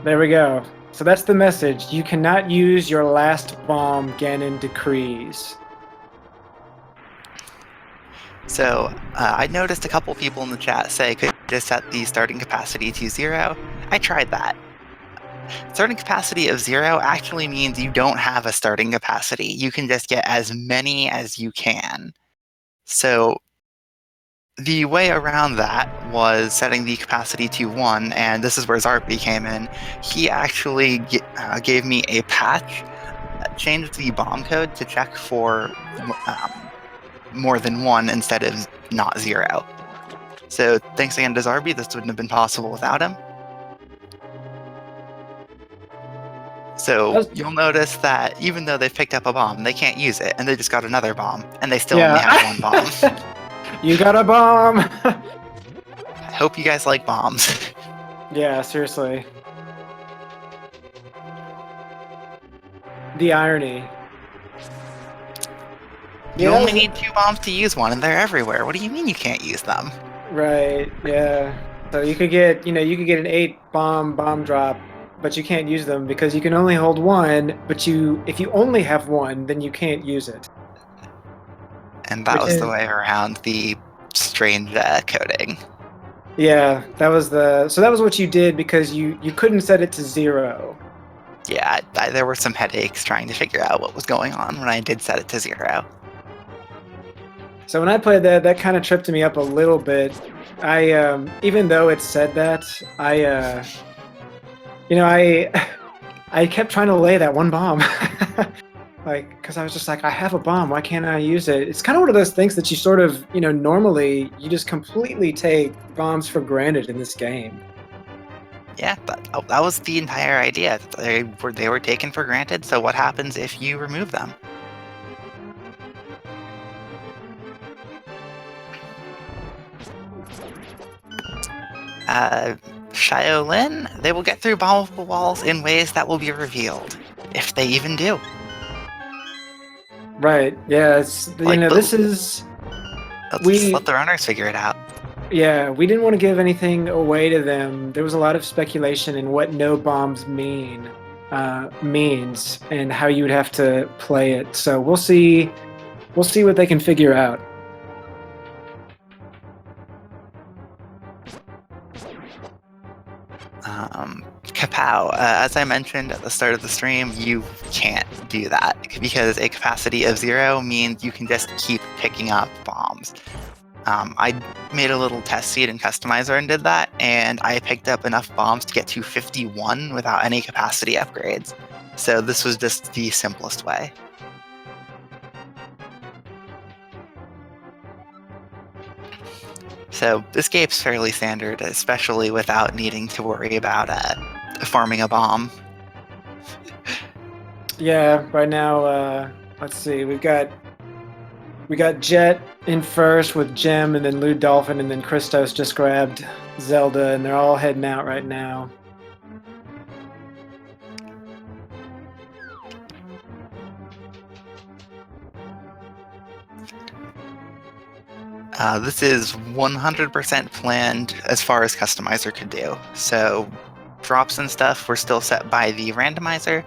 There we go. So that's the message. You cannot use your last bomb, Ganon decrees. So I noticed a couple people in the chat say could just set the starting capacity to 0. I tried that. Starting capacity of 0 actually means you don't have a starting capacity. You can just get as many as you can. So the way around that was setting the capacity to 1, and this is where Zarpy came in. He actually gave me a patch that changed the bomb code to check for more than 1 instead of not 0. So thanks again to Zarby, this wouldn't have been possible without him. So you'll notice that even though they've picked up a bomb, they can't use it, and they just got another bomb, and they still only have 1 bomb. You got a bomb! I hope you guys like bombs. Yeah, seriously. The irony. You only need 2 bombs to use one, and they're everywhere. What do you mean you can't use them? Right, yeah. So you could get, you could get an 8 bomb drop, but you can't use them because you can only hold 1, but if you only have 1, then you can't use it. And that was the way around the strange coding. Yeah, that was what you did because you couldn't set it to 0. Yeah, there were some headaches trying to figure out what was going on when I did set it to 0. So when I played that kind of tripped me up a little bit. I even though it said that, I kept trying to lay that 1 bomb. Like, because I was just like, I have a bomb, why can't I use it? It's kind of one of those things that you sort of, normally you just completely take bombs for granted in this game. Yeah, that was the entire idea. They were taken for granted, so what happens if you remove them? Xiaolin, they will get through bombable walls in ways that will be revealed, if they even do. Right, yeah, it's, this is... Let's let the runners figure it out. Yeah, we didn't want to give anything away to them. There was a lot of speculation in what no bombs means and how you would have to play it. So we'll see what they can figure out. Kapow, as I mentioned at the start of the stream, you can't do that because a capacity of 0 means you can just keep picking up bombs. I made a little test seed and customizer and did that, and I picked up enough bombs to get to 51 without any capacity upgrades. So this was just the simplest way. So this game's fairly standard, especially without needing to worry about farming a bomb. Yeah, right now, let's see, we got Jet in first with Gem, and then Lou Dolphin, and then Christos just grabbed Zelda, and they're all heading out right now. This is 100% planned as far as customizer could do. So drops and stuff were still set by the randomizer.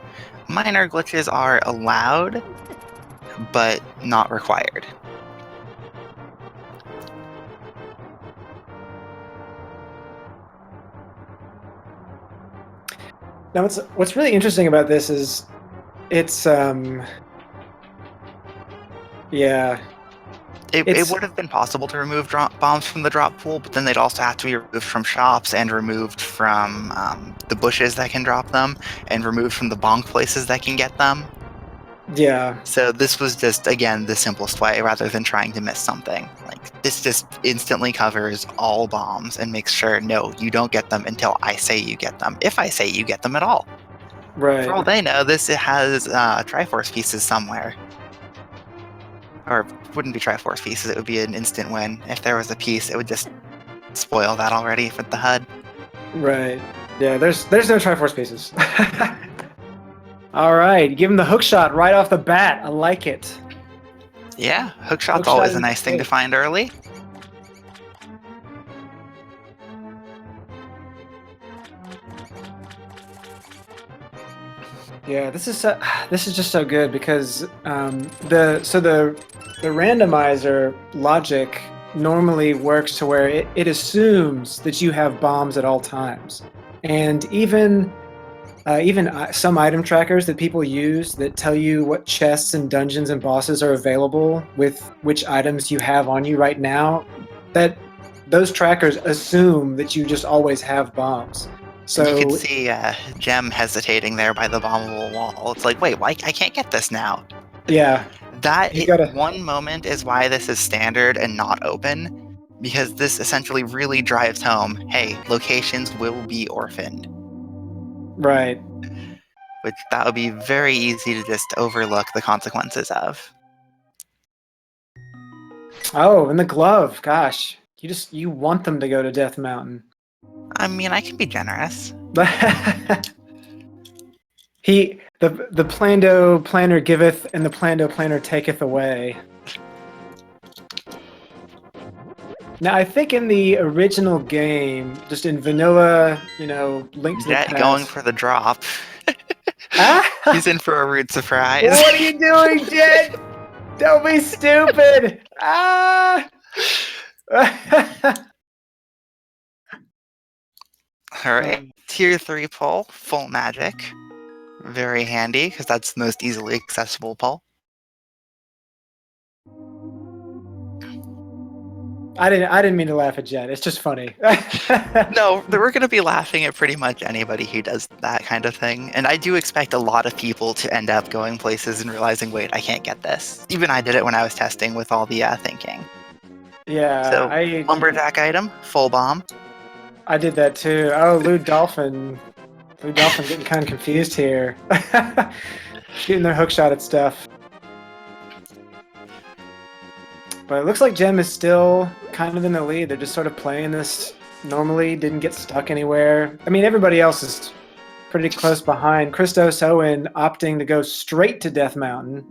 Minor glitches are allowed, but not required. Now, what's really interesting about this is it's yeah. It would have been possible to remove bombs from the drop pool, but then they'd also have to be removed from shops and removed from the bushes that can drop them and removed from the bonk places that can get them. Yeah. So this was just, again, the simplest way rather than trying to miss something. Like, this just instantly covers all bombs and makes sure, no, you don't get them until I say you get them, if I say you get them at all. Right. For all they know, this has Triforce pieces somewhere. Or wouldn't be Triforce pieces, it would be an instant win. If there was a piece, it would just spoil that already for the HUD. Right. Yeah, there's no Triforce pieces. All right, give him the hook shot right off the bat. I like it. Yeah, hook shot's always a nice thing to find early. Yeah, this is just so good because the randomizer logic normally works to where it assumes that you have bombs at all times, and even some item trackers that people use that tell you what chests and dungeons and bosses are available with which items you have on you right now, that those trackers assume that you just always have bombs. And you could So see Gem hesitating there by the bombable wall. It's like, wait, why I can't get this now? yeah, you gotta. One moment is why this is standard and not open, because this essentially really drives home, hey, locations will be orphaned. Right. Which that would be very easy to just overlook the consequences of. Oh, and the glove. Gosh, you want them to go to Death Mountain. I mean, I can be generous. The Plando planner giveth, and the Plando planner taketh away. Now, I think in the original game, just in vanilla, Link to the Jet Past. going for the drop. Ah! He's in for a rude surprise. What are you doing, Jet? Don't be stupid! Ah! Alright, tier 3 pull, full magic. Very handy, because that's the most easily accessible pull. I didn't mean to laugh at Jet. It's just funny. No, we're going to be laughing at pretty much anybody who does that kind of thing. And I do expect a lot of people to end up going places and realizing, wait, I can't get this. Even I did it when I was testing with all the thinking. Yeah, So, lumberjack item, full bomb. I did that too. Oh, Lewd Dolphin. Lewd Dolphin getting kind of confused here. Shooting their hookshot at stuff. But it looks like Gem is still kind of in the lead. They're just sort of playing this normally, didn't get stuck anywhere. I mean, everybody else is pretty close behind. Christos Owen opting to go straight to Death Mountain.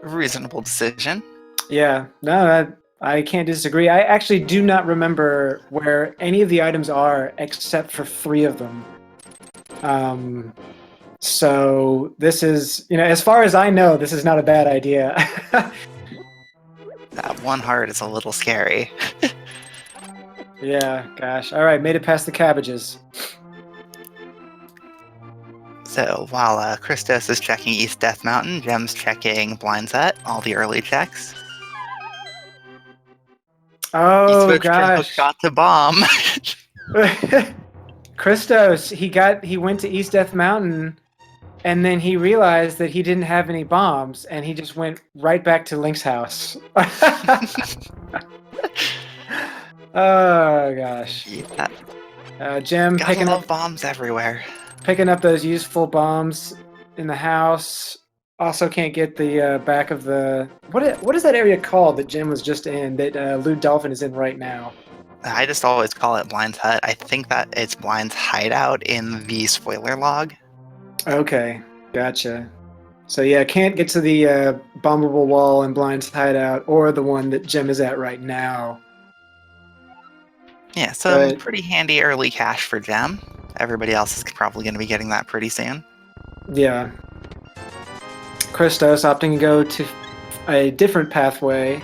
Reasonable decision. Yeah, no, I can't disagree. I actually do not remember where any of the items are except for 3 of them. So this is, as far as I know, this is not a bad idea. That one heart is a little scary. Yeah, gosh. All right, made it past the cabbages. So while Christos is checking East Death Mountain, Gem's checking Blind Set, all the early checks. Oh, he switched gosh. from hookshot to bomb. Christos, he went to East Death Mountain, and then he realized that he didn't have any bombs, and he just went right back to Link's house. Oh gosh. Yeah. Gem picking up bombs everywhere. Picking up those useful bombs in the house. Also can't get the back of the... What is that area called that Gem was just in, that Lewd Dolphin is in right now? I just always call it Blind's Hut. I think that it's Blind's hideout in the spoiler log. Okay, gotcha. So yeah, can't get to the bombable wall in Blind's hideout, or the one that Gem is at right now. Yeah, so pretty handy early cash for Gem. Everybody else is probably going to be getting that pretty soon. Yeah. Christos opting to go to a different pathway.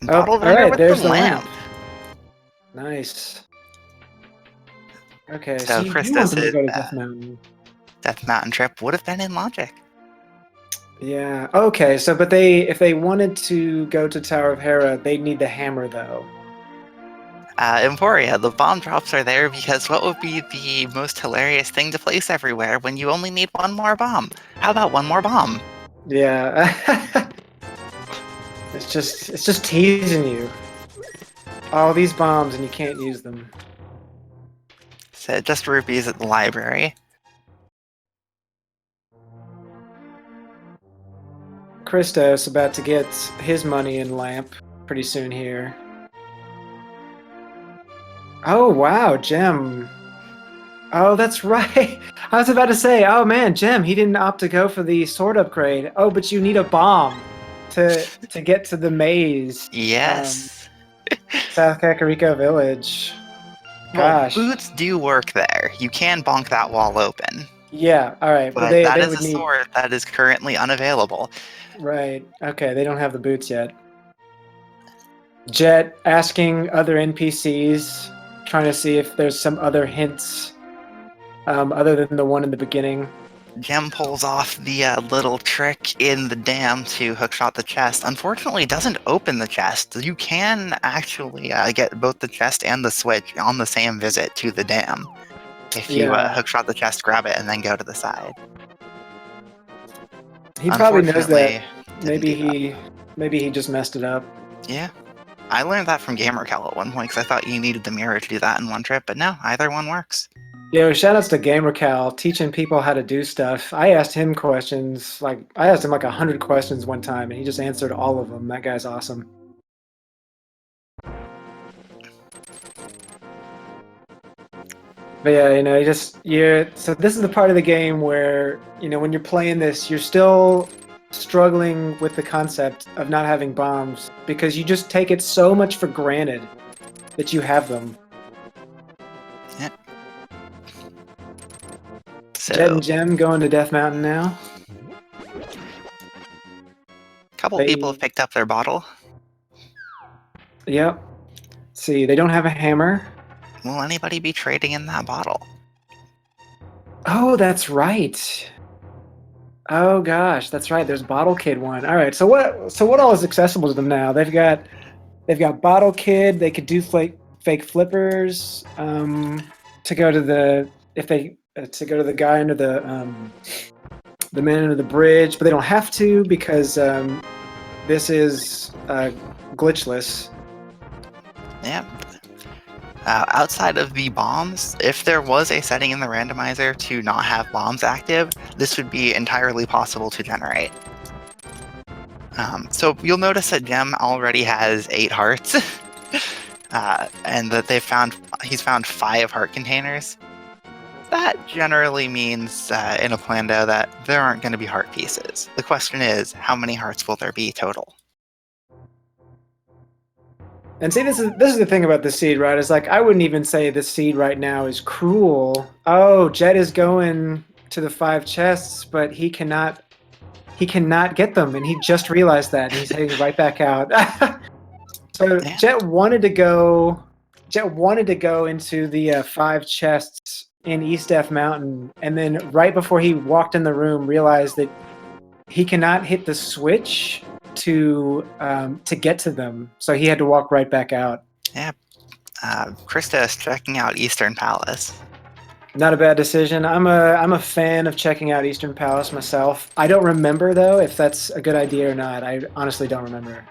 All right, there's the lamp. Nice. Okay, so you want them to go to Death Mountain. Death Mountain trip would have been in logic. Yeah. Okay. So, but if they wanted to go to Tower of Hera, they'd need the hammer, though. Emporia, the bomb drops are there because what would be the most hilarious thing to place everywhere when you only need one more bomb? How about one more bomb? Yeah. it's just teasing you. All these bombs and you can't use them. So just rupees at the library. Christos about to get his money in lamp pretty soon here. Oh wow, Gem. Oh, that's right. I was about to say, oh man, Gem, he didn't opt to go for the sword upgrade. Oh, but you need a bomb to get to the maze. Yes. South Kakariko Village. Gosh. Well, boots do work there. You can bonk that wall open. Yeah. All right. Well, But that they is would a need. sword that is currently unavailable. Right. Okay. They don't have the boots yet. Jet asking other NPCs, trying to see if there's some other hints other than the one in the beginning. Jem pulls off the little trick in the dam to hookshot the chest. Unfortunately, it doesn't open the chest. You can actually get both the chest and the switch on the same visit to the dam. If you Yeah. hookshot the chest, grab it, and then go to the side. He probably knows that. Unfortunately, didn't do that. Maybe he just messed it up. Yeah. I learned that from GamerCal at one point because I thought you needed the mirror to do that in one trip, but no, either one works. Yo, shout outs to GamerCal teaching people how to do stuff. I asked him questions, I asked him like 100 questions one time, and he just answered all of them. That guy's awesome. But yeah, so this is the part of the game where, when you're playing this, you're still struggling with the concept of not having bombs because you just take it so much for granted that you have them. Yeah. Jet So, and Gem going to Death Mountain now. a couple people have picked up their bottle. Yep. See, they don't have a hammer. Will anybody be trading in that bottle? Oh, that's right. Oh gosh, that's right. There's Bottle Kid one. All right. So what all is accessible to them now? They've got Bottle Kid. They could do fake flippers. To go to the guy under the man under the bridge, but they don't have to because this is glitchless. Yeah. Outside of the bombs, if there was a setting in the randomizer to not have bombs active, this would be entirely possible to generate. So you'll notice that Gem already has 8 hearts, and that he's found 5 heart containers. That generally means in a Plando that there aren't going to be heart pieces. The question is, how many hearts will there be total? And see, this is the thing about the seed, right? It's like I wouldn't even say the seed right now is cruel. Oh, Jet is going to the 5 chests, but he cannot get them, and he just realized that, and he's heading right back out. So Yeah. Jet wanted to go into the 5 chests in East Death Mountain, and then right before he walked in the room, realized that he cannot hit the switch to get to them, so he had to walk right back out. Yeah. Krista is checking out Eastern Palace. Not a bad decision. I'm a fan of checking out Eastern Palace myself. I don't remember though if that's a good idea or not. I honestly don't remember.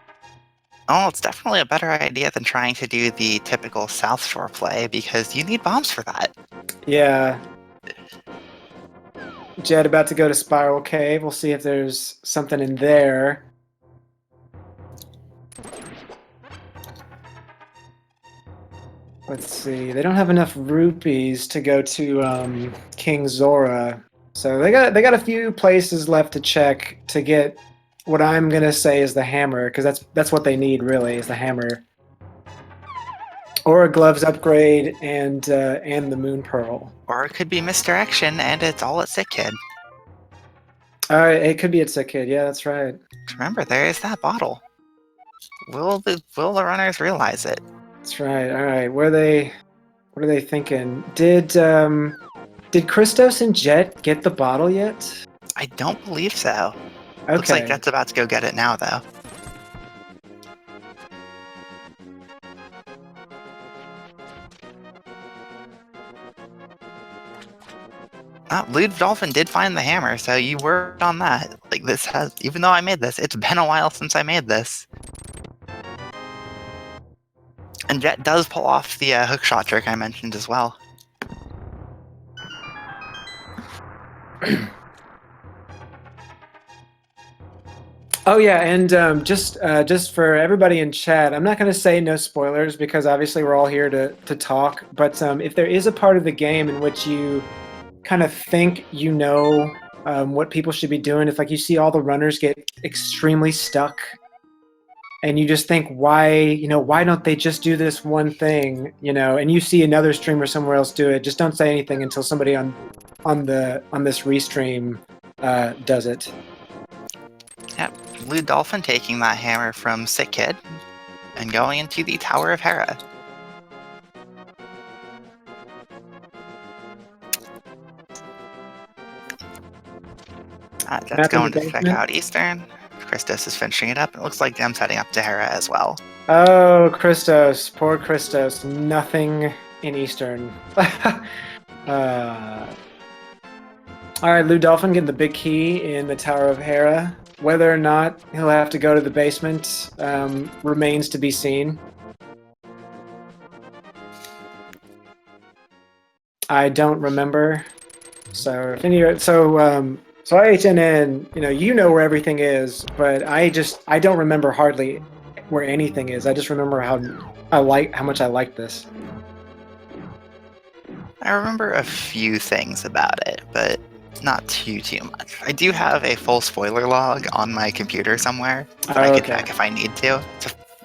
Oh, it's definitely a better idea than trying to do the typical South Shore play because you need bombs for that. Yeah. Jet about to go to Spiral Cave. We'll see if there's something in there. Let's see. They don't have enough rupees to go to King Zora, so they got a few places left to check to get what I'm gonna say is the hammer, because that's what they need really, is the hammer, or a gloves upgrade and the moon pearl. Or it could be misdirection and it's all at Sick Kid. It could be at Sick Kid. Yeah, that's right. Remember, there is that bottle. Will the runners realize it? That's right. All right. What are they thinking? Did Christos and Jet get the bottle yet? I don't believe so. Okay. Looks like Jet's about to go get it now, though. Lewd Dolphin did find the hammer, so you worked on that. Like, even though I made this, it's been a while since I made this. And Jet does pull off the hookshot trick I mentioned as well. Oh yeah, and just for everybody in chat, I'm not going to say no spoilers because obviously we're all here to talk. But if there is a part of the game in which you kind of think what people should be doing, if like you see all the runners get extremely stuck, and you just think, why don't they just do this one thing, and you see another streamer somewhere else do it, just don't say anything until somebody on this restream does it. Yep, Blue Dolphin taking that hammer from Sick Kid and going into the Tower of Hera. That's going to check out Eastern. Christos is finishing it up. It looks like Gem's heading up to Hera as well. Oh, Christos. Poor Christos. Nothing in Eastern. Alright, Lou Dolphin getting the big key in the Tower of Hera. Whether or not he'll have to go to the basement remains to be seen. I don't remember. So IHNN, you know where everything is, but I don't remember hardly where anything is. I just remember how much I like this. I remember a few things about it, but not too much. I do have a full spoiler log on my computer somewhere that I can check if I need to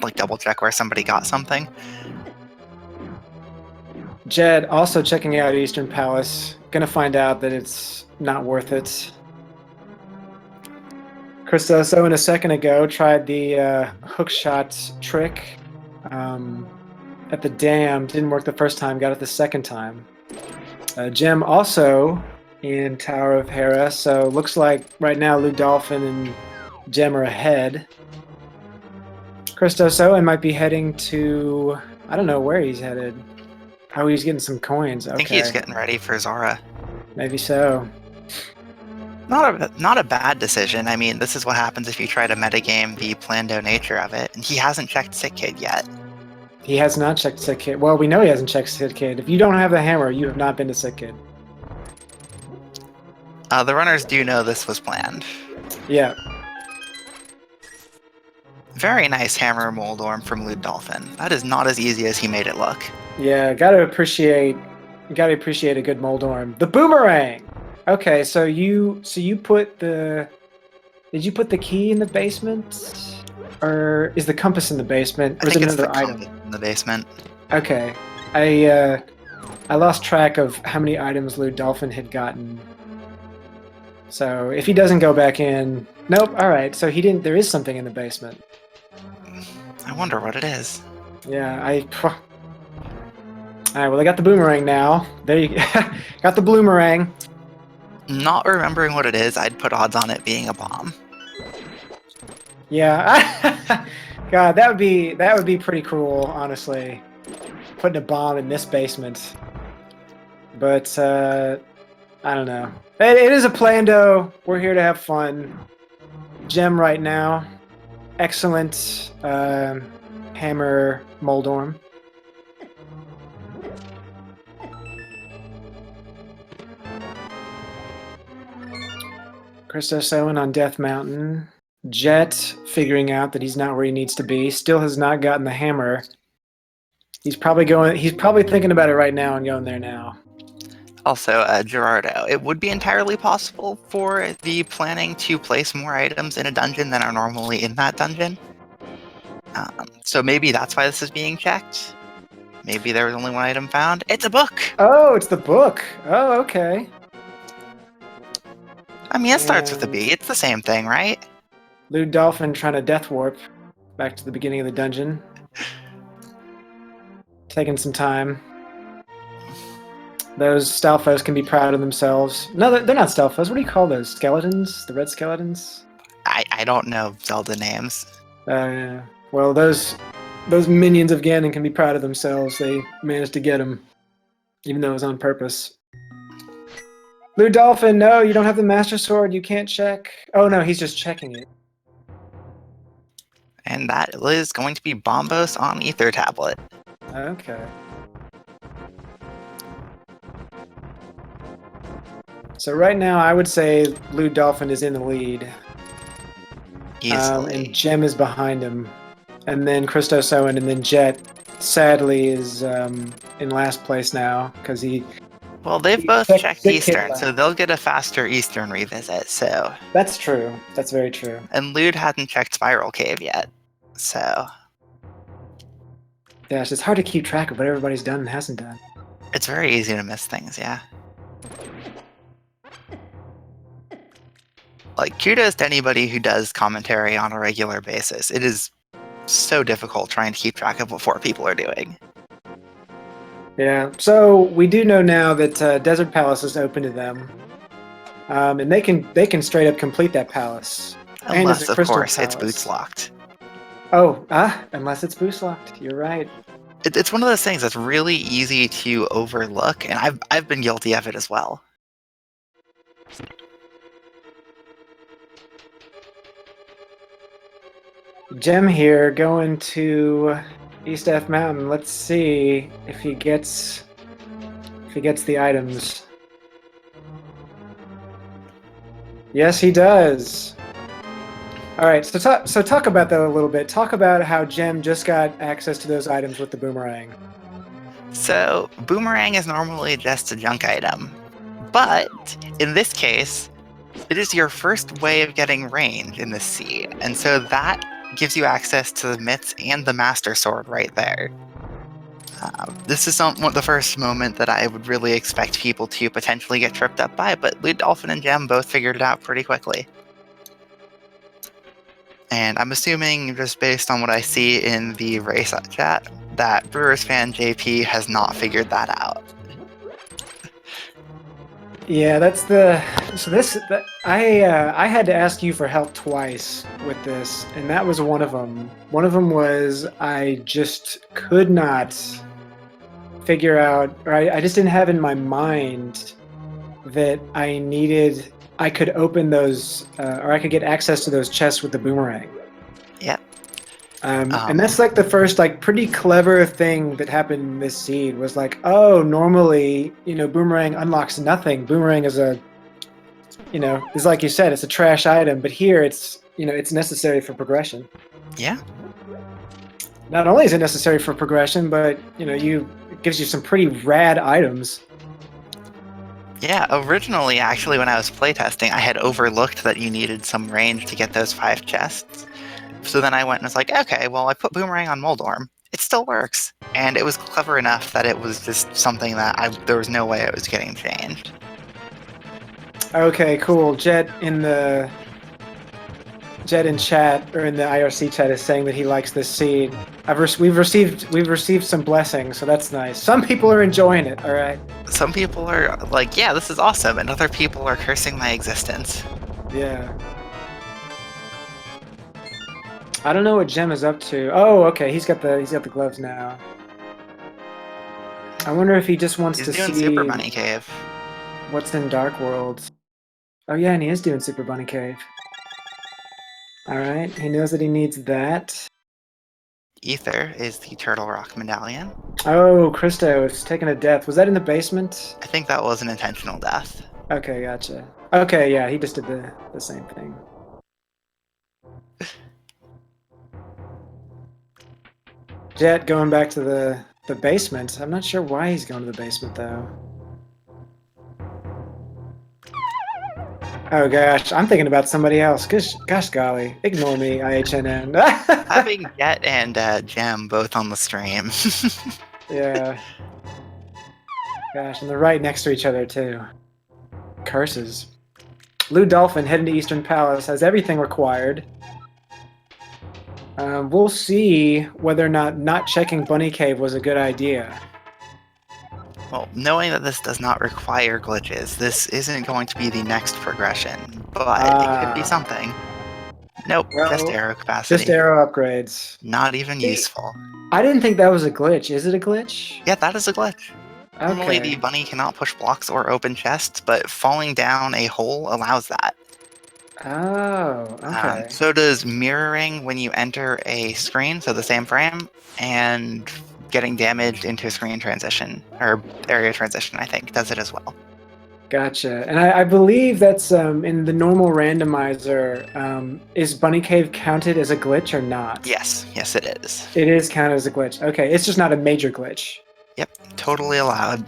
like double check where somebody got something. Jed also checking out Eastern Palace. Gonna find out that it's not worth it. Christos Owen a second ago tried the hook shot trick at the dam. Didn't work the first time, got it the second time. Gem also in Tower of Hera, so looks like right now Lou Dolphin and Gem are ahead. Christos Owen might be heading to... I don't know where he's headed. Oh, he's getting some coins. Okay. I think he's getting ready for Zora. Maybe so. Not a bad decision. I mean, this is what happens if you try to metagame the Plando nature of it, and he hasn't checked Sick Kid yet. He has not checked Sick Kid. Well, we know he hasn't checked Sick Kid. If you don't have the hammer, you have not been to Sick Kid. The runners do know this was planned. Yeah. Very nice hammer mold orm from Lou Dolphin. That is not as easy as he made it look. Yeah, gotta appreciate a good mold orm. The boomerang! Okay, so you put the... Did you put the key in the basement? Or is the compass in the basement? Or is it another item? In the basement. Okay. I lost track of how many items Lou Dolphin had gotten. So if he doesn't go back in... Nope, alright, so he didn't... There is something in the basement. I wonder what it is. Yeah, Alright, well, I got the boomerang now. There you go. Got the bloomerang. Not remembering what it is, I'd put odds on it being a bomb. Yeah. God, that would be pretty cool, honestly. Putting a bomb in this basement. But, I don't know. It is a Plando. We're here to have fun. Gem right now. Excellent hammer moldorm. Christos Owen on Death Mountain. Jet figuring out that he's not where he needs to be. Still has not gotten the hammer. He's probably thinking about it right now and going there now. Also, Gerardo, it would be entirely possible for the planning to place more items in a dungeon than are normally in that dungeon. So maybe that's why this is being checked. Maybe there was only one item found. It's a book! Oh, it's the book! Oh, okay. I mean, it starts with a B. It's the same thing, right? Lou Dolphin trying to death warp back to the beginning of the dungeon. Taking some time. Those Stalfos can be proud of themselves. No, they're not Stalfos. What do you call those? Skeletons? The red skeletons? I don't know Zelda names. Well, those minions of Ganon can be proud of themselves. They managed to get him, even though it was on purpose. Lou Dolphin, no, you don't have the Master Sword. You can't check. Oh, no, he's just checking it. And that is going to be Bombos on Ether Tablet. Okay. So right now, I would say Lou Dolphin is in the lead. Easily. And Gem is behind him. And then Christos Owen, and then Jet, sadly, is in last place now, because he... Well, they've both checked Eastern, so they'll get a faster Eastern revisit, so... That's true. That's very true. And Lude hadn't checked Spiral Cave yet. So Gosh, it's hard to keep track of what everybody's done and hasn't done. it's very easy to miss things, yeah. Like, kudos to anybody who does commentary on a regular basis. It is so difficult trying to keep track of what 4 people are doing. Yeah, so we do know now that Desert Palace is open to them, and they can straight up complete that palace. And it's Unless, a of crystal course, it's palace. boots locked. Oh, unless it's boost locked. You're right. It's one of those things that's really easy to overlook, and I've been guilty of it as well. Gem here going to East F Mountain. Let's see if he gets the items. Yes, he does. All right, so talk about that a little bit. Talk about how Gem just got access to those items with the boomerang. So, boomerang is normally just a junk item, but in this case, it is your first way of getting range in this seed, and so that gives you access to the mitts and the master sword right there. This is the first moment that I would really expect people to potentially get tripped up by, but Lead Dolphin and Gem both figured it out pretty quickly. And I'm assuming, just based on what I see in the race chat, that Brewers fan JP has not figured that out. Yeah, I had to ask you for help twice with this, and that was one of them. One of them was I just could not figure out, or I just didn't have in my mind that I could open those, or I could get access to those chests with the boomerang. Yep. And that's like the first pretty clever thing that happened in this seed was like, oh, normally, boomerang unlocks nothing. Boomerang is is like you said, it's a trash item, but here it's necessary for progression. Yeah. Not only is it necessary for progression, but it gives you some pretty rad items. Yeah, originally, actually, when I was playtesting, I had overlooked that you needed some range to get those 5 chests. So then I went and was like, okay, well, I put Boomerang on Moldorm. It still works. And it was clever enough that it was just something that there was no way it was getting changed. Okay, cool. Jet in chat, or in the IRC chat, is saying that he likes this seed. We've received some blessings, so that's nice. Some people are enjoying it. All right. Some people are like, yeah, this is awesome, and other people are cursing my existence. Yeah. I don't know what Gem is up to. Oh, okay. He's got the gloves now. I wonder if he just wants He's to doing see Super Bunny Cave. what's in Dark World. Oh yeah, and he is doing Super Bunny Cave. All right. He knows that he needs that. Ether is the Turtle Rock Medallion. Oh, Christo is taking a death. Was that in the basement? I think that was an intentional death. Okay, gotcha. Okay, yeah, he just did the same thing. Jet going back to the basement. I'm not sure why he's going to the basement though. Oh gosh, I'm thinking about somebody else. Gosh golly, ignore me, IHNN. Having Jet and Gem both on the stream. Yeah. Gosh, and they're right next to each other too. Curses. Lou Dolphin heading to Eastern Palace has everything required. We'll see whether or not checking Bunny Cave was a good idea. Well, knowing that this does not require glitches, this isn't going to be the next progression, but it could be something. Nope, Well, just arrow capacity. Just arrow upgrades. Not even useful. I didn't think that was a glitch. Is it a glitch? Yeah, that is a glitch. Okay. Normally the bunny cannot push blocks or open chests, but falling down a hole allows that. Oh, okay. So does mirroring when you enter a screen, so the same frame, and getting damaged into a screen transition, or area transition, I think, does it as well. Gotcha. And I believe that's in the normal randomizer. Is Bunny Cave counted as a glitch or not? Yes, it is. It is counted as a glitch. Okay, it's just not a major glitch. Yep, totally allowed.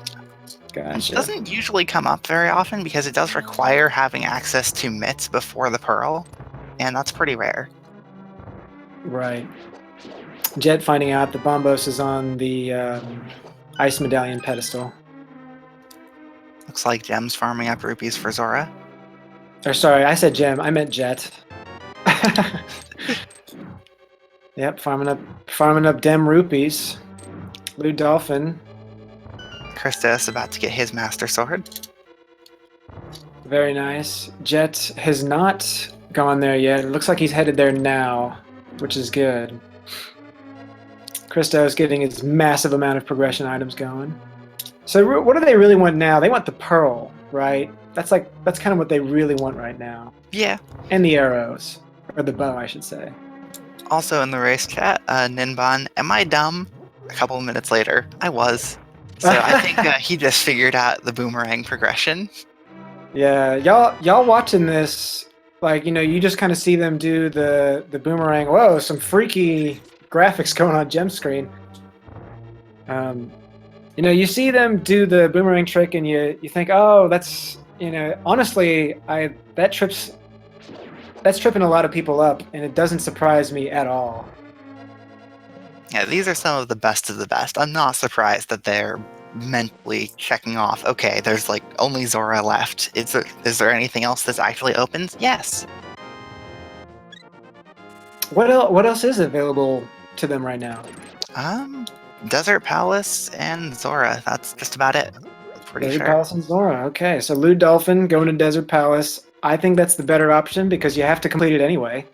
Gotcha. It doesn't usually come up very often because it does require having access to mitts before the pearl, and that's pretty rare. Right. Jet finding out the Bombos is on the Ice Medallion pedestal. Looks like Gem's farming up rupees for Zora. Or sorry, I said Gem. I meant Jet. Yep, farming up dem rupees. Blue Dolphin. Christos about to get his Master Sword. Very nice. Jet has not gone there yet. It looks like he's headed there now, which is good. Christo's getting his massive amount of progression items going. So what do they really want now? They want the pearl, right? That's kind of what they really want right now. Yeah. And the arrows, or the bow, I should say. Also in the race chat, Ninbon, am I dumb? A couple of minutes later, I was. So I think he just figured out the boomerang progression. Yeah, y'all watching this, like, you just kind of see them do the boomerang. Whoa, some freaky graphics going on Gem screen. You see them do the boomerang trick, and you think, oh, that's honestly, that's tripping a lot of people up, and it doesn't surprise me at all. Yeah, these are some of the best. I'm not surprised that they're mentally checking off, okay, there's like only Zora left. Is there anything else that's actually opens? Yes. What else is available to them right now? Desert Palace and Zora. That's just about it. Pretty Desert sure. Palace and Zora. Okay, so Lewd Dolphin going to Desert Palace. I think that's the better option because you have to complete it anyway.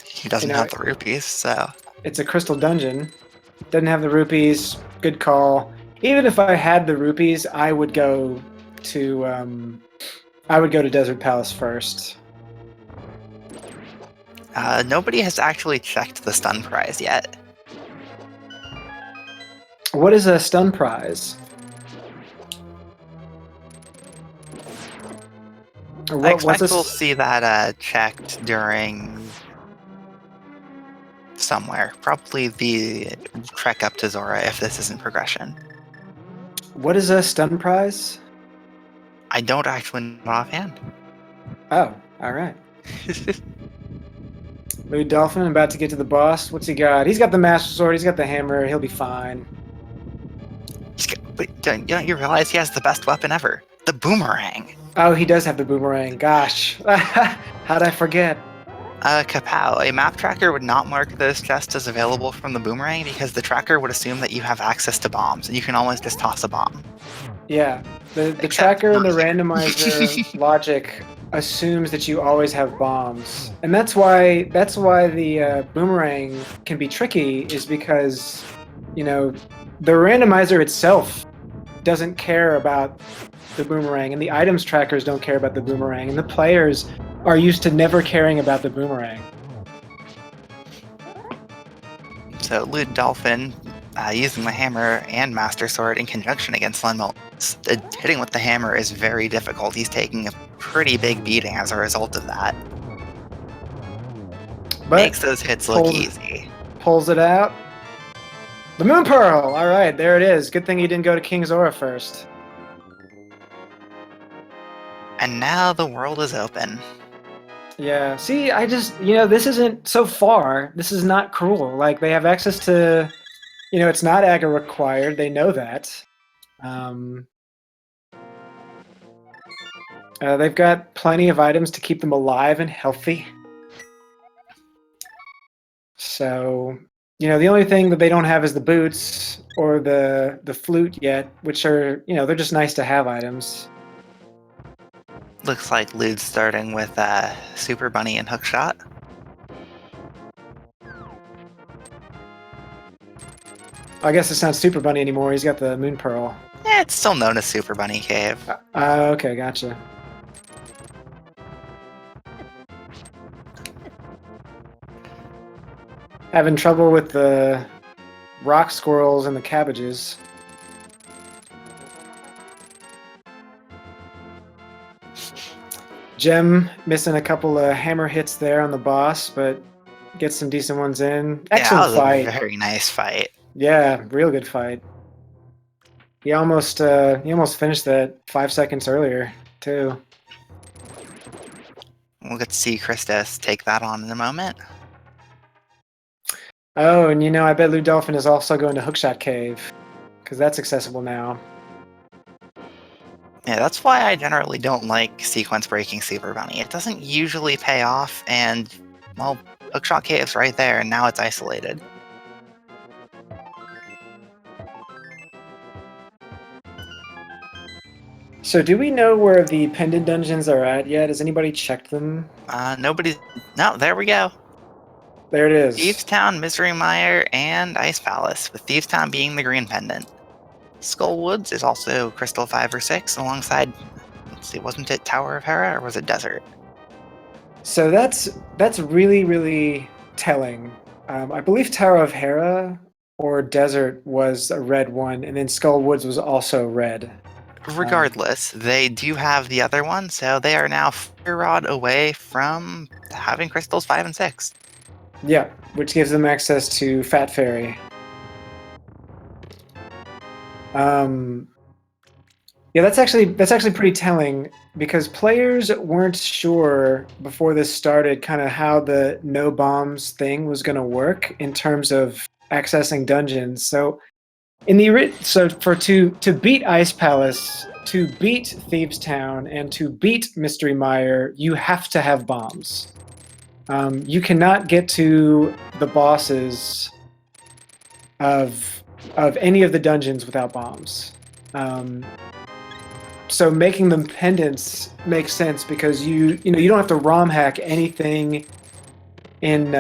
He doesn't have the rupees, so it's a crystal dungeon. Doesn't have the rupees. Good call. Even if I had the rupees, I would go to Desert Palace first. Nobody has actually checked the stun prize yet. What is a stun prize? I expect we'll see that checked during somewhere. Probably the trek up to Zora if this isn't progression. What is a stun prize? I don't actually know offhand. Oh, all right. Lewd Dolphin about to get to the boss. What's he got? He's got the Master Sword. He's got the hammer. He'll be fine. But don't you realize he has the best weapon ever? The boomerang. Oh, he does have the boomerang. Gosh. How'd I forget? Kapow, a map tracker would not mark those chests as available from the boomerang because the tracker would assume that you have access to bombs, and you can always just toss a bomb. Yeah, the tracker and the randomizer logic assumes that you always have bombs, and that's why the boomerang can be tricky. Is because the randomizer itself doesn't care about the boomerang, and the items trackers don't care about the boomerang, and the players are used to never caring about the boomerang. So Lewd Dolphin, using the hammer and Master Sword in conjunction against Lenmo, hitting with the hammer is very difficult. He's taking a pretty big beating as a result of that. But makes those hits look easy. Pulls it out. The Moon Pearl! Alright, there it is. Good thing he didn't go to King Zora first. And now the world is open. Yeah, see, I just, this isn't, so far, this is not cruel. Like, they have access to, it's not AGA required, they know that. They've got plenty of items to keep them alive and healthy. So, the only thing that they don't have is the boots or the flute yet, which are, they're just nice to have items. Looks like Lewd's starting with Super Bunny and Hookshot. I guess it's not Super Bunny anymore. He's got the Moon Pearl. Yeah, it's still known as Super Bunny Cave. Okay, gotcha. Having trouble with the rock squirrels and the cabbages. Gem missing a couple of hammer hits there on the boss, but gets some decent ones in. Excellent fight. A very nice fight. Yeah, real good fight. He almost finished that 5 seconds earlier, too. We'll get to see Christos take that on in a moment. Oh, and you know, I bet Lou Dolphin is also going to Hookshot Cave, because that's accessible now. Yeah, that's why I generally don't like sequence breaking Super Bunny. It doesn't usually pay off, and, well, Hookshot Cave's right there, and now it's isolated. So do we know where the pendant dungeons are at yet? Has anybody checked them? Nobody's... No, there we go. There it is. Thieves Town, Misery Mire, and Ice Palace, with Thieves Town being the green pendant. Skull Woods is also Crystal 5 or 6, alongside, let's see, wasn't it Tower of Hera, or was it Desert? So that's really, really telling. I believe Tower of Hera or Desert was a red one, and then Skull Woods was also red. Regardless, they do have the other one, so they are now Fire Rod away from having Crystals 5 and 6. Yeah, which gives them access to Fat Fairy. Yeah, that's actually pretty telling, because players weren't sure before this started kind of how the no bombs thing was going to work in terms of accessing dungeons. So to beat Ice Palace, to beat Thieves Town, and to beat Mystery Mire, you have to have bombs. You cannot get to the bosses of any of the dungeons without bombs. So making them pendants makes sense, because you don't have to ROM hack anything in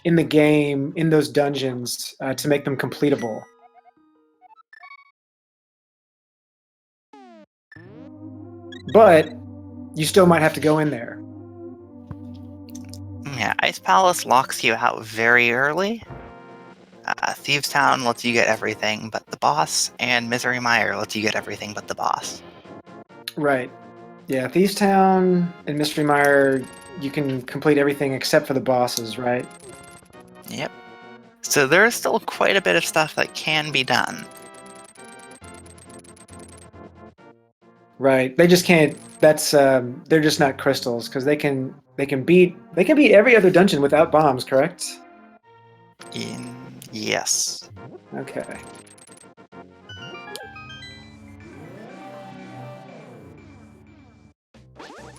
in the game, in those dungeons, to make them completable. But you still might have to go in there. Yeah, Ice Palace locks you out very early. Thieves Town lets you get everything but the boss, and Misery Mire lets you get everything but the boss. Right. Yeah, Thieves Town and Mystery Mire, you can complete everything except for the bosses, right? Yep. So there is still quite a bit of stuff that can be done. Right. They just can't. They're just not crystals, because they can beat every other dungeon without bombs, correct? Yes. Okay.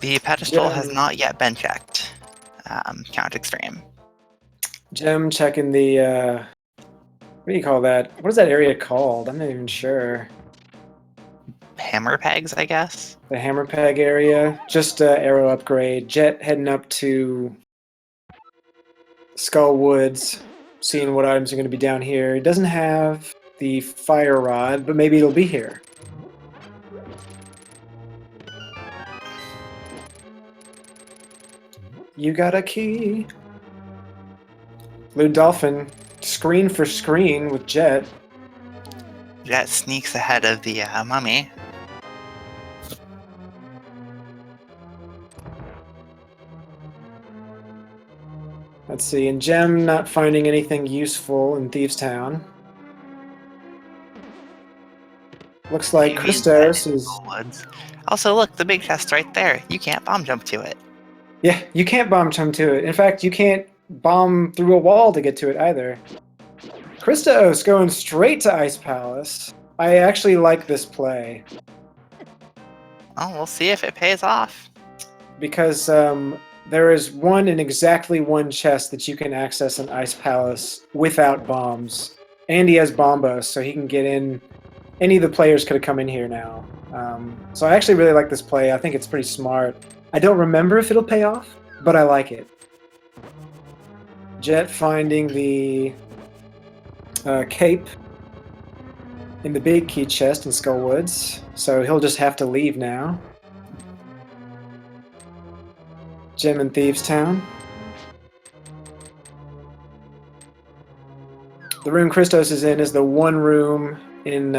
The pedestal has not yet been checked. Count Extreme. Gem checking the what do you call that? What is that area called? I'm not even sure. Hammer pegs, I guess. The hammer peg area. Just arrow upgrade. Jet heading up to Skull Woods, seeing what items are going to be down here. It doesn't have the fire rod, but maybe it'll be here. You got a key. Blue Dolphin, screen for screen with Jet. Jet sneaks ahead of the mummy. Let's see, and Gem not finding anything useful in Thieves Town. Looks like Christos is... Woods. Also, look, the big chest's right there. You can't bomb jump to it. Yeah, you can't bomb jump to it. In fact, you can't bomb through a wall to get to it either. Christos going straight to Ice Palace. I actually like this play. Oh, we'll see if it pays off. Because there is one and exactly one chest that you can access in Ice Palace without bombs. And he has Bombos, so he can get in. Any of the players could have come in here now. So I actually really like this play. I think it's pretty smart. I don't remember if it'll pay off, but I like it. Jet finding the cape in the big key chest in Skull Woods, so he'll just have to leave now. Gem in Thieves Town. The room Christos is in is the one room in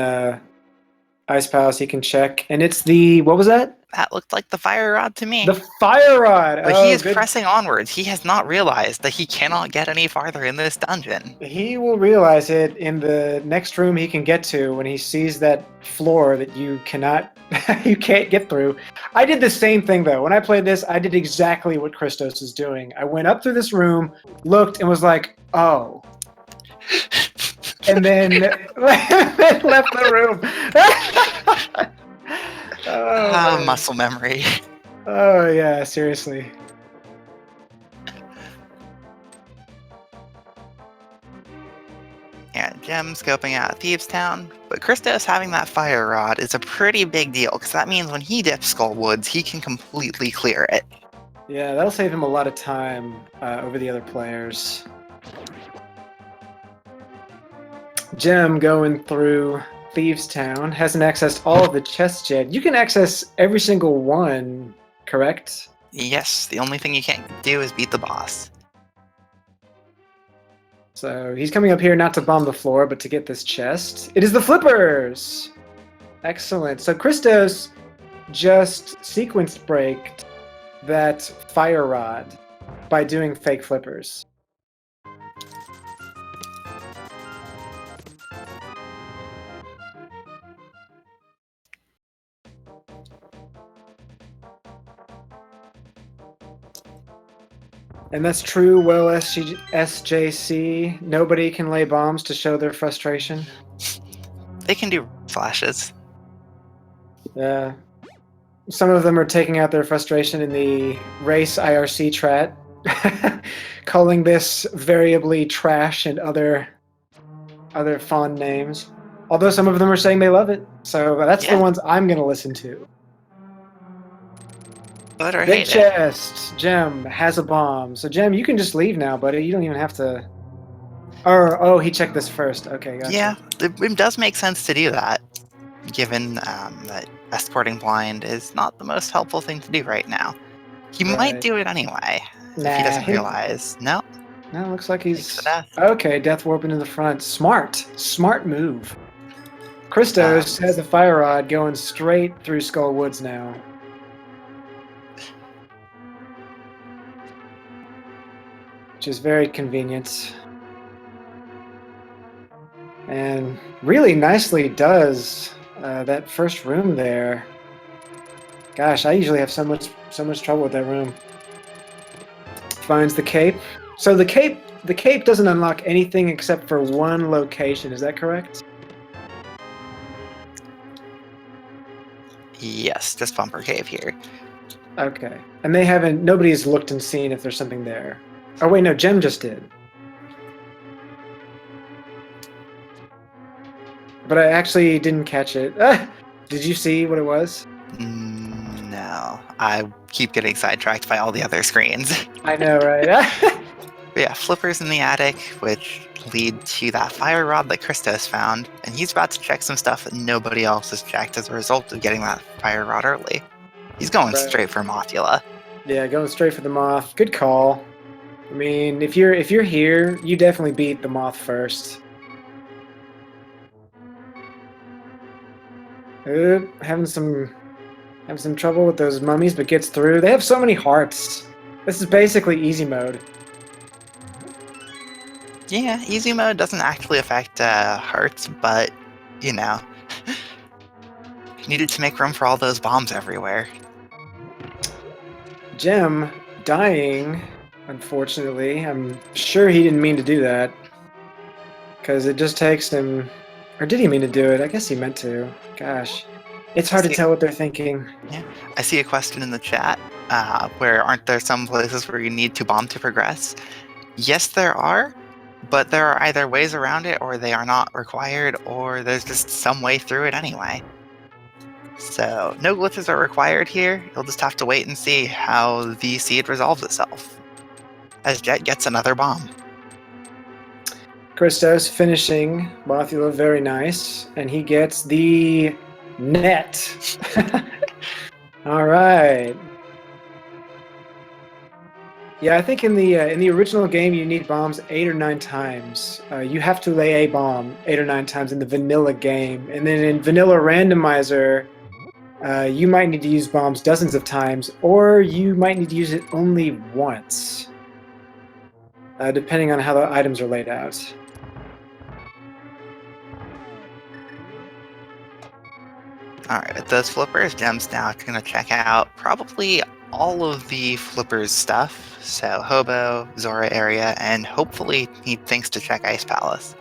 Ice Palace he can check, and it's the... what was that? That looked like the fire rod to me. The fire rod! But he is pressing onwards. He has not realized that he cannot get any farther in this dungeon. He will realize it in the next room he can get to, when he sees that floor that you cannot You can't get through. I did the same thing though. When I played this, I did exactly what Christos is doing. I went up through this room, looked, and was like, "Oh," and then left the room. Oh, man. Muscle memory. Oh yeah, seriously. Yeah, Jim scoping out Thieves Town, but Christos having that fire rod is a pretty big deal because that means when he dips Skull Woods, he can completely clear it. Yeah, that'll save him a lot of time over the other players. Jem going through Thieves Town hasn't accessed all of the chests yet. You can access every single one, correct? Yes, the only thing you can't do is beat the boss. So he's coming up here not to bomb the floor, but to get this chest. It is the flippers! Excellent. So Christos just sequence braked that fire rod by doing fake flippers. And that's true, well, SJC. Nobody can lay bombs to show their frustration. They can do flashes. Yeah. Some of them are taking out their frustration in the race IRC trat, calling this variably trash and other fond names. Although some of them are saying they love it. So that's the ones I'm going to listen to. But or Big hate chest. Jem has a bomb. So Jem, you can just leave now, buddy. You don't even have to... Oh, he checked this first. Okay, gotcha. Yeah, it does make sense to do that, given that escorting blind is not the most helpful thing to do right now. He might do it anyway, if he doesn't realize. No. No, looks like he's... Death. Okay, Death Warp into the front. Smart. Smart move. Christos has a fire rod going straight through Skull Woods now. Which is very convenient. And really nicely does that first room there. Gosh, I usually have so much trouble with that room. Finds the cape. So the cape doesn't unlock anything except for one location, is that correct? Yes, just Bumper Cave here. Okay. And nobody's looked and seen if there's something there. Oh wait, no, Jem just did. But I actually didn't catch it. Did you see what it was? No. I keep getting sidetracked by all the other screens. I know, right? Yeah, flippers in the attic, which lead to that fire rod that Christos found, and he's about to check some stuff that nobody else has checked as a result of getting that fire rod early. He's going straight for Mothula. Yeah, going straight for the moth. Good call. I mean, if you're here, you definitely beat the moth first. Having some trouble with those mummies, but gets through. They have so many hearts. This is basically easy mode. Yeah, easy mode doesn't actually affect hearts, but, you know, needed to make room for all those bombs everywhere. Jem dying, unfortunately. I'm sure he didn't mean to do that. Because it just takes him... Or did he mean to do it? I guess he meant to. Gosh. It's hard to tell what they're thinking. Yeah, I see a question in the chat, where aren't there some places where you need to bomb to progress? Yes, there are, but there are either ways around it, or they are not required, or there's just some way through it anyway. So, no glitches are required here. You'll just have to wait and see how the seed resolves itself. As Jet gets another bomb. Christos finishing Mothula, very nice. And he gets the net. All right. Yeah, I think in the original game you need bombs 8 or 9 times. You have to lay a bomb 8 or 9 times in the vanilla game, and then in vanilla randomizer, you might need to use bombs dozens of times, or you might need to use it only once, depending on how the items are laid out. Alright, with those flippers, Gem's now going to check out probably all of the flippers stuff. So Hobo, Zora area, and hopefully he thinks to check Ice Palace.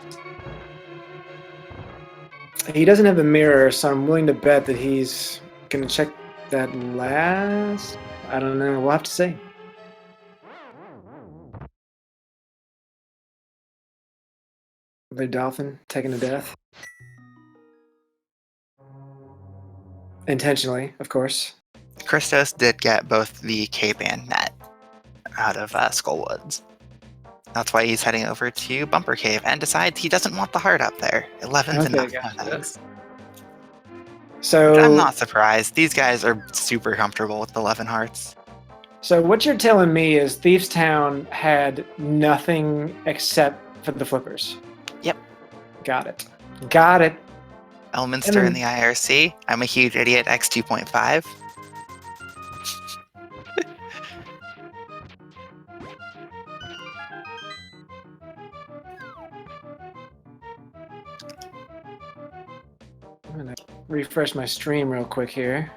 He doesn't have the mirror, so I'm willing to bet that he's going to check that last. I don't know. We'll have to see. The dolphin taken to death. Intentionally, of course. Christos did get both the cape and net out of Skullwoods. That's why he's heading over to Bumper Cave and decides he doesn't want the heart up there. 11's Okay, enough. No thanks. So Which I'm not surprised. These guys are super comfortable with 11 hearts. So what you're telling me is Thieves Town had nothing except for the flippers. Yep. Got it. Got it. Elminster in the IRC. I'm a huge idiot. X 2.5. I'm gonna refresh my stream real quick here.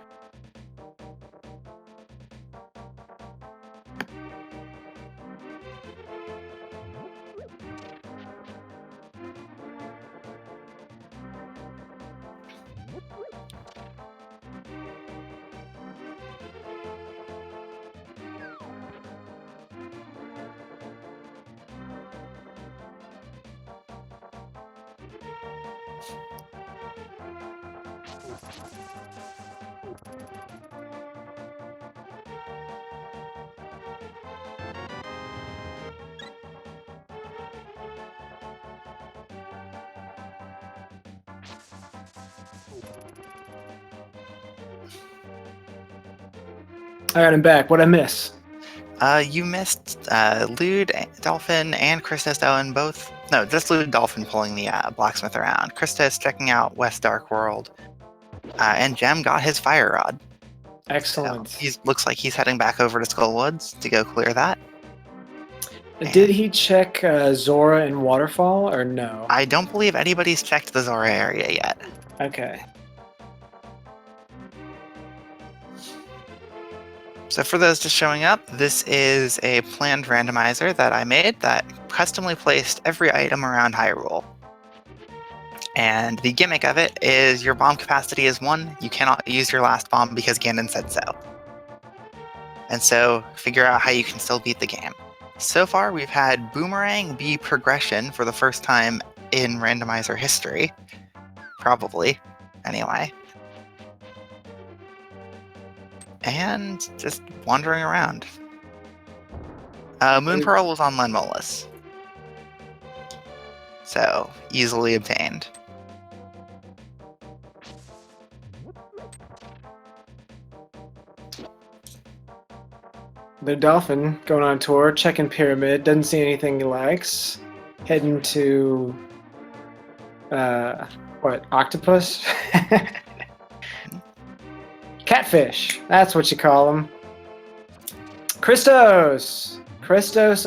All right, I'm back. What'd I miss? You missed Lude, Dolphin, and Christos Owen both. No, just Lude Dolphin pulling the blacksmith around. Christos checking out West Dark World. And Gem got his fire rod. Excellent. So he looks like he's heading back over to Skullwoods to go clear that. Did he check Zora and Waterfall or no? I don't believe anybody's checked the Zora area yet. Okay. So for those just showing up, this is a planned randomizer that I made that customly placed every item around Hyrule. And the gimmick of it is your bomb capacity is 1. You cannot use your last bomb because Ganon said so. And so figure out how you can still beat the game. So far, we've had Boomerang be progression for the first time in randomizer history. Probably, anyway. And just wandering around. Moon Pearl was on Lenmolus. So, easily obtained. The Dolphin going on tour, checking Pyramid, doesn't see anything he likes. Heading to what, octopus? Catfish, that's what you call them. Christos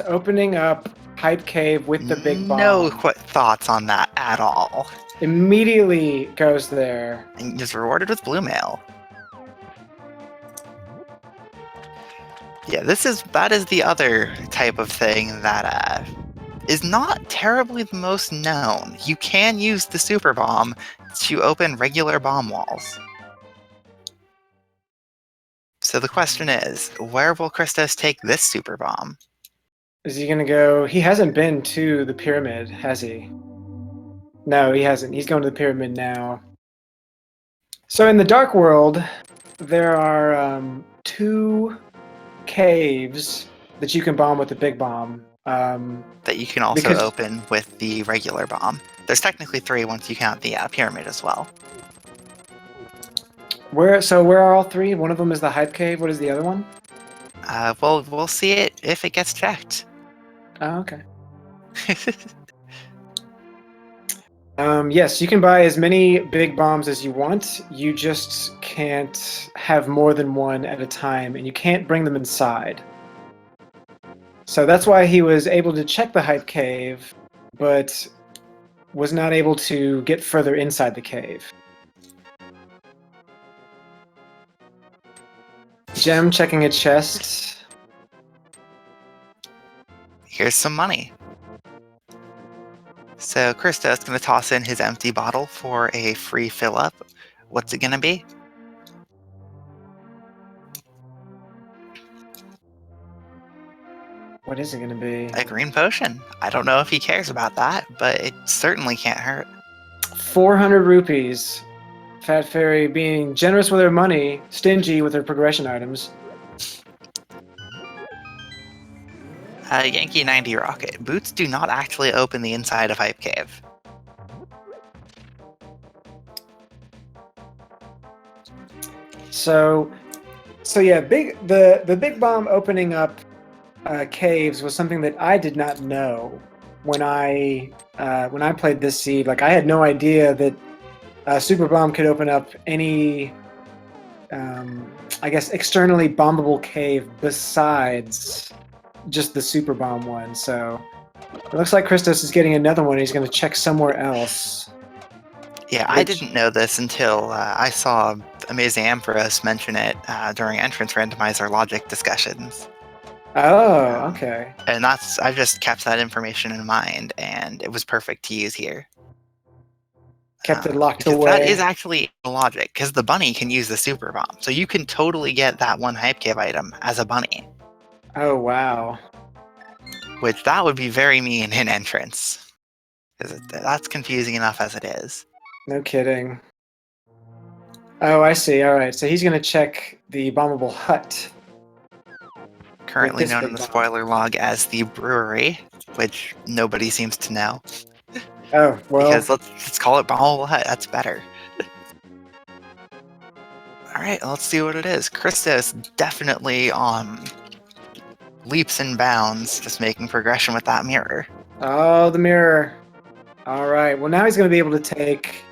opening up Hype Cave with the big bomb. No thoughts on that at all. Immediately goes there. And is rewarded with blue mail. Yeah, that is the other type of thing that is not terribly the most known. You can use the super bomb to open regular bomb walls. So the question is, where will Christos take this super bomb? Is he gonna go? He hasn't been to the pyramid, has he? No, he hasn't. He's going to the pyramid now. So in the Dark World, there are 2 caves that you can bomb with the big bomb. That you can also open with the regular bomb. There's technically 3 once you count the pyramid as well. Where are all 3? One of them is the Hype Cave. What is the other one? Well, we'll see it if it gets checked. Oh, okay. Yes, you can buy as many big bombs as you want. You just can't have more than one at a time, and you can't bring them inside. So that's why he was able to check the Hype Cave, but was not able to get further inside the cave. Gem checking a chest. Here's some money. So Christo's going to toss in his empty bottle for a free fill-up. What's it going to be? What is it going to be? A green potion. I don't know if he cares about that, but it certainly can't hurt. 400 rupees. Fat Fairy being generous with her money, stingy with her progression items. Yankee 90 Rocket. Boots do not actually open the inside of Hype Cave. So yeah, the big bomb opening up caves was something that I did not know when I played this seed. Like I had no idea that Super Bomb could open up any, I guess, externally bombable cave besides just the Super Bomb one. So it looks like Christos is getting another one. He's going to check somewhere else. Yeah, I didn't know this until I saw Amazing Empress mention it during entrance randomizer logic discussions. Oh, okay. And I've just kept that information in mind, and it was perfect to use here. Kept it locked because away. That is actually logic, because the bunny can use the Super Bomb. So you can totally get that one Hype Cave item as a bunny. Oh, wow. Which that would be very mean in entrance. Because that's confusing enough as it is. No kidding. Oh, I see. All right. So he's going to check the bombable hut. Currently known in the spoiler log as the brewery, which nobody seems to know. Oh, well. Because let's call it bombable hut. That's better. Alright, let's see what it is. Christos definitely on leaps and bounds, just making progression with that mirror. Oh, the mirror. All right. Well, now he's going to be able to take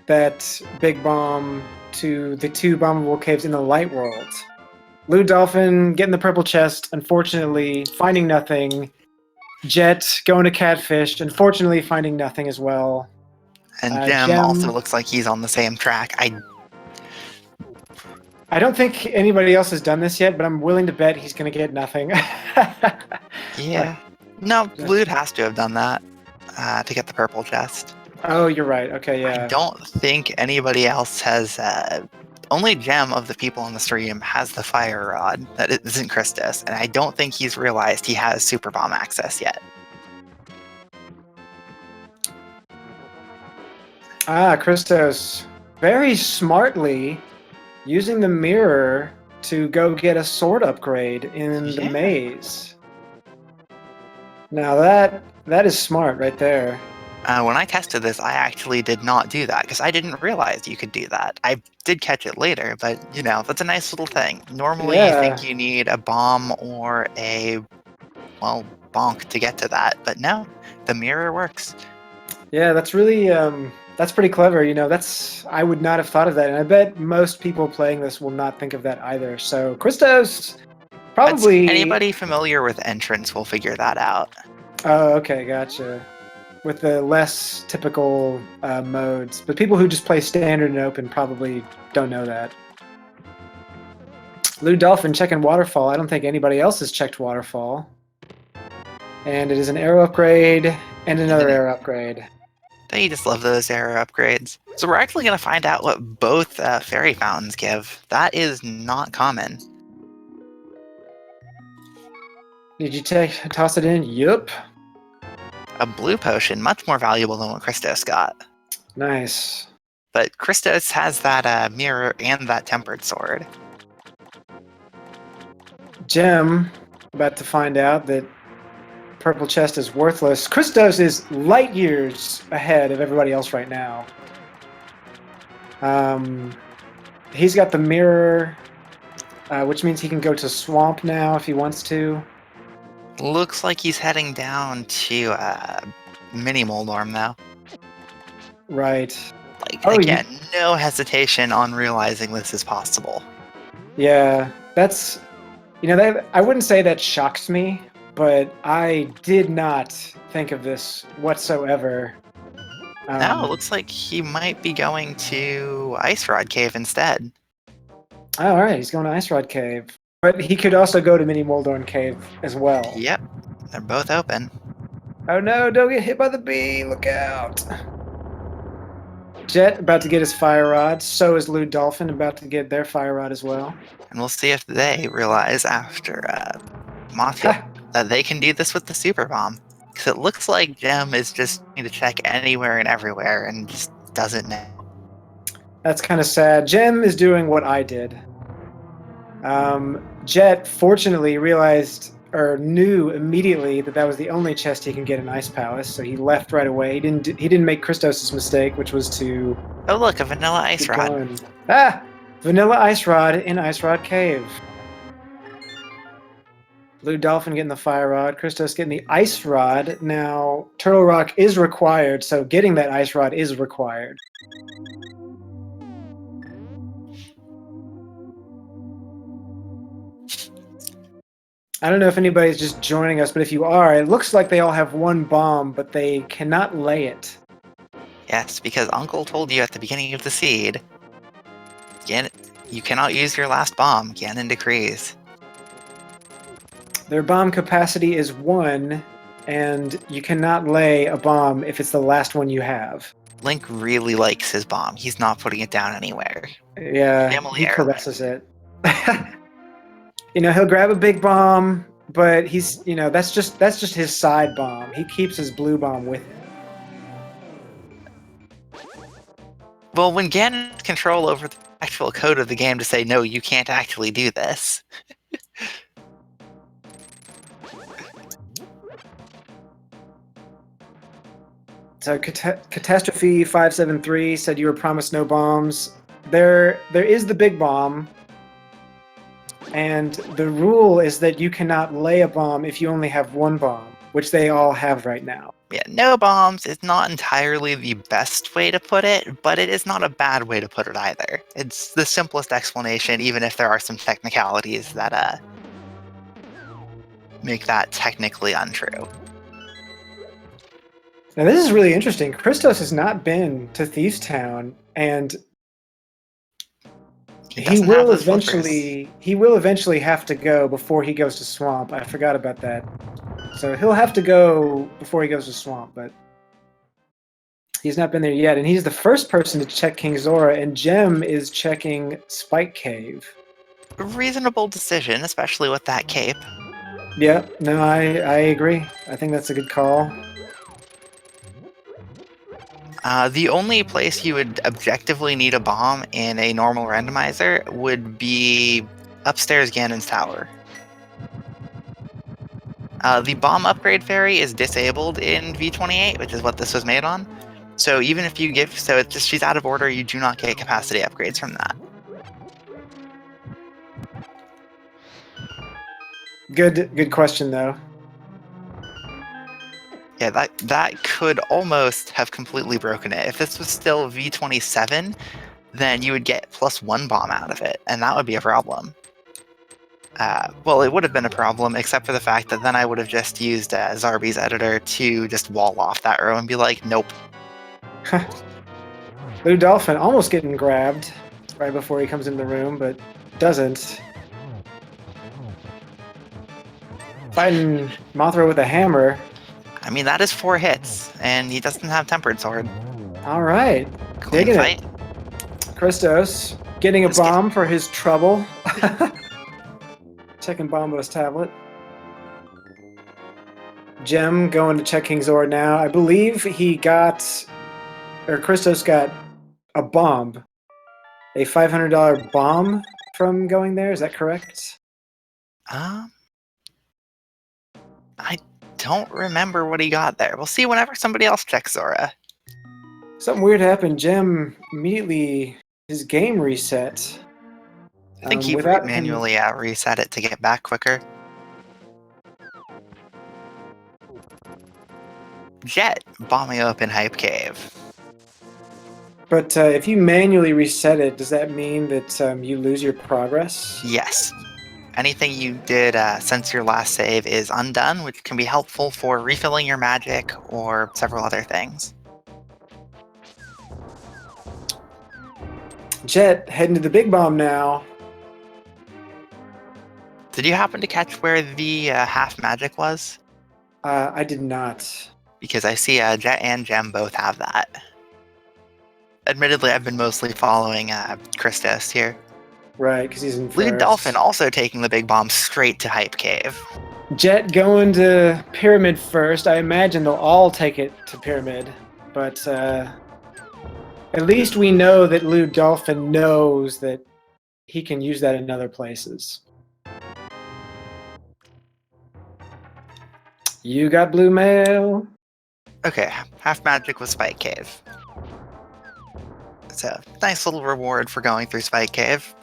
that big bomb to the 2 bombable caves in the light world. Blue Dolphin getting the purple chest, unfortunately finding nothing. Jet going to Catfish, unfortunately finding nothing as well. And Gem also looks like he's on the same track. I don't think anybody else has done this yet, but I'm willing to bet he's going to get nothing. Yeah. No, Blue has to have done that to get the purple chest. Oh, you're right. Okay, yeah. I don't think anybody else has... only Gem of the people on the stream has the fire rod. That isn't Christos, and I don't think he's realized he has Super Bomb access yet. Christos very smartly using the mirror to go get a sword upgrade in the maze. Now that is smart right there. When I tested this, I actually did not do that, because I didn't realize you could do that. I did catch it later, but, you know, that's a nice little thing. Normally you think you need a bomb or a, well, bonk to get to that, but no, the mirror works. Yeah, that's really, that's pretty clever, you know, I would not have thought of that, and I bet most people playing this will not think of that either. So, Christos, probably... Anybody familiar with entrance will figure that out. Oh, okay, gotcha. With the less typical modes, but people who just play standard and open probably don't know that. Blue Dolphin checking Waterfall. I don't think anybody else has checked Waterfall. And it is an arrow upgrade and another arrow upgrade. Don't you just love those arrow upgrades? So we're actually going to find out what both fairy fountains give. That is not common. Did you toss it in? Yup. A blue potion, much more valuable than what Christos got. Nice. But Christos has that mirror and that tempered sword. Gem, about to find out that purple chest is worthless. Christos is light years ahead of everybody else right now. He's got the mirror, which means he can go to Swamp now if he wants to. Looks like he's heading down to Mini Moldorm now. Right. Like, again, no hesitation on realizing this is possible. Yeah, that's... You know, I wouldn't say that shocks me, but I did not think of this whatsoever. No, it looks like he might be going to Ice Rod Cave instead. All right, he's going to Ice Rod Cave. But he could also go to Mini Moldorn Cave as well. Yep, they're both open. Oh no, don't get hit by the bee. Look out. Jet about to get his fire rod. So is Lou Dolphin about to get their fire rod as well. And we'll see if they realize after Mothfield that they can do this with the super bomb. Because it looks like Gem is just trying to check anywhere and everywhere and just doesn't know. That's kind of sad. Gem is doing what I did. Jet fortunately realized or knew immediately that was the only chest he can get in Ice Palace, so he left right away. He didn't make Christos' mistake, which was to... Oh look, a vanilla ice rod. Going. Ah! Vanilla Ice Rod in Ice Rod Cave. Lou Dolphin getting the fire rod, Christos getting the ice rod. Now, Turtle Rock is required, so getting that ice rod is required. I don't know if anybody's just joining us, but if you are, it looks like they all have one bomb, but they cannot lay it. Yes, because Uncle told you at the beginning of the seed, you cannot use your last bomb. Ganon decrees. Their bomb capacity is 1, and you cannot lay a bomb if it's the last one you have. Link really likes his bomb. He's not putting it down anywhere. Yeah, Family he heirloom. caresses it. He'll grab a big bomb, but he's, that's just his side bomb. He keeps his blue bomb with him. Well, when Ganon has control over the actual code of the game to say, no, you can't actually do this. So Catastrophe 573 said you were promised no bombs. There is the big bomb, and the rule is that you cannot lay a bomb if you only have one bomb, which they all have right now. Yeah, no bombs is not entirely the best way to put it, but it is not a bad way to put it either. It's the simplest explanation, even if there are some technicalities that make that technically untrue. Now this is really interesting. Christos has not been to Thieves Town, and he will eventually have to go before he goes to Swamp. I forgot about that. So he'll have to go before he goes to Swamp, but he's not been there yet. And he's the first person to check King Zora, and Gem is checking Spike Cave. A reasonable decision, especially with that cape. Yeah, no, I agree. I think that's a good call. The only place you would objectively need a bomb in a normal randomizer would be upstairs Ganon's tower. The bomb upgrade fairy is disabled in V28, which is what this was made on. So even if you she's out of order, you do not get capacity upgrades from that. Good question though. Yeah, that could almost have completely broken it. If this was still V27, then you would get +1 bomb out of it, and that would be a problem. Well, it would have been a problem, except for the fact that then I would have just used Zarby's editor to just wall off that row and be like, nope. Lou Dolphin almost getting grabbed right before he comes in the room, but doesn't. Fighting Mothra with a hammer. I mean, that is 4 hits, and he doesn't have Tempered Sword. All right. Clean Digging fight. it. Christos getting a bomb for his trouble. Checking Bombo's tablet. Gem going to check King Zora now. I believe Christos got a bomb. A $500 bomb from going there. Is that correct? I don't remember what he got there. We'll see whenever somebody else checks Zora. Something weird happened. Gem immediately, his game reset. I think he manually reset it to get back quicker. Jet bombing open Hype Cave. But if you manually reset it, does that mean that you lose your progress? Yes. Anything you did since your last save is undone, which can be helpful for refilling your magic or several other things. Jet heading to the big bomb now. Did you happen to catch where the half magic was? I did not. Because I see Jet and Gem both have that. Admittedly, I've been mostly following Christos here. Right, because he's in Lewd first. Dolphin also taking the big bomb straight to Hype Cave. Jet going to Pyramid first. I imagine they'll all take it to Pyramid. But at least we know that Lewd Dolphin knows that he can use that in other places. You got blue mail. Okay, half magic was Spike Cave. So, nice little reward for going through Spike Cave.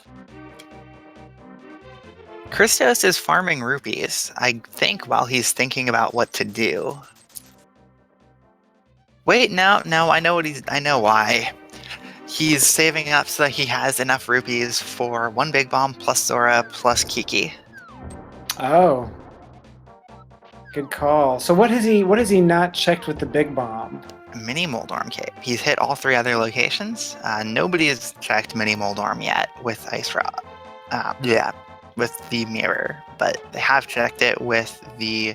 Christos is farming rupees, I think, while he's thinking about what to do. Wait, no, I know why. He's saving up so that he has enough rupees for one big bomb plus Zora plus Kiki. Oh. Good call. So what has he not checked with the big bomb? Mini Moldorm Cave. He's hit all 3 other locations. Nobody has checked Mini Moldorm yet with Ice Rod. With the mirror, but they have checked it with the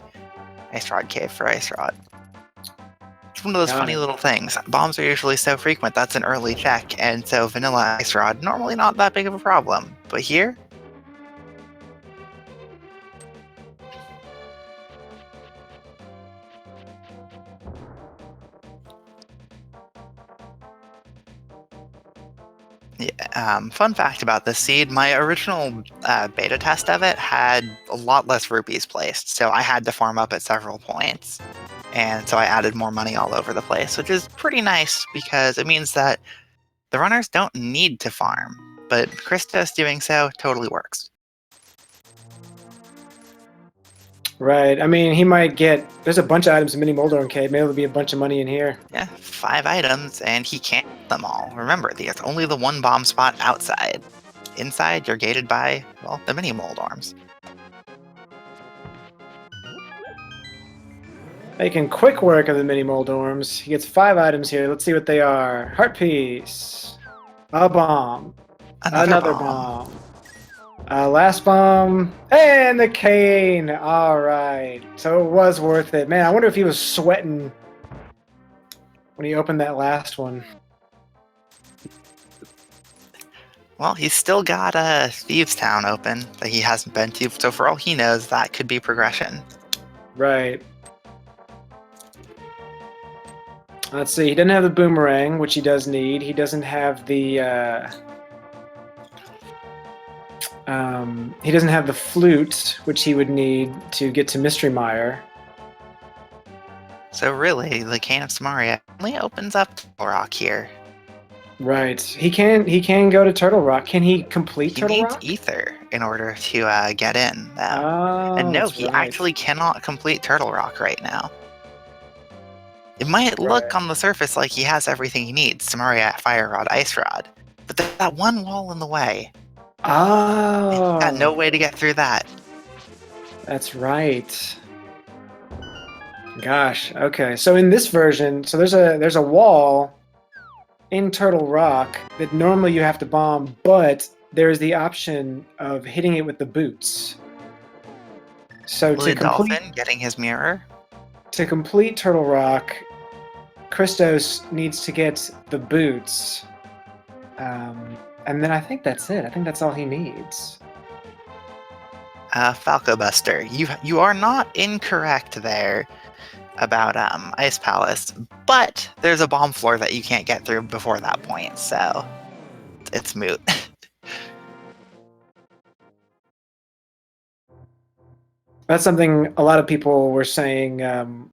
Ice Rod Cave for Ice Rod. It's one of those funny little things. Bombs are usually so frequent, that's an early check, and so vanilla Ice Rod, normally not that big of a problem. But here, yeah, fun fact about this seed, my original beta test of it had a lot less rupees placed, so I had to farm up at several points. And so I added more money all over the place, which is pretty nice because it means that the runners don't need to farm, but Christos doing so totally works. Right. I mean, he might get... There's a bunch of items in Mini Moldorm Cave. Maybe there'll be a bunch of money in here. Yeah, 5 items, and he can't get them all. Remember, there's only the one bomb spot outside. Inside, you're gated by, well, the Mini Moldorms. Making quick work of the Mini Moldorms. He gets 5 items here. Let's see what they are. Heart piece. A bomb. Another bomb. Last bomb. And the cane. All right. So it was worth it. Man, I wonder if he was sweating when he opened that last one. Well, he's still got Thieves Town open that he hasn't been to, so for all he knows, that could be progression. Right. Let's see. He doesn't have the boomerang, which he does need. He doesn't have the... he doesn't have the flute, which he would need to get to Mystery Mire. So really, the Cane of Samaria only opens up Turtle Rock here. Right. He can go to Turtle Rock. Can he complete Turtle Rock? He needs Ether in order to get in. Oh, and no, he actually cannot complete Turtle Rock right now. It might look on the surface like he has everything he needs, Samaria, Fire Rod, Ice Rod, but there's that one wall in the way. Oh. He's got no way to get through that. That's right. Gosh, okay. So in this version, so there's a wall in Turtle Rock that normally you have to bomb, but there's the option of hitting it with the boots. So to complete getting his mirror. To complete Turtle Rock, Christos needs to get the boots. And then I think that's it. I think that's all he needs. Falco Buster, you are not incorrect there about Ice Palace, but there's a bomb floor that you can't get through before that point, so it's moot. That's something a lot of people were saying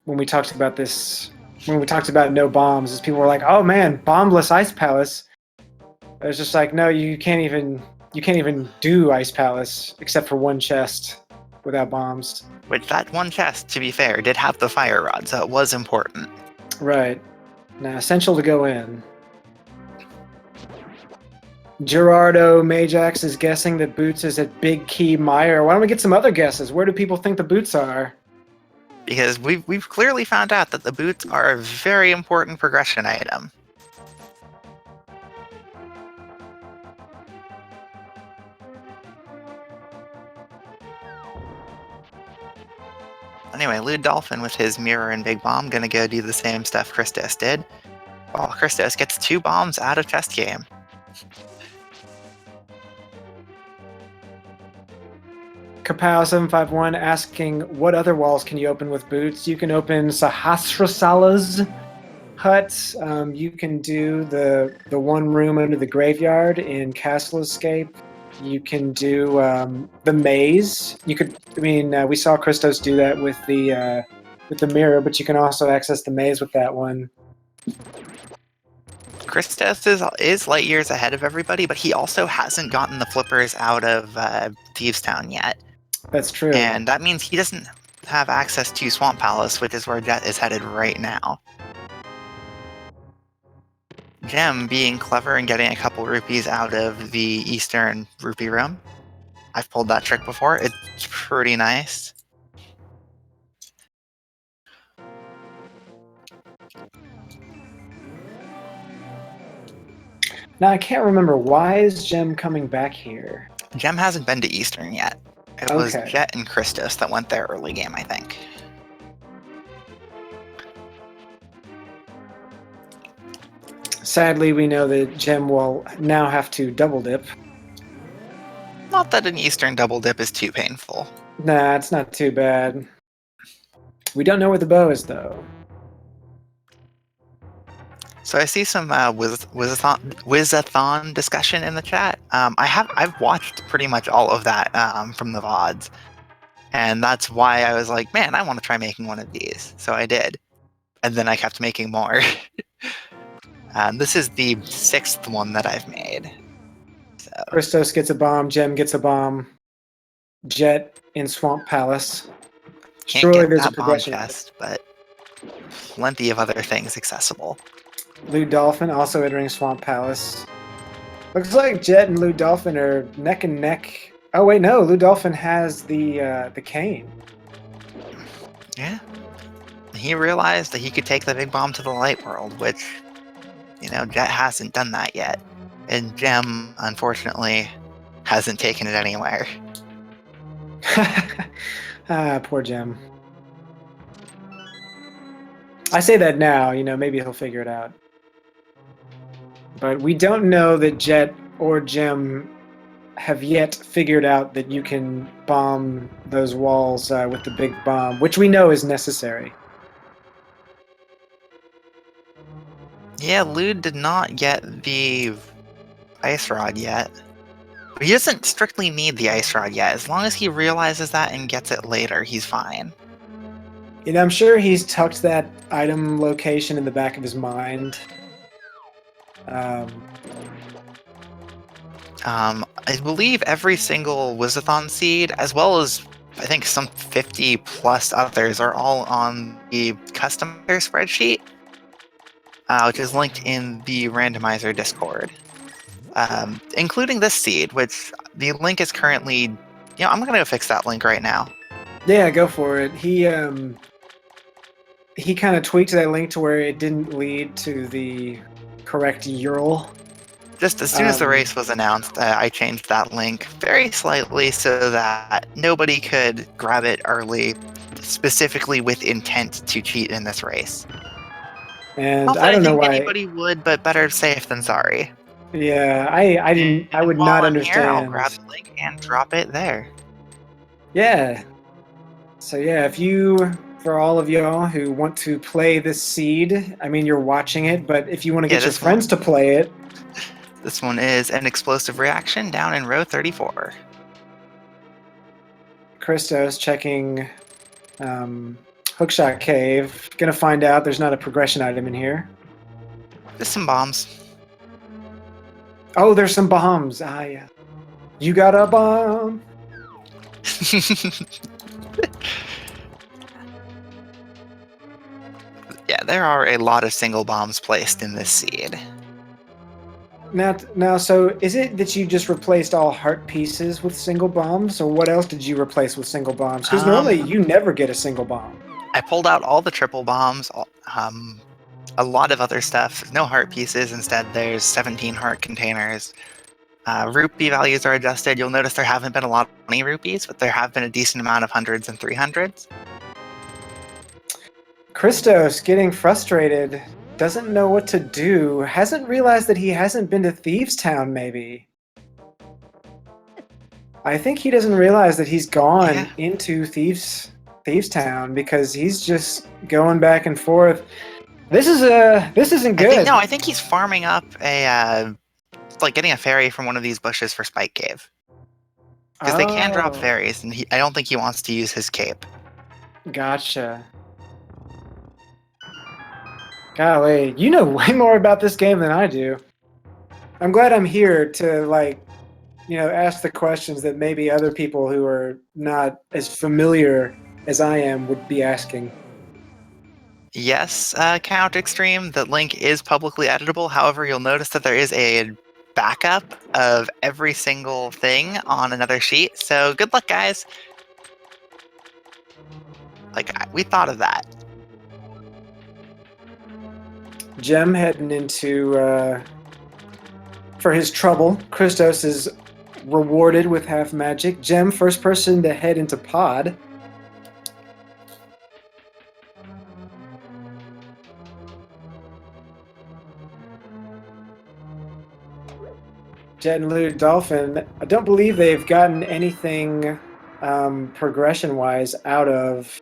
when we talked about this. When we talked about no bombs, is people were like, "Oh man, bombless Ice Palace." It was just like, no, you can't even do Ice Palace except for one chest without bombs. Which that one chest, to be fair, did have the fire rod, so it was important. Right. Now, essential to go in. Gerardo Majax is guessing that Boots is at Big Key Mire. Why don't we get some other guesses? Where do people think the boots are? Because we've clearly found out that the boots are a very important progression item. Anyway, Lewd Dolphin with his mirror and big bomb gonna go do the same stuff Christos did. Well, Christos gets 2 bombs out of test game. Kapow751 asking, what other walls can you open with boots? You can open Sahasrasala's hut. You can do the one room under the graveyard in Castle Escape. You can do the maze. You could, I mean, we saw Christos do that with the mirror, but you can also access the maze with that one. Christos is light years ahead of everybody, but he also hasn't gotten the flippers out of Thieves Town yet. That's true. And that means he doesn't have access to Swamp Palace, which is where Jet is headed right now. Gem being clever and getting a couple rupees out of the Eastern Rupee Room. I've pulled that trick before. It's pretty nice. Now, I can't remember, why is Gem coming back here? Gem hasn't been to Eastern yet. It was Jet and Christos that went there early game, I think. Sadly, we know that Gem will now have to double dip. Not that an Eastern double dip is too painful. Nah, it's not too bad. We don't know where the bow is, though. So I see some Wizathon discussion in the chat. I've watched pretty much all of that from the VODs. And that's why I was like, man, I want to try making one of these. So I did. And then I kept making more. This is the 6th one that I've made. So. Christos gets a bomb, Gem gets a bomb, Jet in Swamp Palace. Can't get that bomb chest, but plenty of other things accessible. Lewd Dolphin also entering Swamp Palace. Looks like Jet and Lewd Dolphin are neck and neck. Oh wait, no, Lewd Dolphin has the cane. Yeah. He realized that he could take the big bomb to the light world, which, you know, Jet hasn't done that yet. And Gem, unfortunately, hasn't taken it anywhere. Poor Gem. I say that now, you know, maybe he'll figure it out. But we don't know that Jet or Gem have yet figured out that you can bomb those walls with the big bomb, which we know is necessary. Yeah, Lewd did not get the Ice Rod yet. But he doesn't strictly need the Ice Rod yet. As long as he realizes that and gets it later, he's fine. You know, I'm sure he's tucked that item location in the back of his mind. I believe every single Wizathon seed, as well as I think some 50 plus others, are all on the customizer spreadsheet, which is linked in the randomizer Discord, including this seed, which the link is currently. You know, I'm gonna go fix that link right now. Yeah, go for it. He kind of tweaked that link to where it didn't lead to the correct URL. Just as soon as the race was announced, I changed that link very slightly so that nobody could grab it early, specifically with intent to cheat in this race. And I don't know why anybody would, but better safe than sorry. Yeah, I would not understand. Here, I'll grab the link and drop it there. Yeah. So yeah, if you, for all of y'all who want to play this seed, I mean, you're watching it, but if you want to get your friends to play it. This one is an explosive reaction down in row 34. Christos checking Hookshot Cave. Gonna find out there's not a progression item in here. There's some bombs. Oh, there's some bombs. Ah, yeah. You got a bomb. Yeah, there are a lot of single bombs placed in this seed. Now, so is it that you just replaced all heart pieces with single bombs, or what else did you replace with single bombs? Because normally you never get a single bomb. I pulled out all the triple bombs, a lot of other stuff. No heart pieces. Instead, there's 17 heart containers. Rupee values are adjusted. You'll notice there haven't been a lot of 20 rupees, but there have been a decent amount of hundreds and 300s. Christos getting frustrated, doesn't know what to do, hasn't realized that he hasn't been to Thieves Town, maybe. I think he doesn't realize that he's gone into Thieves Town because he's just going back and forth. This isn't good. I think he's farming up a like getting a fairy from one of these bushes for Spike Cave. Because they can drop fairies, and I don't think he wants to use his cape. Gotcha. Golly, you know way more about this game than I do. I'm glad I'm here to, like, ask the questions that maybe other people who are not as familiar as I am would be asking. Yes, Count Extreme, the link is publicly editable. However, you'll notice that there is a backup of every single thing on another sheet. So good luck, guys. Like, we thought of that. Gem heading into, for his trouble. Christos is rewarded with half magic. Gem, first person to head into pod. Jet and Lou Dolphin, I don't believe they've gotten anything progression-wise out of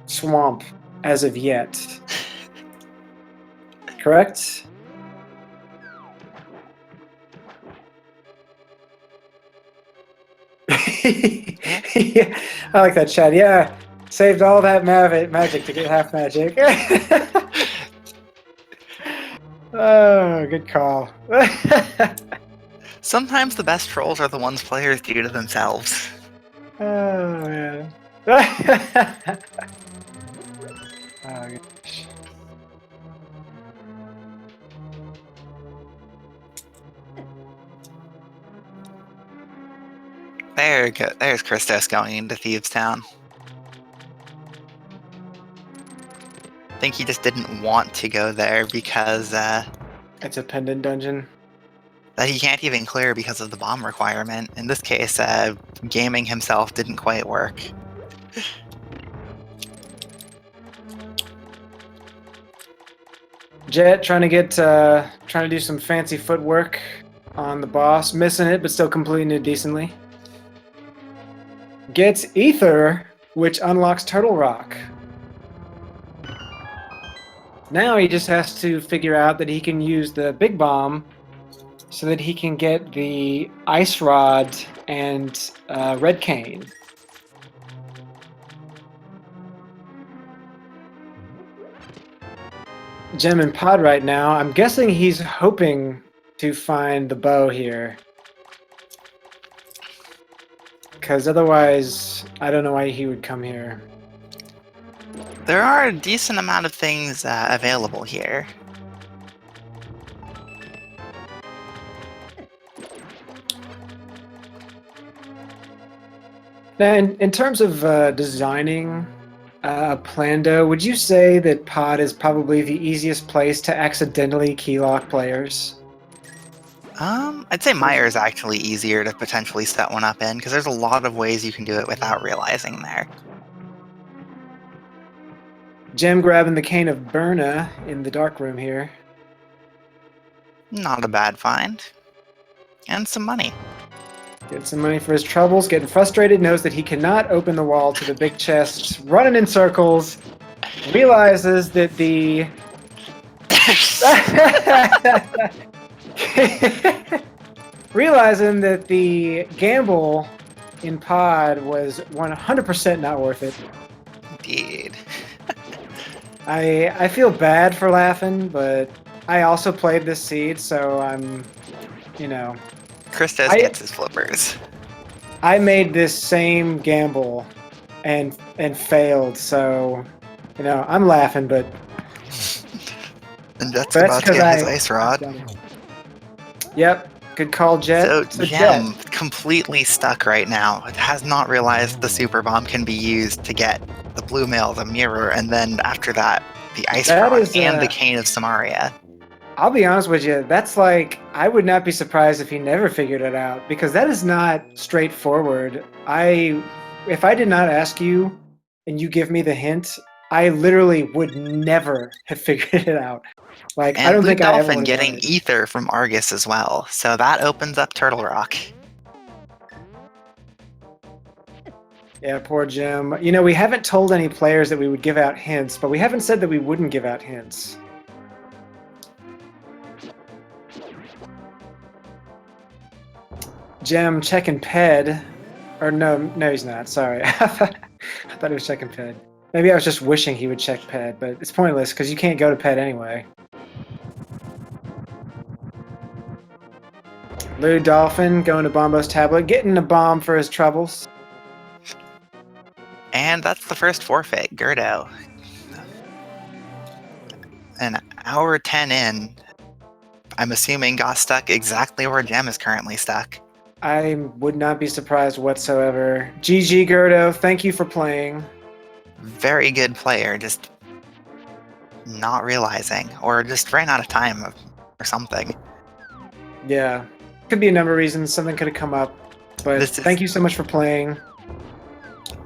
Swamp as of yet. Correct? Yeah, I like that, Chad. Yeah, saved all that magic to get half magic. Oh, good call. Sometimes the best trolls are the ones players do to themselves. Oh, man. Oh, gosh. There's Christos going into Thieves Town. I think he just didn't want to go there because it's a pendant dungeon that he can't even clear because of the bomb requirement. In this case, gaming himself didn't quite work. Jet trying to do some fancy footwork on the boss, missing it but still completing it decently. Gets Ether, which unlocks Turtle Rock. Now he just has to figure out that he can use the Big Bomb so that he can get the Ice Rod and Red Cane. Gem and Pod right now. I'm guessing he's hoping to find the bow here. Because otherwise, I don't know why he would come here. There are a decent amount of things available here. Now, in terms of designing Plando, would you say that Pod is probably the easiest place to accidentally keylock players? I'd say Mire is actually easier to potentially set one up in, because there's a lot of ways you can do it without realizing there. Gem grabbing the cane of Berna in the dark room here. Not a bad find. And some money. Getting some money for his troubles, getting frustrated, knows that he cannot open the wall to the big chest, running in circles, realizes that the... realizing that the gamble in Pod was 100% not worth it. Indeed. I feel bad for laughing, but I also played this seed, so I'm, Christos gets his flippers. I made this same gamble and failed, so, I'm laughing, but... And Jet's about to get his ice rod. Yep, good call, Jet. So Gem, completely stuck right now. It has not realized the super bomb can be used to get the blue mail, the mirror, and then after that, the ice rod and the cane of Samaria. I'll be honest with you, that's like, I would not be surprised if he never figured it out, because that is not straightforward. If I did not ask you, and you give me the hint, I literally would never have figured it out. Like, I And don't Blue think I ever Dolphin would have getting got it. Ether from Argus as well, so that opens up Turtle Rock. Yeah, poor Jim. You know, we haven't told any players that we would give out hints, but we haven't said that we wouldn't give out hints. Jim checking Ped. Or no, he's not. Sorry. I thought he was checking Ped. Maybe I was just wishing he would check Ped, but it's pointless because you can't go to Ped anyway. Lou Dolphin going to Bombo's tablet, getting a bomb for his troubles. And that's the first forfeit, Gerdo. An hour 10 in, I'm assuming got stuck exactly where Gem is currently stuck. I would not be surprised whatsoever. GG, Gerdo. Thank you for playing. Very good player, just not realizing, or just ran out of time or something. Yeah. Could be a number of reasons. Something could have come up. But thank you so much for playing.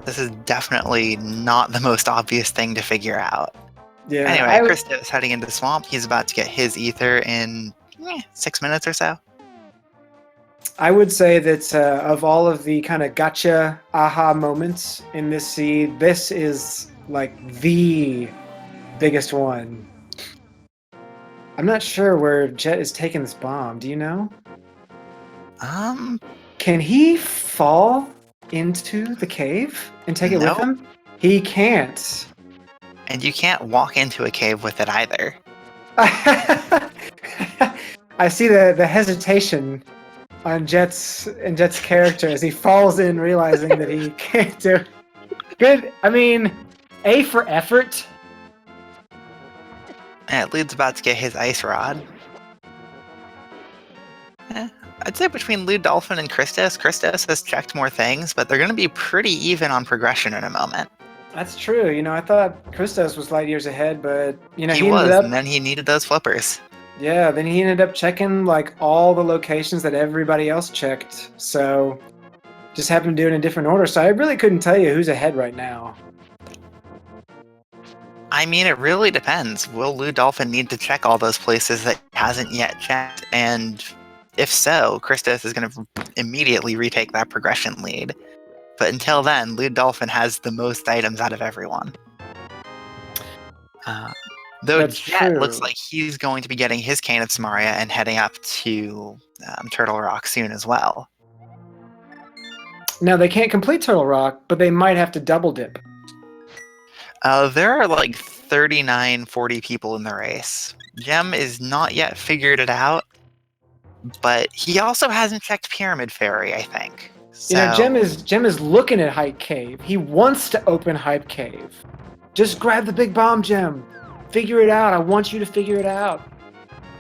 This is definitely not the most obvious thing to figure out. Yeah. Anyway, Krista is heading into the swamp. He's about to get his ether in 6 minutes or so. I would say that of all of the kind of gotcha aha moments in this seed, this is like the biggest one. I'm not sure where Jet is taking this bomb. Do you know? Can he fall into the cave and take it with him? He can't. And you can't walk into a cave with it either. I see the hesitation on Jet's character as he falls in, realizing that he can't do it. Good. I mean, A for effort. And Lude's about to get his ice rod. I'd say between Lude Dolphin and Christos has checked more things, but they're going to be pretty even on progression in a moment. That's true. You know, I thought Christos was light years ahead, but you know, he was, and then he needed those flippers. Yeah, then he ended up checking like all the locations that everybody else checked. So just happened to do it in a different order. So I really couldn't tell you who's ahead right now. I mean, it really depends. Will Lou Dolphin need to check all those places that he hasn't yet checked? And if so, Christos is going to immediately retake that progression lead. But until then, Lou Dolphin has the most items out of everyone. Though That's Jet true. looks like he's going to be getting his Cane of Samaria and heading up to Turtle Rock soon as well. Now, they can't complete Turtle Rock, but they might have to double dip. There are like 39, 40 people in the race. Gem is not yet figured it out, but he also hasn't checked Pyramid Fairy, I think. So... You know, Gem is looking at Hype Cave. He wants to open Hype Cave. Just grab the big bomb, Gem. Figure it out. I want you to figure it out.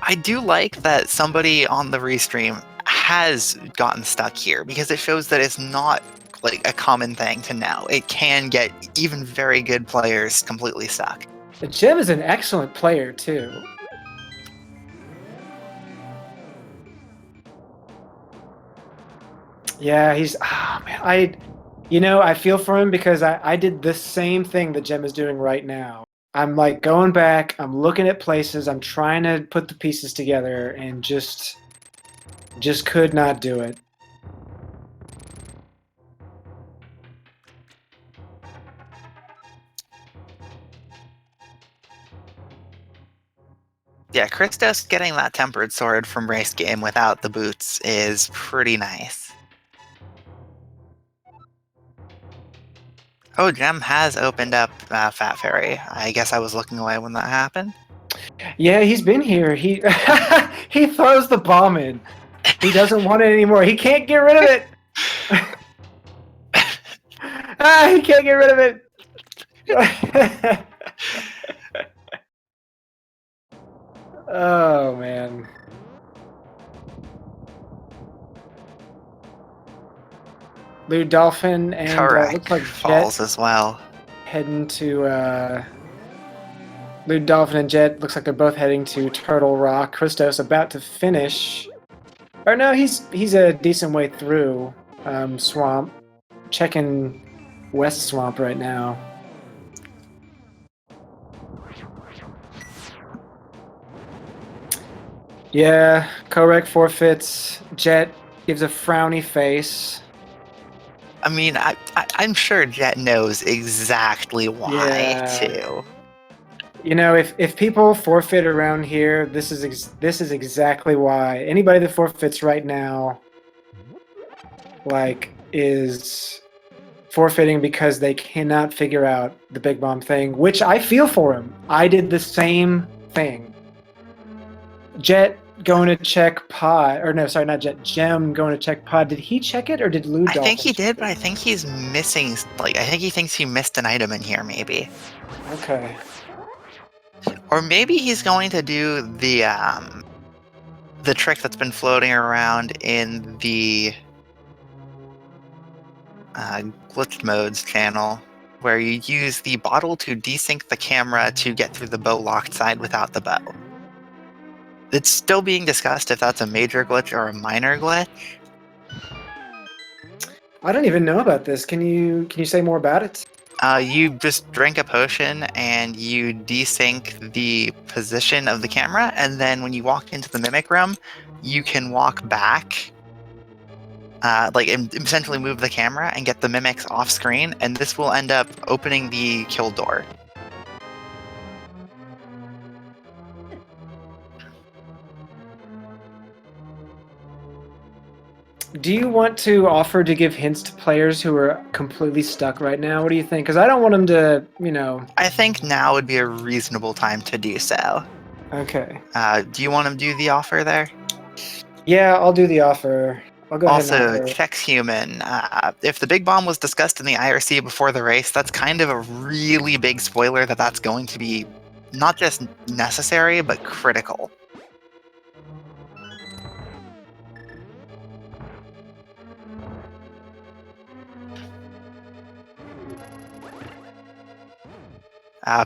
I do like that somebody on the restream has gotten stuck here, because it shows that it's not like a common thing to know. It can get even very good players completely stuck. Gem is an excellent player too. Yeah, he's man, I feel for him because I did the same thing that Gem is doing right now. I'm like going back, I'm looking at places, I'm trying to put the pieces together and just could not do it. Yeah, Christos getting that tempered sword from race game without the boots is pretty nice. Oh, Gem has opened up Fat Fairy. I guess I was looking away when that happened. Yeah, he's been here. He he throws the bomb in. He doesn't want it anymore. He can't get rid of it. He can't get rid of it. Oh man. Lou Dolphin and looks like falls Jet as well. Heading to Lou Dolphin and Jet looks like they're both heading to Turtle Rock. Christos about to finish. Or no, he's a decent way through Swamp. Checking West Swamp right now. Yeah, Korek forfeits. Jet gives a frowny face. I mean, I'm sure Jet knows exactly why, Yeah. too. You know, if people forfeit around here, this is exactly why. Anybody that forfeits right now, like, is forfeiting because they cannot figure out the big bomb thing, which I feel for him. I did the same thing. Jet going to check pod, or no, sorry, not Jet. Gem going to check pod. Did he check it or did Lou I think Dolphin he check did, but it? I think he's missing, like, I think he thinks he missed an item in here, maybe. Okay. Or maybe he's going to do the trick that's been floating around in the glitched modes channel, where you use the bottle to desync the camera to get through the bow locked side without the bow. It's still being discussed if that's a major glitch or a minor glitch. I don't even know about this. Can you say more about it? You just drink a potion and you desync the position of the camera, and then when you walk into the mimic room, you can walk back, essentially move the camera and get the mimics off screen, and this will end up opening the kill door. Do you want to offer to give hints to players who are completely stuck right now? What do you think? Because I don't want them to, you know. I think now would be a reasonable time to do so. Okay. Do you want to do the offer there? Yeah, I'll do the offer. I'll go ahead and Also, offer. checks human. If the big bomb was discussed in the IRC before the race, that's kind of a really big spoiler that that's going to be not just necessary, but critical.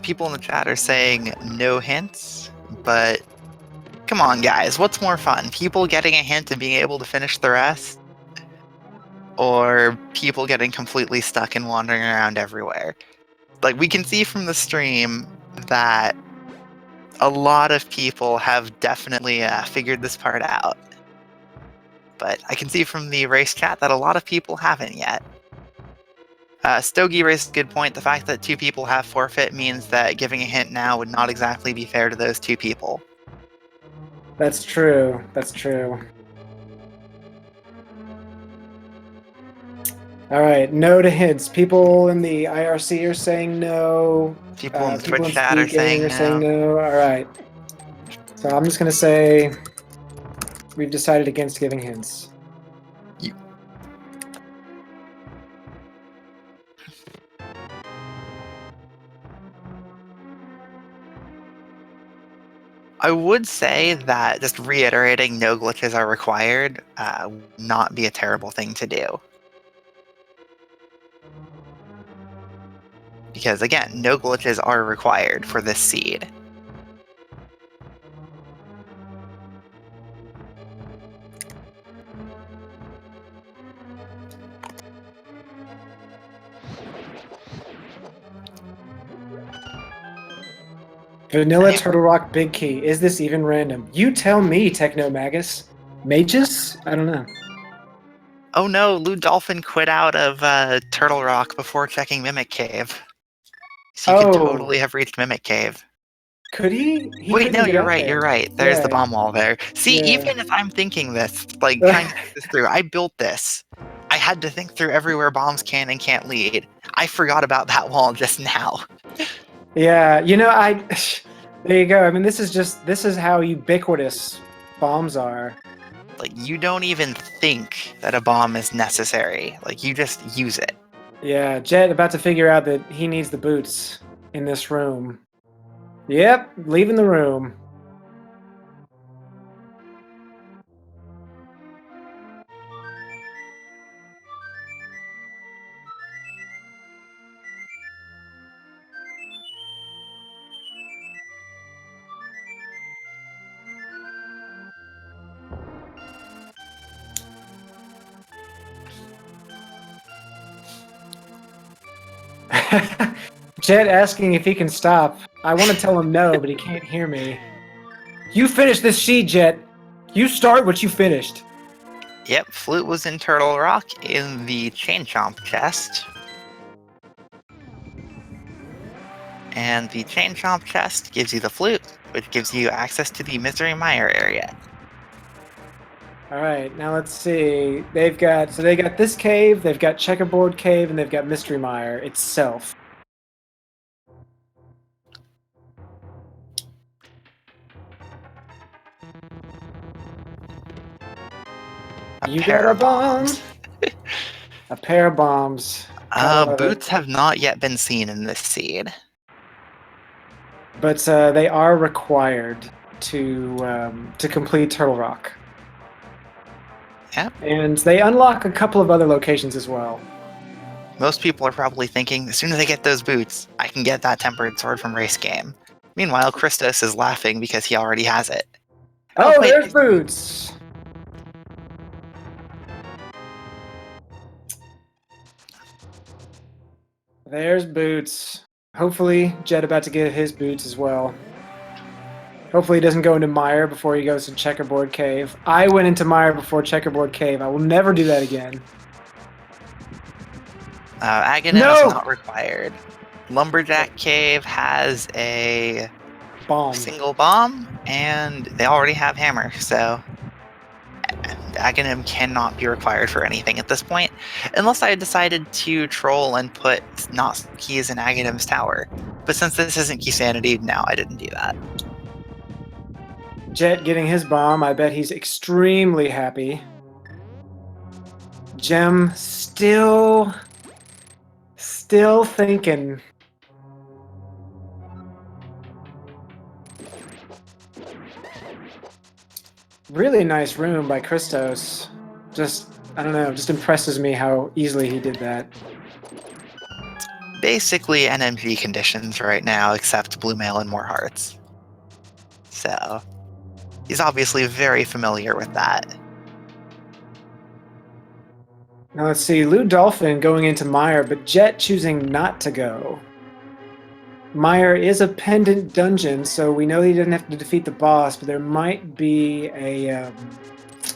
People in the chat are saying no hints, but come on, guys, what's more fun? People getting a hint and being able to finish the rest? Or people getting completely stuck and wandering around everywhere? Like, we can see from the stream that a lot of people have definitely figured this part out. But I can see from the race chat that a lot of people haven't yet. Stogie raised a good point. The fact that two people have forfeit means that giving a hint now would not exactly be fair to those two people. That's true. That's true. All right, no to hints. People in the IRC are saying no. People in the People Twitch in chat are Speed Gaming are saying no. no. All right. So I'm just gonna say we've decided against giving hints. I would say that just reiterating no glitches are required would not be a terrible thing to do. Because again, no glitches are required for this seed. Vanilla Turtle Rock Big Key. Is this even random? You tell me, Techno Magus. Mages? I don't know. Oh no, Lou Dolphin quit out of Turtle Rock before checking Mimic Cave. So you could totally have reached Mimic Cave. Could he? Wait, no, Get you're out right, there. you're right. There's the bomb wall there. See, Yeah. even if I'm thinking this, like, trying to think this through, I built this. I had to think through everywhere bombs can and can't lead. I forgot about that wall just now. Yeah, you know, there you go. I mean, this is how ubiquitous bombs are. Like, you don't even think that a bomb is necessary. Like, you just use it. Yeah, Jet about to figure out that he needs the boots in this room. Yep, leaving the room. Jet asking if he can stop. I want to tell him no, but he can't hear me. You finish this sheet, Jet. You start what you finished. Yep, flute was in Turtle Rock in the Chain Chomp chest. And the Chain Chomp chest gives you the flute, which gives you access to the Misery Mire area. All right, now let's see. They got this cave, they've got Checkerboard Cave, and they've got Mystery Mire itself. You got a bomb. A pair of bombs. Boots have not yet been seen in this seed. But they are required to complete Turtle Rock. Yep. And they unlock a couple of other locations as well. Most people are probably thinking, as soon as I get those boots, I can get that tempered sword from Race Game. Meanwhile, Christos is laughing because he already has it. Oh, there's Boots! There's Boots. Hopefully, Jet about to get his boots as well. Hopefully he doesn't go into Mire before he goes to Checkerboard Cave. I went into Mire before Checkerboard Cave. I will never do that again. Aganon is not required. Lumberjack Cave has a single bomb, and they already have hammer, so Aganon cannot be required for anything at this point, unless I decided to troll and put not keys in Agonim's tower. But since this isn't Key Sanity, no, I didn't do that. Jet getting his bomb, I bet he's extremely happy. Gem still thinking. Really nice room by Christos. Just, I don't know, just impresses me how easily he did that. Basically NMG conditions right now, except blue mail and more hearts. So, he's obviously very familiar with that. Now let's see, Lou Dolphin going into Mire, but Jet choosing not to go. Mire is a pendant dungeon, so we know he doesn't have to defeat the boss, but there might be a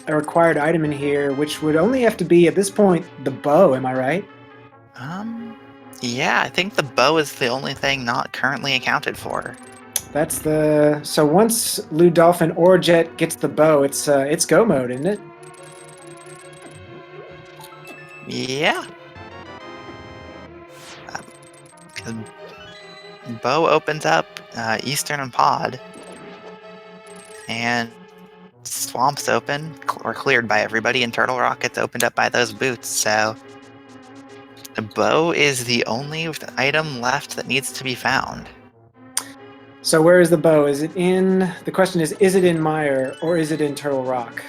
required item in here, which would only have to be, at this point, the bow, am I right? Yeah, I think the bow is the only thing not currently accounted for. That's the... So once Lou Dolphin or Jet gets the bow, it's go mode, isn't it? Yeah. Bow opens up Eastern and Pod, and Swamp's open, or cleared by everybody, and Turtle Rock gets opened up by those boots, so the bow is the only item left that needs to be found. So where is the bow? Is it in... The question is it in Mire, or is it in Turtle Rock?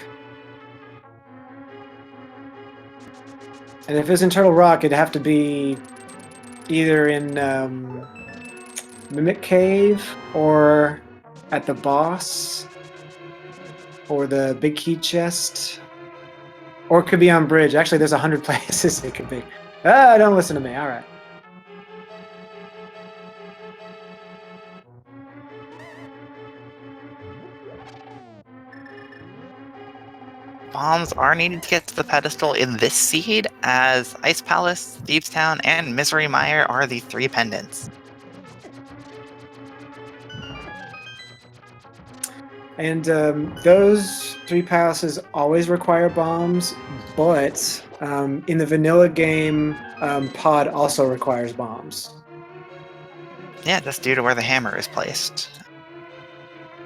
And if it's in Turtle Rock, it'd have to be either in Mimic Cave, or at the boss, or the Big Key Chest, or it could be on Bridge. Actually, there's 100 places it could be. Ah, don't listen to me. All right. Bombs are needed to get to the pedestal in this seed, as Ice Palace, Thieves Town, and Misery Mire are the 3 pendants. And those 3 palaces always require bombs, but in the vanilla game, Pod also requires bombs. Yeah, just due to where the hammer is placed.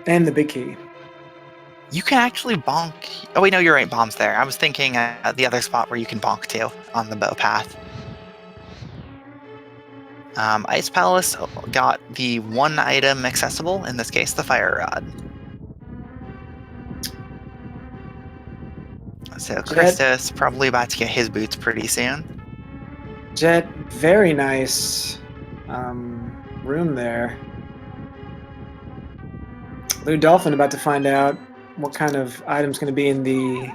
And the big key. You can actually bonk... Oh wait, no, you're right, bombs there. I was thinking the other spot where you can bonk to, on the bow path. Ice Palace got the 1 item accessible, in this case, the Fire Rod. So Christos probably about to get his boots pretty soon. Jet, very nice room there. Lou Dolphin about to find out what kind of item's going to be in the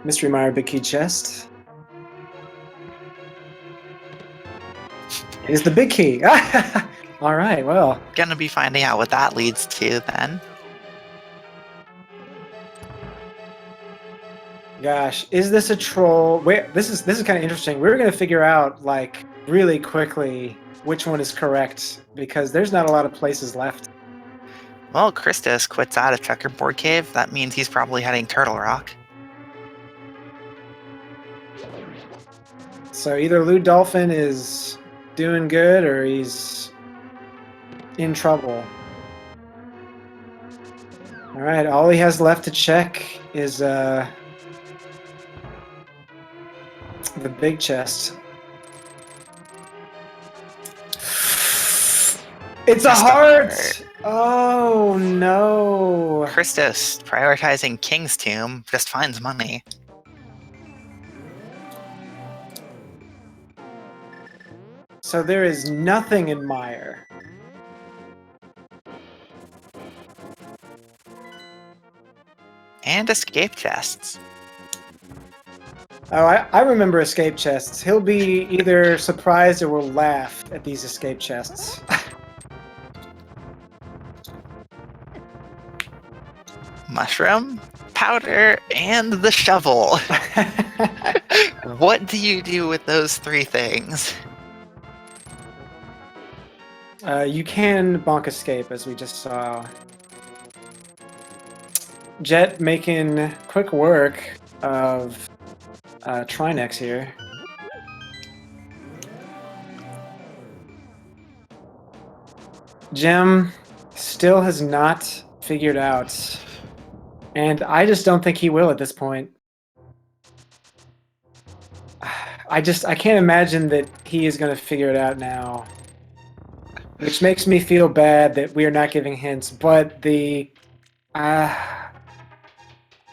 Mystery Mire Big Key chest. Is the big key. All right, well. Gonna be finding out what that leads to then. Gosh, is this a troll? Wait, this is kind of interesting. We're gonna figure out like really quickly which one is correct because there's not a lot of places left. Well, Christos quits out of Checkerboard Cave. That means he's probably heading Turtle Rock. So either Lou Dolphin is doing good or he's in trouble. All right, all he has left to check is the big chest. It's a Just a heart! heart. Oh no! Christos, prioritizing King's Tomb, just finds money. So there is nothing in Mire. And escape chests. Oh, I remember escape chests. He'll be either surprised or will laugh at these escape chests. Mushroom, powder, and the shovel. What do you do with those three things? You can bonk escape, as we just saw. Jet making quick work of Trinex here. Gem still has not figured out, and I just don't think he will at this point. I can't imagine that he is going to figure it out now, which makes me feel bad that we are not giving hints. But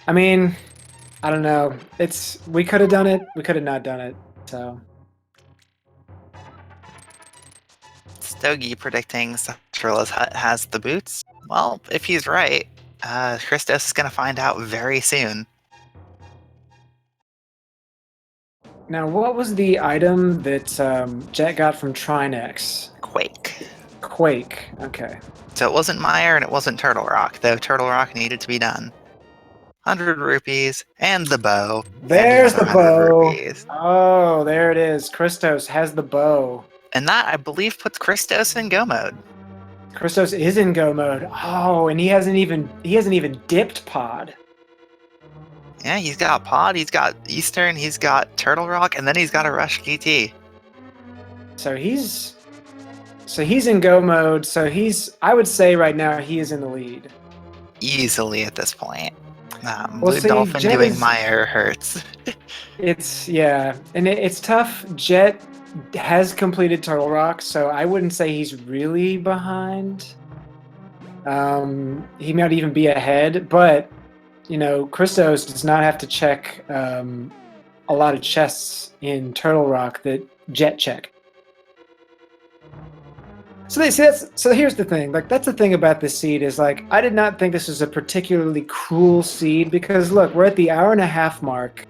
I mean, I don't know. We could have done it. We could have not done it. So. Stogie predicting Citrilla's hut has the boots. Well, if he's right, Christos is going to find out very soon. Now, what was the item that Jet got from Trinex? Quake. Quake. Okay. So it wasn't Mire and it wasn't Turtle Rock, though Turtle Rock needed to be done. 100 rupees and the bow. There's the bow. Rupees. Oh, there it is. Christos has the bow. And that, I believe, puts Christos in go mode. Christos is in go mode. Oh, and he hasn't even dipped Pod. Yeah, he's got Pod, he's got Eastern, he's got Turtle Rock, and then he's got a Rush GT. So he's in go mode. So I would say right now he is in the lead. Easily at this point. Well, Blue Dolphin doing Mire hurts. It's tough. Jet has completed Turtle Rock, so I wouldn't say he's really behind. He might even be ahead, but Christos does not have to check a lot of chests in Turtle Rock that Jet check. So here's the thing. Like, that's the thing about this seed is, like, I did not think this was a particularly cruel seed because look, we're at the hour-and-a-half mark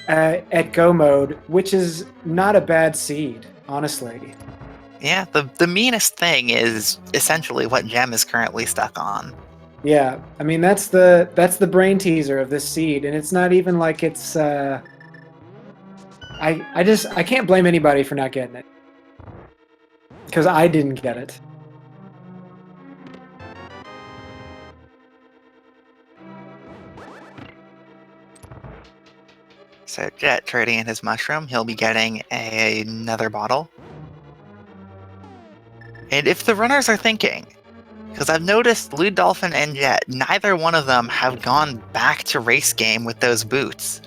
at go mode, which is not a bad seed, honestly. Yeah, the meanest thing is essentially what Gem is currently stuck on. Yeah, I mean that's the brain teaser of this seed, and it's not even like it's. I can't blame anybody for not getting it because I didn't get it. So Jet trading in his mushroom, he'll be getting another bottle. And if the runners are thinking, because I've noticed Lou Dolphin and Jet, neither one of them have gone back to race game with those boots.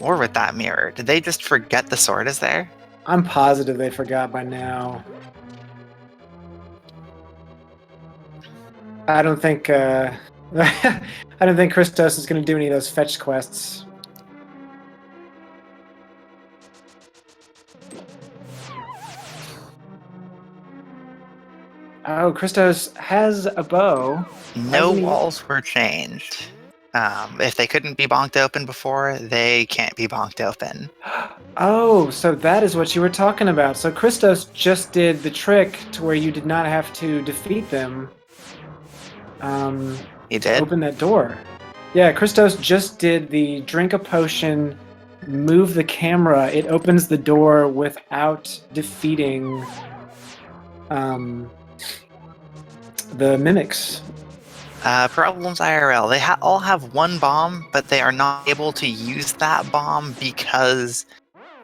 Or with that mirror. Did they just forget the sword is there? I'm positive they forgot by now. I don't think I don't think Christos is going to do any of those fetch quests. Oh, Christos has a bow. No walls were changed. If they couldn't be bonked open before, they can't be bonked open. Oh, so that is what you were talking about. So Christos just did the trick to where you did not have to defeat them. He did? Open that door. Yeah, Christos just did the drink a potion, move the camera. It opens the door without defeating the mimics. Problems IRL. They all have one bomb, but they are not able to use that bomb because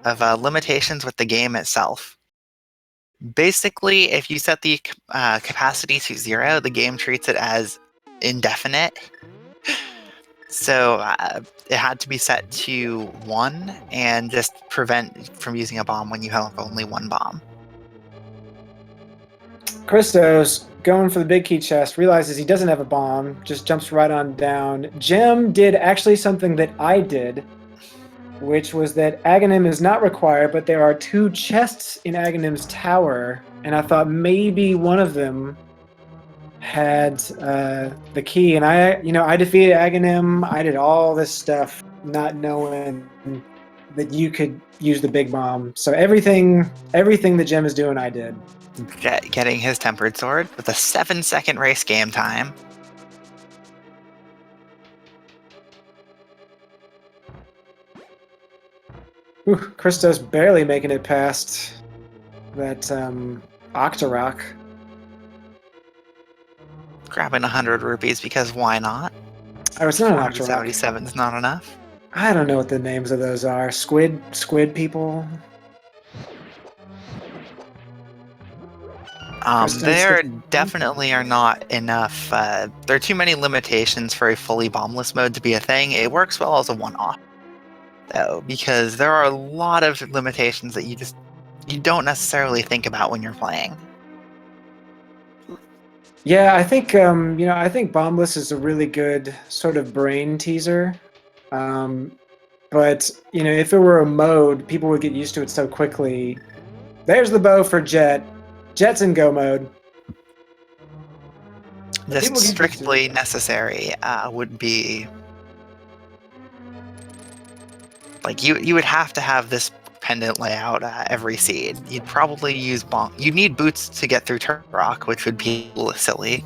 of limitations with the game itself. Basically, if you set the capacity to 0, the game treats it as indefinite. So it had to be set to 1 and just prevent from using a bomb when you have only one bomb. Christos, going for the big key chest, realizes he doesn't have a bomb, just jumps right on down. Jem did actually something that I did, which was that Aghanim is not required, but there are 2 chests in Aghanim's tower, and I thought maybe one of them had the key, and I defeated Aghanim. I did all this stuff, not knowing that you could use the big bomb. So everything the Jem is doing, I did. Getting his tempered sword with a 7-second race game time. Christos barely making it past that Octorok. Grabbing 100 rupees because why not? Oh, it's not an Octorok. 77 is not enough. I don't know what the names of those are. Squid people? There definitely are not enough. There are too many limitations for a fully bombless mode to be a thing. It works well as a one-off, though, because there are a lot of limitations that you don't necessarily think about when you're playing. Yeah, I think I think bombless is a really good sort of brain teaser. But if it were a mode, people would get used to it so quickly. There's the bow for Jet. Jet's in go mode. Just strictly necessary would be like you would have to have this pendant layout every seed. You'd probably use you'd need boots to get through Turrock, which would be a little silly.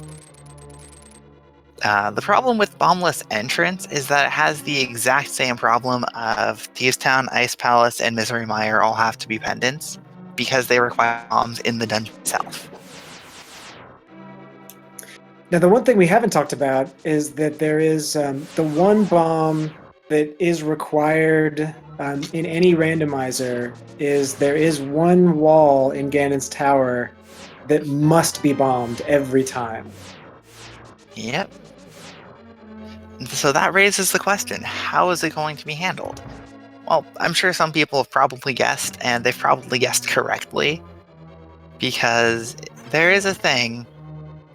The problem with bombless entrance is that it has the exact same problem of Thieves Town, Ice Palace, and Misery Mire all have to be pendants because they require bombs in the dungeon itself. Now, the one thing we haven't talked about is that there is the one bomb that is required in any randomizer is there is one wall in Ganon's tower that must be bombed every time. Yep. So that raises the question, how is it going to be handled? Well, I'm sure some people have probably guessed, and they've probably guessed correctly, because there is a thing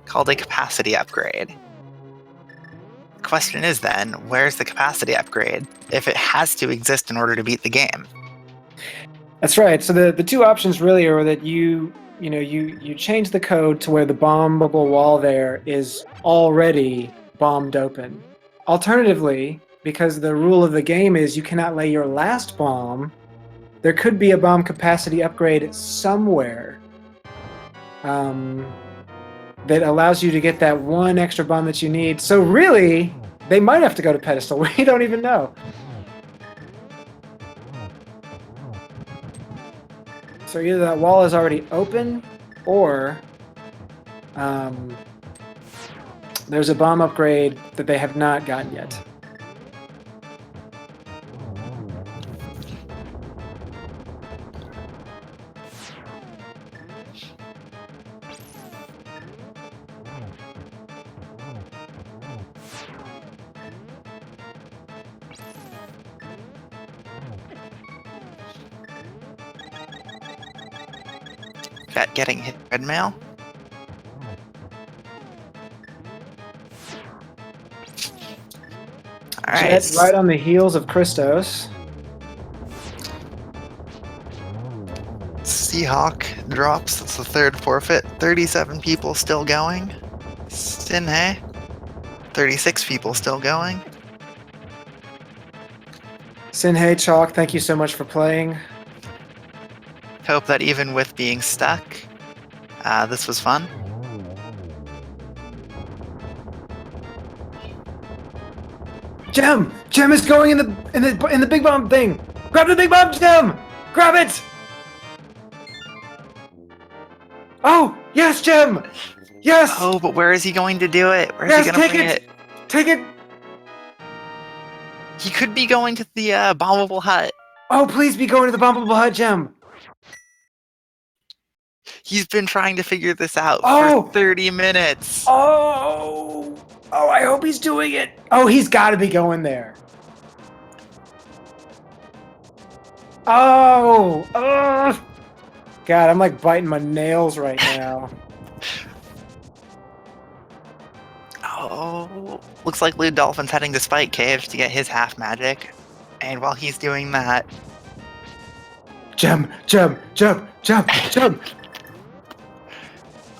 called a capacity upgrade. The question is then, where's the capacity upgrade if it has to exist in order to beat the game? That's right. So the 2 options really are that you change the code to where the bombable wall there is already bombed open. Alternatively, because the rule of the game is you cannot lay your last bomb, there could be a bomb capacity upgrade somewhere that allows you to get that one extra bomb that you need. So really, they might have to go to pedestal. We don't even know. So either that wall is already open, or there's a bomb upgrade that they have not gotten yet. Getting hit red mail. All right. Jet right on the heels of Christos. Seahawk drops. That's the 3rd forfeit. 37 people still going. Sinhei. 36 people still going. Sinhei Chalk, thank you so much for playing. Hope that even with being stuck, this was fun. Gem! Gem is going in the big bomb thing! Grab the big bomb, Gem! Grab it! Oh! Yes, Gem! Yes! Oh, but where is he going to do it? Where is Yes, he going to take bring it! it? Take it! He could be going to the bombable hut. Oh, please be going to the bombable hut, Gem! He's been trying to figure this out Oh! for 30 minutes. Oh! Oh, I hope he's doing it! Oh, he's gotta be going there. Oh! Ugh! God, I'm like biting my nails right now. Oh, looks like Lou Dolphin's heading to Spike Caves to get his half magic. And while he's doing that... Gem! Gem! Gem! Gem! Gem!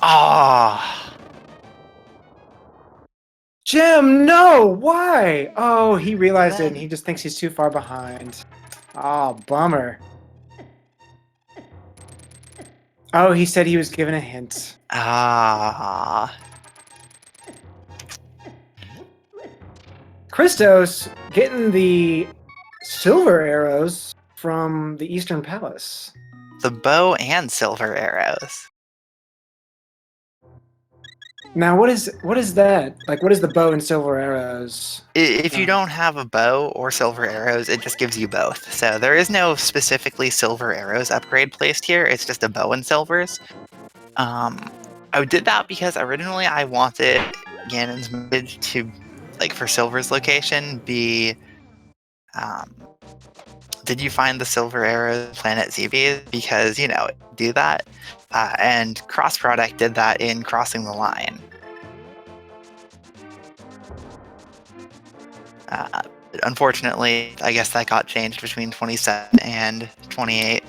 Ah! Gem, no! Why? Oh, he realized it and Then- he just thinks he's too far behind. Oh, bummer. Oh, he said he was given a hint. Ah. Christos getting the silver arrows from the Eastern Palace. The bow and silver arrows. Now, what is that? Like, what is the bow and silver arrows? If you don't have a bow or silver arrows, it just gives you both. So there is no specifically silver arrows upgrade placed here. It's just a bow and silvers. I did that because originally I wanted Ganon's message to, like, for Silver's location, be, did you find the silver arrow planet ZB? Because, you know, do that. And Cross Product did that in Crossing the Line. Unfortunately, I guess that got changed between 27 and 28.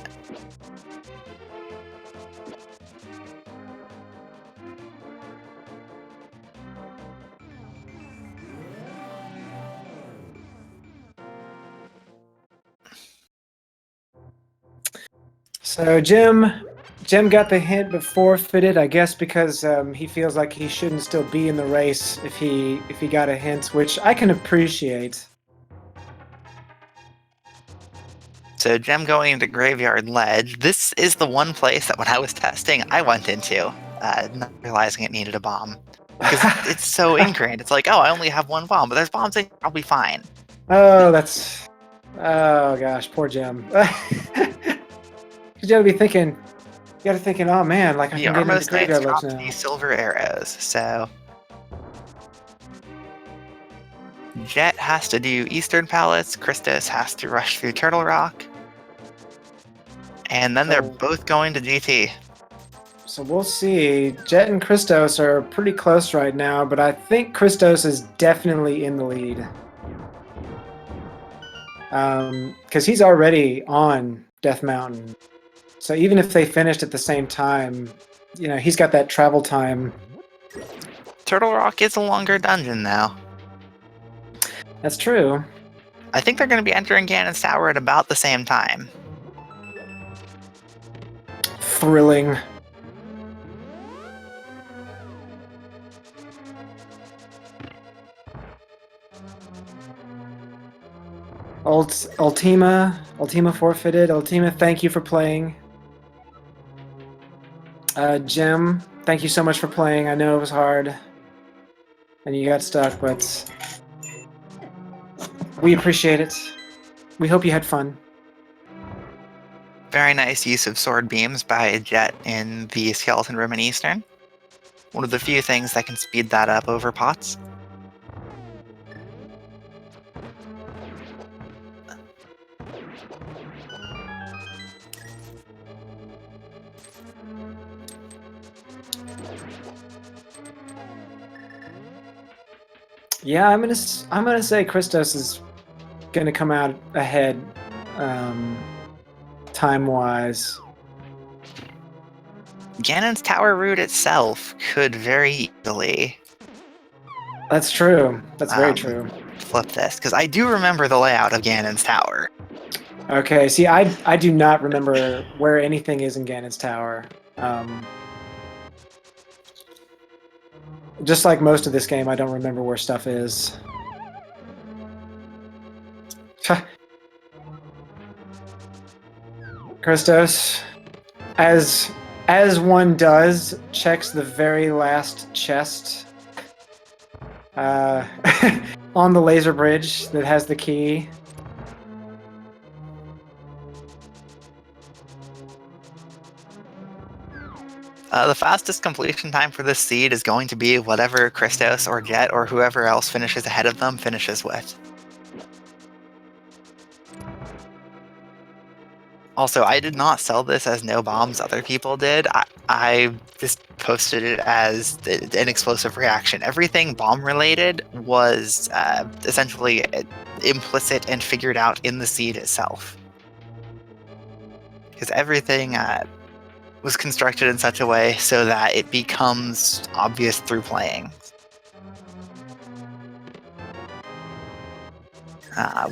So Jim got the hint but forfeited, I guess, because he feels like he shouldn't still be in the race if he got a hint, which I can appreciate. So Gem going into Graveyard Ledge. This is the one place that when I was testing, I went into, not realizing it needed a bomb. Because it's so ingrained. It's like, oh, I only have one bomb, but there's bombs in, I'll be fine. Oh, that's... Oh, gosh, poor Jim. You gotta be thinking... oh man, like I The can get into Armos Knights Graveyard Ledge dropped now. these silver arrows, so... Jet has to do Eastern Palace, Christos has to rush through Turtle Rock, and then they're Oh. both going to GT. So we'll see. Jet and Christos are pretty close right now, but I think Christos is definitely in the lead. Because he's already on Death Mountain. So even if they finished at the same time, you know, he's got that travel time. Turtle Rock is a longer dungeon now. That's true. I think they're going to be entering Ganon's Tower at about the same time. Thrilling. Ultima forfeited. Ultima, thank you for playing. Jim, thank you so much for playing. I know it was hard, and you got stuck, but we appreciate it. We hope you had fun. Very nice use of sword beams by Jet in the Skeleton Room in Eastern. One of the few things that can speed that up over pots. Yeah, I'm gonna say Christos is gonna come out ahead, time-wise. Ganon's Tower route itself could very easily That's true. That's very true. flip this, because I do remember the layout of Ganon's Tower. Okay, see, I do not remember where anything is in Ganon's Tower. Just like most of this game, I don't remember where stuff is. Christos, as one does, checks the very last chest on the laser bridge that has the key. The fastest completion time for this seed is going to be whatever Christos or Jet or whoever else finishes ahead of them finishes with. Also, I did not sell this as no bombs, other people did. I just posted it as an explosive reaction. Everything bomb related was essentially implicit and figured out in the seed itself. Because everything was constructed in such a way so that it becomes obvious through playing.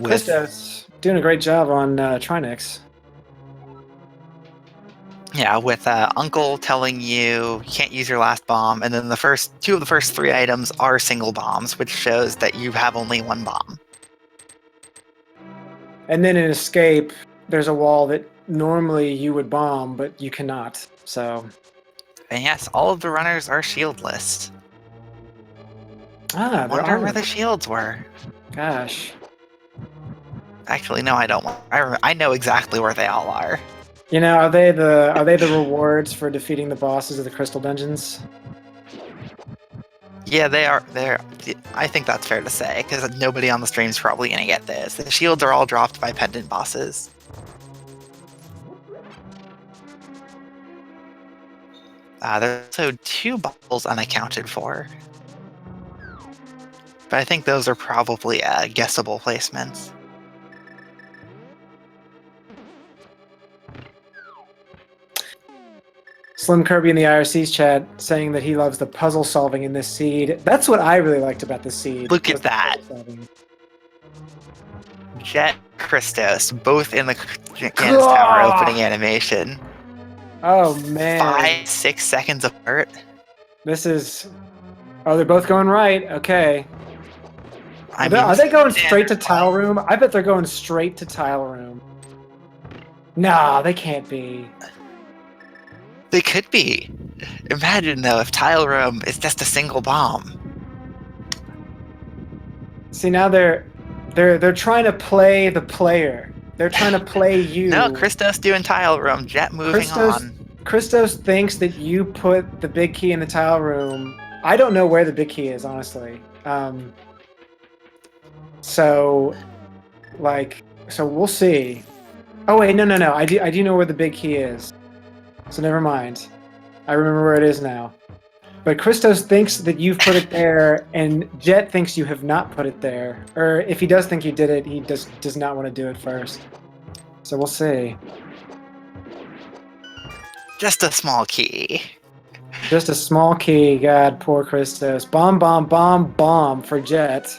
Christos doing a great job on Trinix. Yeah, with Uncle telling you can't use your last bomb, and then two of the first three items are single bombs, which shows that you have only one bomb. And then in Escape, there's a wall that normally you would bomb, but you cannot. So. And yes, all of the runners are shieldless. I wonder where the shields were. Gosh. Actually, no, I don't. I know exactly where they all are. You know, are they the rewards for defeating the bosses of the Crystal Dungeons? Yeah, they are. I think that's fair to say, because nobody on the stream is probably going to get this. The shields are all dropped by pendant bosses. There's also 2 bubbles unaccounted for. But I think those are probably guessable placements. Slim Kirby in the IRC's chat saying that he loves the puzzle solving in this seed. That's what I really liked about this seed. Look at that. Jet, Christos, both in the Ganon's Tower opening animation. Oh, man. 5-6 seconds apart. This is... Oh, they're both going right. Okay. Are they going straight to Tile Room? I bet they're going straight to Tile Room. Nah, they can't be. They could be. Imagine, though, if Tile Room is just a single bomb. See, now they're trying to play the player. They're trying to play you. No, Christos doing Tile Room. Jet moving on. Christos thinks that you put the big key in the Tile Room. I don't know where the big key is, honestly. So we'll see. Oh wait, no. I do know where the big key is. So never mind. I remember where it is now. But Christos thinks that you've put it there, and Jet thinks you have not put it there. Or if he does think you did it, he does not want to do it first. So we'll see. Just a small key. Just a small key. God, poor Christos. Bomb, bomb, bomb, bomb for Jet.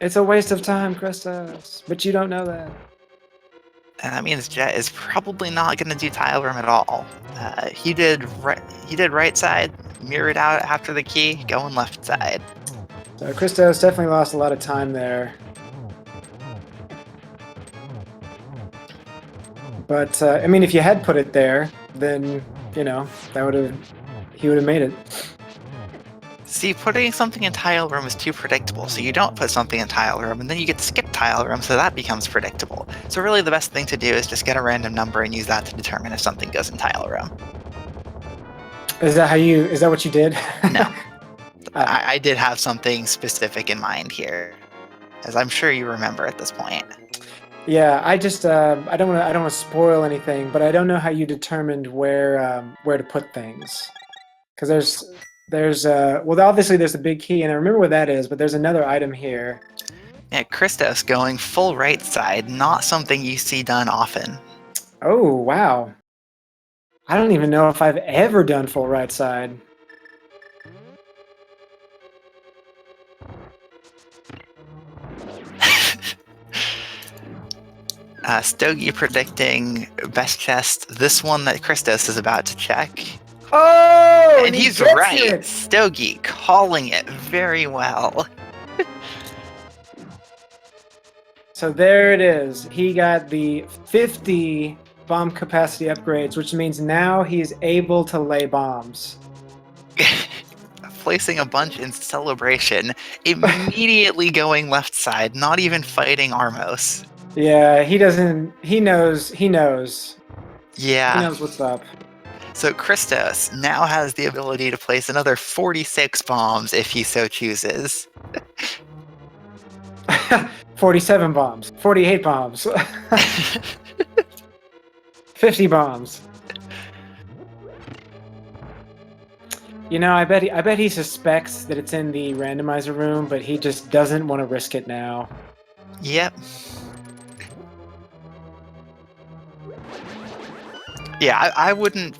It's a waste of time, Christos. But you don't know that. And that means Jet is probably not going to do Tile Room at all. He did right side, mirrored out after the key, going left side. So Christos definitely lost a lot of time there. But I mean, if you had put it there, then he would have made it. See, putting something in Tile Room is too predictable, so you don't put something in Tile Room, and then you get to skip Tile Room, so that becomes predictable. So really the best thing to do is just get a random number and use that to determine if something goes in Tile Room. Is that what you did? No. I did have something specific in mind here, as I'm sure you remember at this point. Yeah, I just I don't want to spoil anything, but I don't know how you determined where to put things, because there's obviously there's a big key, and I remember where that is, but there's another item here. Yeah, Christos going full right side, not something you see done often. Oh, wow. I don't even know if I've ever done full right side. Stogie predicting best chest, this one that Christos is about to check. Oh! And he's right! Stogie calling it very well. So there it is. He got the 50 bomb capacity upgrades, which means now he's able to lay bombs. Placing a bunch in celebration, immediately going left side, not even fighting Armos. Yeah, he doesn't. He knows. He knows. He Yeah. knows what's up. So Christos now has the ability to place another 46 bombs if he so chooses. 47 bombs. 48 bombs. 50 bombs. You know, I bet he suspects that it's in the randomizer room, but he just doesn't want to risk it now. Yep. Yeah, I wouldn't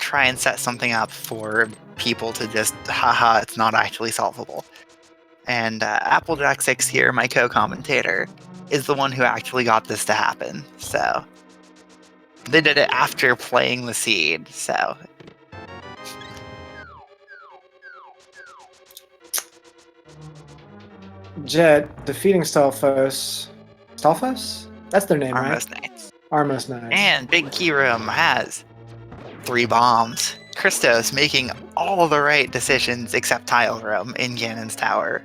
try and set something up for people to just, haha, it's not actually solvable. And Applejack6 here, my co-commentator, is the one who actually got this to happen. So they did it after playing the seed, so. Jet defeating Stalfos. Stalfos? That's their name, Armos right? Knights. Armos Knights. And Big Key Room has 3 bombs. Christos making all the right decisions except Tile Room in Ganon's Tower.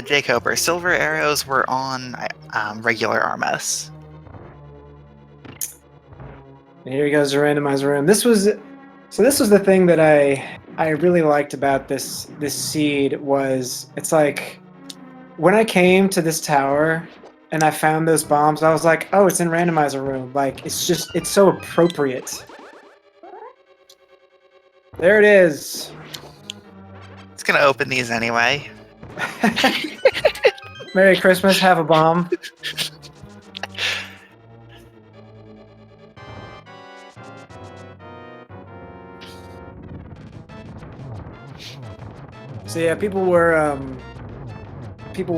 Jake Hopper, silver arrows were on regular Armos. And here goes the randomizer room. This was the thing that I really liked about this seed was it's like when I came to this tower and I found those bombs, I was like, oh, it's in randomizer room. Like it's so appropriate. There it is. It's gonna open these anyway. Merry Christmas, have a bomb. So yeah, people were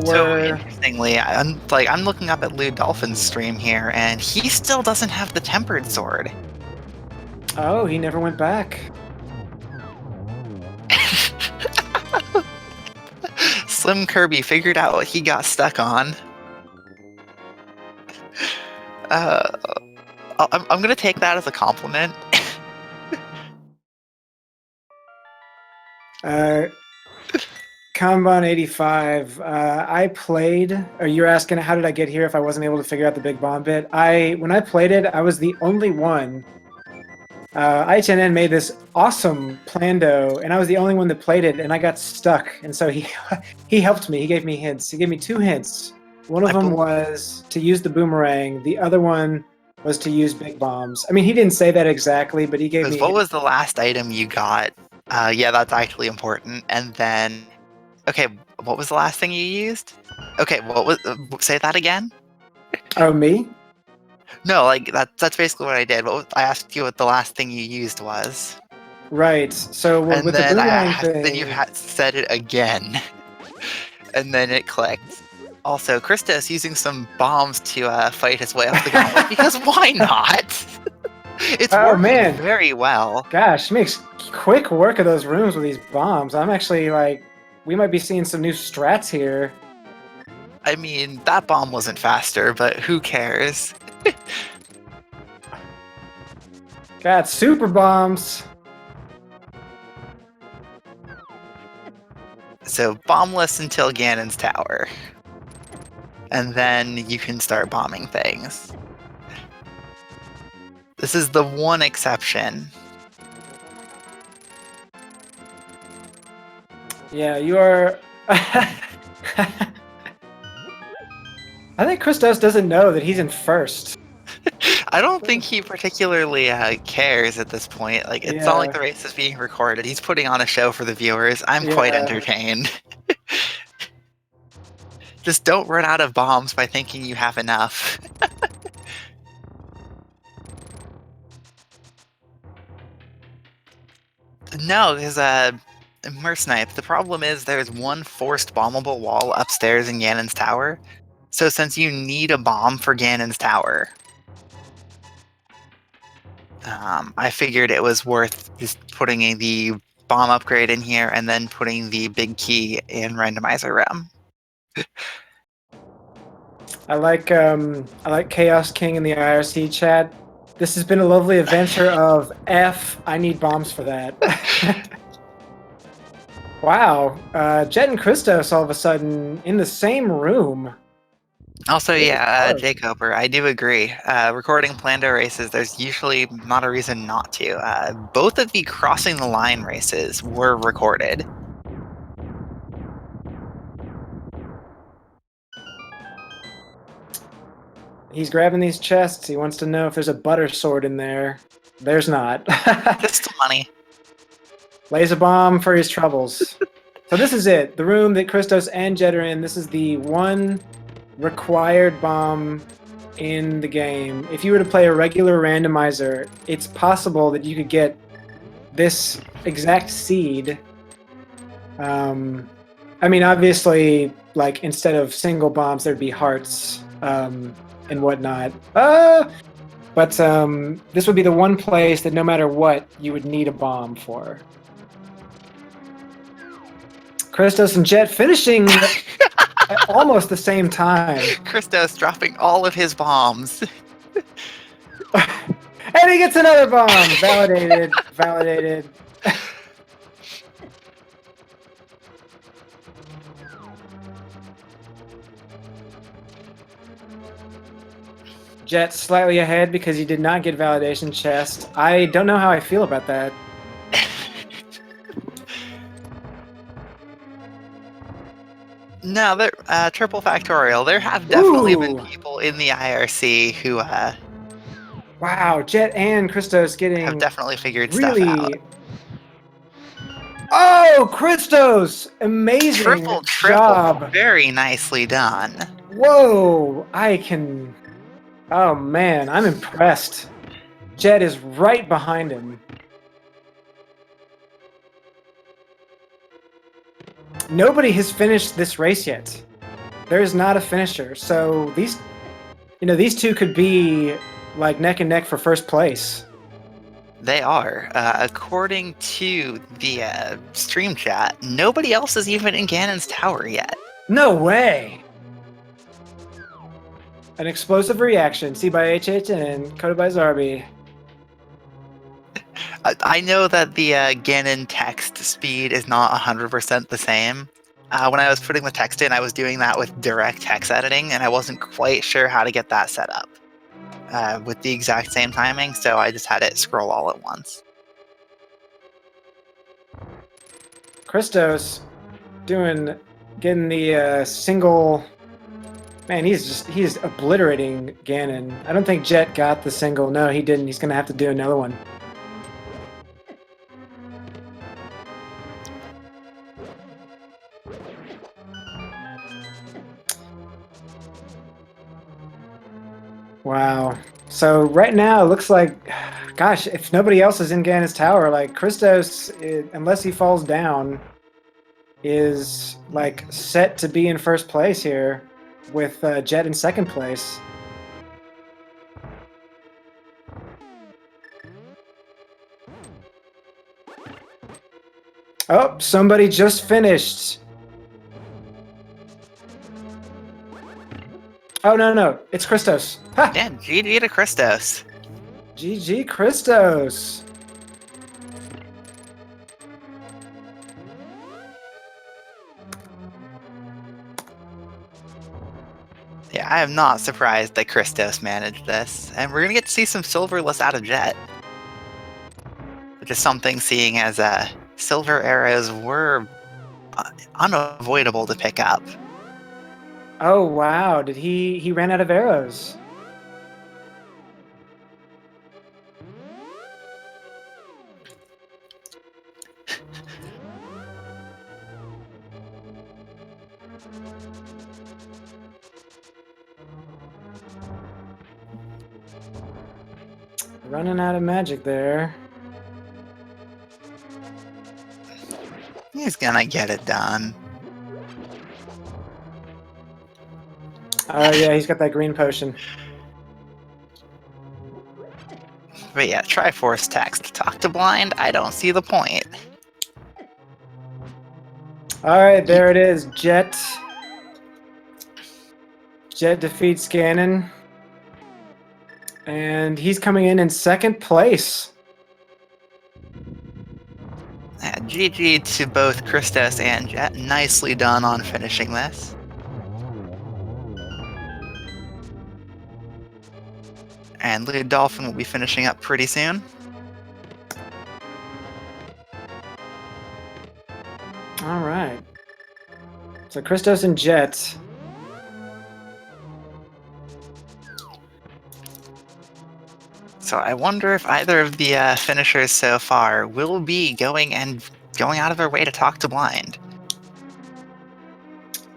So interestingly, I'm looking up at Lou Dolphin's stream here, and he still doesn't have the tempered sword. Oh, he never went back. Slim Kirby figured out what he got stuck on. I'm gonna take that as a compliment. Kanban 85. I played, or you're asking how did I get here if I wasn't able to figure out the big bomb bit? When I played it, I was the only one. IHNN made this awesome Plando, and I was the only one that played it, and I got stuck. And so he helped me. He gave me hints. He gave me 2 hints. One of them was to use the boomerang. The other one was to use big bombs. I mean, he didn't say that exactly, but he gave me. What was the last item you got? Yeah, that's actually important. And then, okay, what was the last thing you used? Okay, what was? Say that again. Oh, me? No, like that's basically what I did. I asked you what the last thing you used was. Right. So and with then the boomerang thing, then you said it again, and then it clicked. Also, Christos using some bombs to fight his way up the gauntlet because why not? It's working very well. Gosh, he makes quick work of those rooms with these bombs. I'm actually like, we might be seeing some new strats here. I mean, that bomb wasn't faster, but who cares? Got super bombs. So bombless until Ganon's Tower. And then you can start bombing things. This is the one exception. Yeah, you are... I think Christos doesn't know that he's in first. I don't think he particularly cares at this point. Like, it's not like the race is being recorded. He's putting on a show for the viewers. I'm quite entertained. Just don't run out of bombs by thinking you have enough. No, because Mercenipe, the problem is there's one forced bombable wall upstairs in Ganon's Tower. So since you need a bomb for Ganon's Tower, I figured it was worth just putting the bomb upgrade in here and then putting the big key in randomizer room. I like Chaos King in the IRC chat. This has been a lovely adventure of F. I need bombs for that. Wow, Jet and Christos all of a sudden in the same room. Also, Good yeah, lord. Jacober, I do agree. Recording Plando races, there's usually not a reason not to. Both of the crossing the line races were recorded. He's grabbing these chests. He wants to know if there's a butter sword in there. There's not. Just money. Lays a bomb for his troubles. So this is it. The room that Christos and Jet are in. This is the one required bomb in the game. If you were to play a regular randomizer, it's possible that you could get this exact seed. I mean, obviously, like, instead of single bombs, there'd be hearts and whatnot. But this would be the one place that no matter what, you would need a bomb for. Christos and Jet finishing at almost the same time. Christos dropping all of his bombs. And he gets another bomb! Validated. Validated. Jet slightly ahead because he did not get validation chest. I don't know how I feel about that. No, triple factorial. There have definitely been Ooh. people in the IRC who Wow, Jet and Christos getting have definitely figured stuff out. really. Oh, Christos! Amazing Triple, job. very nicely done. Whoa, I can. Oh man, I'm impressed. Jet is right behind him. Nobody has finished this race yet. There is not a finisher, so these two could be like neck and neck for first place. They are. According to the stream chat, nobody else is even in Ganon's tower yet. No way! An explosive reaction. C by HHN, coded by Zarby. I know that the Ganon text speed is not 100% the same. When I was putting the text in, I was doing that with direct text editing, and I wasn't quite sure how to get that set up with the exact same timing, so I just had it scroll all at once. Christos getting the single. Man, he's obliterating Ganon. I don't think Jet got the single. No, he didn't. He's gonna have to do another one. Wow. So right now it looks like, gosh, if nobody else is in Ganon's tower, like Christos, unless he falls down, is like set to be in first place here, with Jet in second place. Oh, somebody just finished. Oh, no, it's Christos. Ha! Yeah, GG to Christos. GG Christos. Yeah, I am not surprised that Christos managed this, and we're gonna get to see some silverless out of Jet, which is something seeing as silver arrows were unavoidable to pick up. Oh wow! Did he ran out of arrows? Running out of magic there. He's gonna get it done. Oh yeah, he's got that green potion. But yeah, Triforce text. Talk to blind, I don't see the point. Alright, there it is. Jet Jet defeats Ganon. And he's coming in second place. GG to both Christos and Jet. Nicely done on finishing this. And Lead Dolphin will be finishing up pretty soon. All right. So Christos and Jet. So I wonder if either of the finishers so far will be going out of their way to talk to Blind.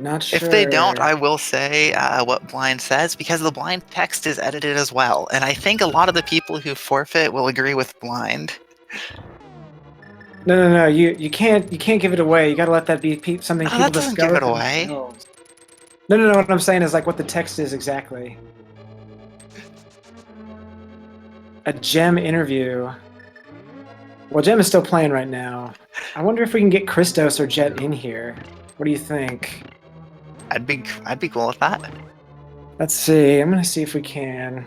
Not sure. If they don't, I will say what Blind says, because the Blind text is edited as well, and I think a lot of the people who forfeit will agree with Blind. No. You can't give it away. You got to let that be something people That doesn't discover give it away. themselves. No. What I'm saying is like what the text is exactly. A Gem interview. Well, Gem is still playing right now. I wonder if we can get Christos or Jet in here. What do you think? I'd be cool with that. Let's see. I'm gonna see if we can.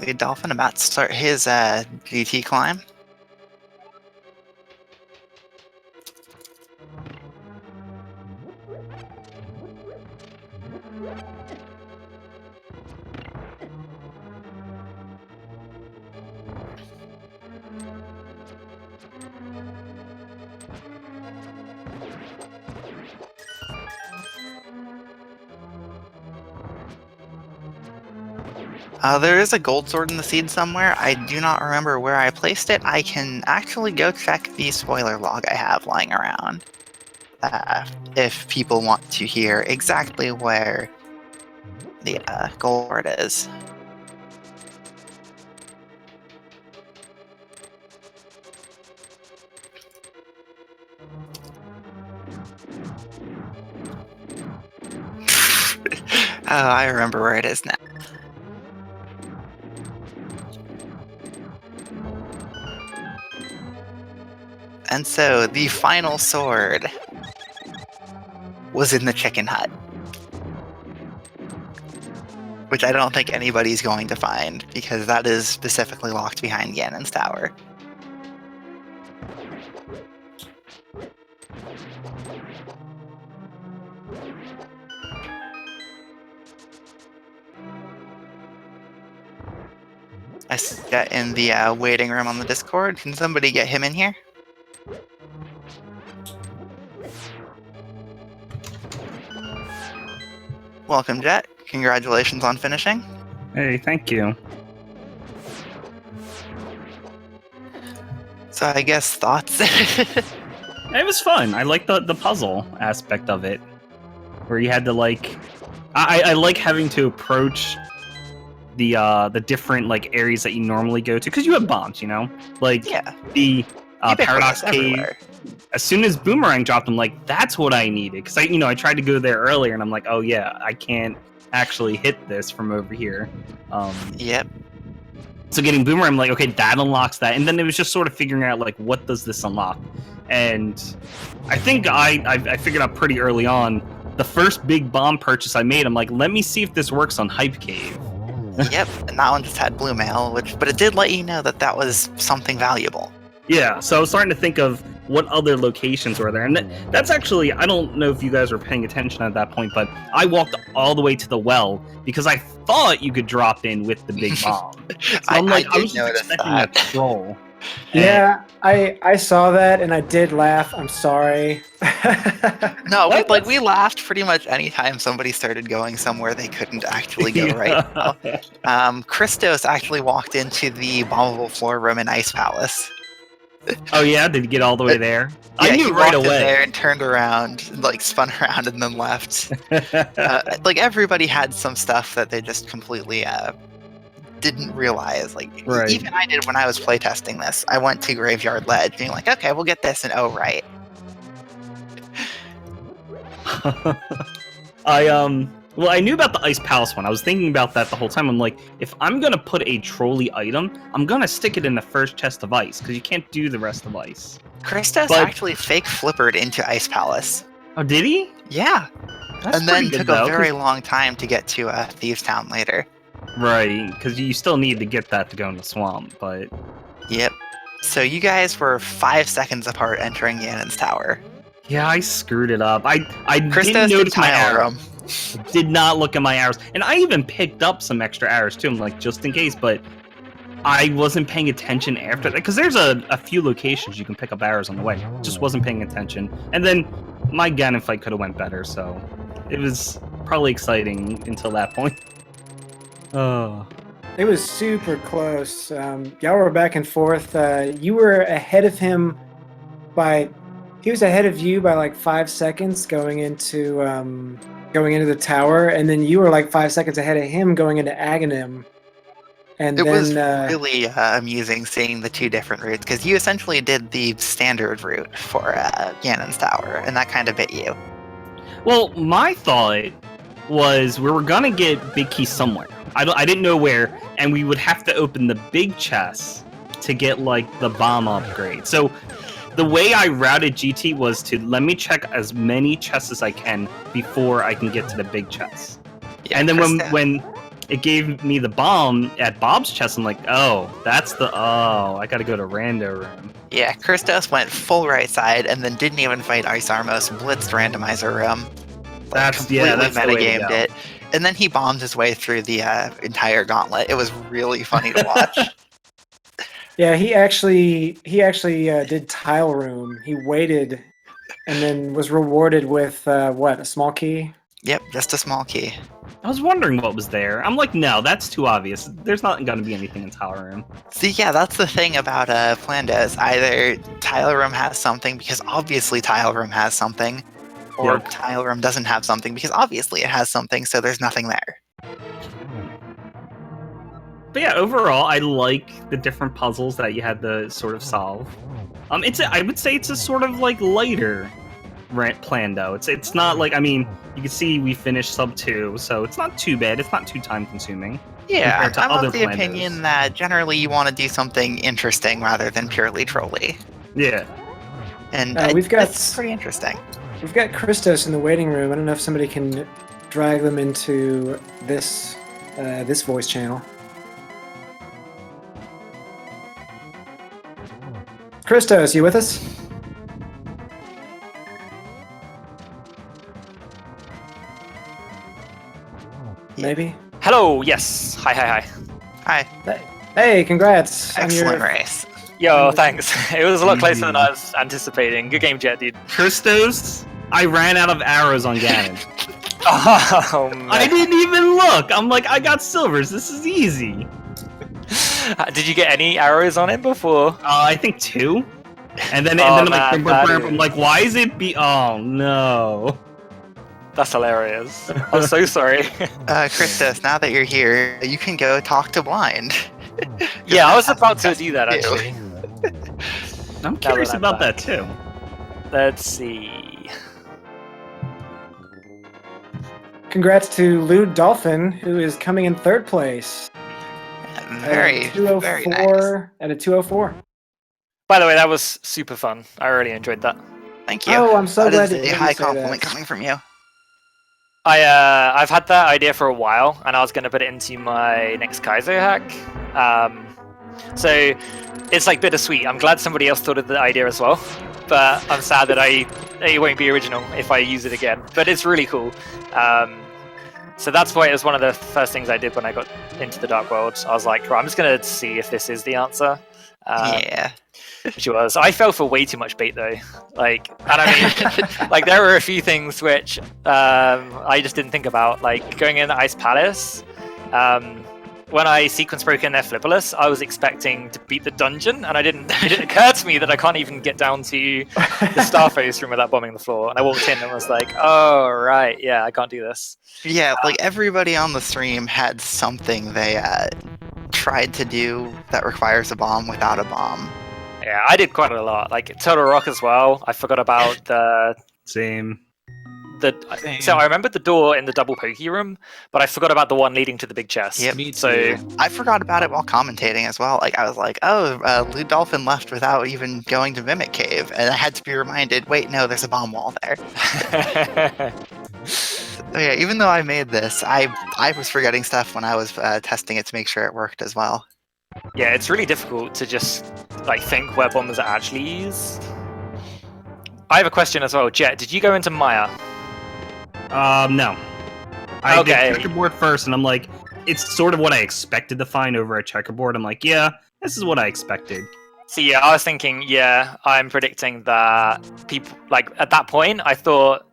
The Dolphin about to start his GT climb. There is a gold sword in the seed somewhere. I do not remember where I placed it. I can actually go check the spoiler log I have lying around. If people want to hear exactly where the gold sword is. Oh, I remember where it is now. And so the final sword was in the chicken hut, which I don't think anybody's going to find, because that is specifically locked behind Ganon's tower. I see that in the waiting room on the Discord. Can somebody get him in here? Welcome, Jet. Congratulations on finishing. Hey, thank you. So I guess thoughts? It was fun. I like the puzzle aspect of it, where you had to like. I like having to approach the different like areas that you normally go to, because you have bombs, you know, like Yeah. the Paradox Cave. Everywhere. As soon as Boomerang dropped, I'm like, that's what I needed, because I tried to go there earlier, and I'm like, oh yeah, I can't actually hit this from over here. Yep. So getting Boomerang, I'm like, okay, that unlocks that, and then it was just sort of figuring out like, what does this unlock? And I think I figured out pretty early on. The first big bomb purchase I made, I'm like, let me see if this works on Hype Cave. Yep, and that one just had blue mail, but it did let you know that that was something valuable. Yeah, so I was starting to think of, what other locations were there. And that's actually, I don't know if you guys were paying attention at that point, but I walked all the way to the well because I thought you could drop in with the big bomb. So I'm like, I was just expecting a troll. Yeah, I saw that and I did laugh. I'm sorry. No, we laughed pretty much anytime somebody started going somewhere they couldn't actually go right now. Christos actually walked into the bombable floor room in Ice Palace. Oh yeah, did he get all the way there? Yeah, I knew he right walked away. in there and turned around, like spun around and then left. Like everybody had some stuff that they just completely didn't realize. Like even I did when I was playtesting this. I went to Graveyard Ledge, being like, okay, we'll get this, and oh right. Well, I knew about the Ice Palace one. I was thinking about that the whole time. I'm like, if I'm gonna put a trolley item, I'm gonna stick it in the first chest of ice, because you can't do the rest of ice. Christos actually fake flippered into Ice Palace. Oh, did he? Yeah. That's and then good, took though, a very long time to get to Thieves Town later. Right, because you still need to get that to go in the swamp, but... Yep. So you guys were 5 seconds apart entering Ganon's tower. Yeah, I screwed it up. I Christos didn't notice my arrow. room. Did not look at my arrows. And I even picked up some extra arrows, too, like, just in case, but I wasn't paying attention after that. Because there's a few locations you can pick up arrows on the way. Just wasn't paying attention. And then my Ganon fight could have went better, so it was probably exciting until that point. Oh. It was super close. Y'all were back and forth. You were ahead of him he was ahead of you by like 5 seconds going into the tower, and then you were like 5 seconds ahead of him going into Aghanim. And it then, was really amusing seeing the two different routes, because you essentially did the standard route for Ganon's tower, and that kind of bit you. Well, my thought was we were gonna get big keys somewhere. I didn't know where, and we would have to open the big chests to get like the bomb upgrade. So the way I routed GT was to let me check as many chests as I can before I can get to the big chests. Yeah, and then when it gave me the bomb at Bob's chest, I'm like, oh, I gotta go to Rando room. Yeah, Christos went full right side and then didn't even fight Ice Armos, blitzed randomizer room. Like, completely metagamed it. And then he bombed his way through the entire gauntlet. It was really funny to watch. Yeah, he actually did tile room. He waited and then was rewarded with a small key? Yep, just a small key. I was wondering what was there. I'm like, no, that's too obvious. There's not going to be anything in Tile Room. See, yeah, that's the thing about Plando. Either Tile Room has something, because obviously Tile Room has something, or Tile Room doesn't have something, because obviously it has something, so there's nothing there. But yeah, overall, I like the different puzzles that you had to sort of solve. I would say it's a sort of like lighter Plando. It's not like, I mean, you can see we finished sub 2, so it's not too bad. It's not too time consuming. Yeah, I'm of the opinion that generally you want to do something interesting rather than purely trolly. Yeah. And it's pretty interesting. We've got Christos in the waiting room. I don't know if somebody can drag them into this voice channel. Christos, you with us? Maybe. Hello. Yes. Hi. Hey, congrats. Excellent race. Yo, thanks. It was a lot closer than I was anticipating. Good game, Jet, dude. Christos, I ran out of arrows on Ganon. Oh, man. I didn't even look. I'm like, I got silvers. This is easy. Did you get any arrows on him before? I think 2. And then, I'm like, why is it oh no. That's hilarious. I'm so sorry. Christos, now that you're here, you can go talk to Blind. Yeah, I was about to do that, actually. I'm curious about that, too. Let's see. Congrats to Lewd Dolphin, who is coming in 3rd place. Very nice. At a 204. By the way, that was super fun. I really enjoyed that. Thank you. Oh, I'm so glad to hear a high compliment coming from you. I've had that idea for a while, and I was going to put it into my next Kaizo hack. So it's like bittersweet. I'm glad somebody else thought of the idea as well, but I'm sad that it won't be original if I use it again. But it's really cool. So that's why it was one of the first things I did when I got into the Dark World. I was like, right, I'm just gonna see if this is the answer. Yeah. Which it was. I fell for way too much bait though. Like, and I mean, like there were a few things which I just didn't think about. Like going in the Ice Palace. When I sequence broke in there flipperless, I was expecting to beat the dungeon, and it didn't occur to me that I can't even get down to the Starface room without bombing the floor. And I walked in and was like, oh, right, yeah, I can't do this. Yeah, like everybody on the stream had something they tried to do that requires a bomb without a bomb. Yeah, I did quite a lot. Like Turtle Rock as well. I forgot about the... Same. So I remembered the door in the double pokey room, but I forgot about the one leading to the big chest. Yep. Me too. So I forgot about it while commentating as well. Like I was like, oh, Lou Dolphin left without even going to Mimic Cave, and I had to be reminded, wait, no, there's a bomb wall there. So yeah, even though I made this, I was forgetting stuff when I was testing it to make sure it worked as well. yeah, it's really difficult to just like think where bombs are actually used. I have a question as well. Jet, did you go into Maya? No. I Okay. did checkerboard first, and I'm like, it's sort of what I expected to find over at checkerboard. I'm like, yeah, this is what I expected. So yeah, I was thinking, yeah, I'm predicting that people like at that point, I thought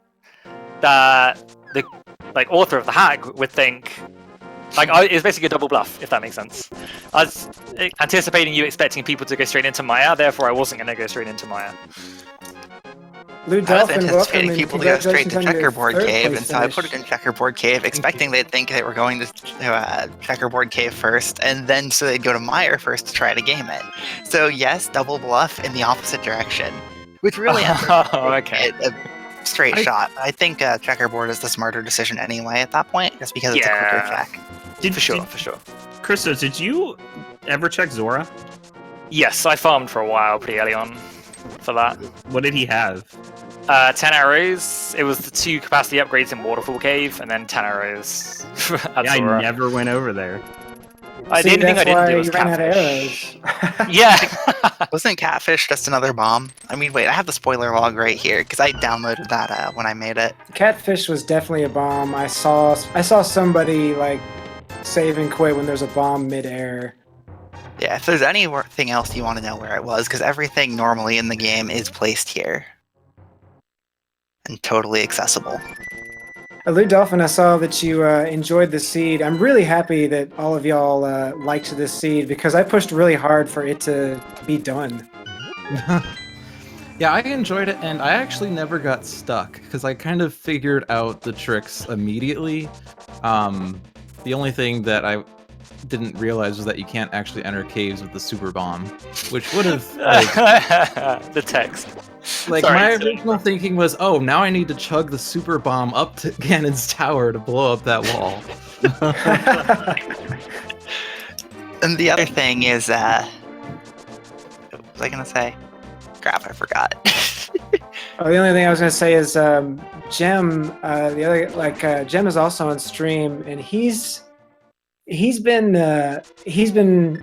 that the like author of the hack would think like it's basically a double bluff, if that makes sense. I was anticipating you expecting people to go straight into Maya, therefore I wasn't going to go straight into Maya. Lou I was Dolphin, anticipating welcome, and people to go straight congratulations to on your Checkerboard third Cave, place and so I put it finish. in Checkerboard Cave, expecting they'd think they were going to Checkerboard Cave first, and then so they'd go to Meyer first to try to game it. So yes, double bluff in the opposite direction, which really ends up okay. making it a straight shot. I think Checkerboard is the smarter decision anyway at that point, just because it's a quicker Yeah. check. For sure. Christos, did you ever check Zora? Yes, I farmed for a while pretty early on for that. What did he have? 10 arrows. It was the 2 capacity upgrades in Waterfall Cave, and then 10 arrows. At Yeah, I Zora. never went over there. The See, only thing I that's didn't why do was you ran out of catfish. arrows. Yeah. Wasn't Catfish just another bomb? I mean, wait, I have the spoiler log right here, because I downloaded that when I made it. Catfish was definitely a bomb. I saw somebody like save and quit when there's a bomb midair. Yeah, if there's anything else you want to know where it was, because everything normally in the game is placed here. And totally accessible. Lou Dolphin, I saw that you enjoyed the seed. I'm really happy that all of y'all liked this seed because I pushed really hard for it to be done. Yeah, I enjoyed it, and I actually never got stuck because I kind of figured out the tricks immediately. The only thing that I didn't realize was that you can't actually enter caves with the super bomb, which would have The text. like Sorry, my sorry. original thinking was, oh, now I need to chug the super bomb up to Ganon's tower to blow up that wall. And the other thing is, what was I gonna say? Crap, I forgot. Oh, the only thing I was gonna say is Jem. Jem is also on stream, and he's been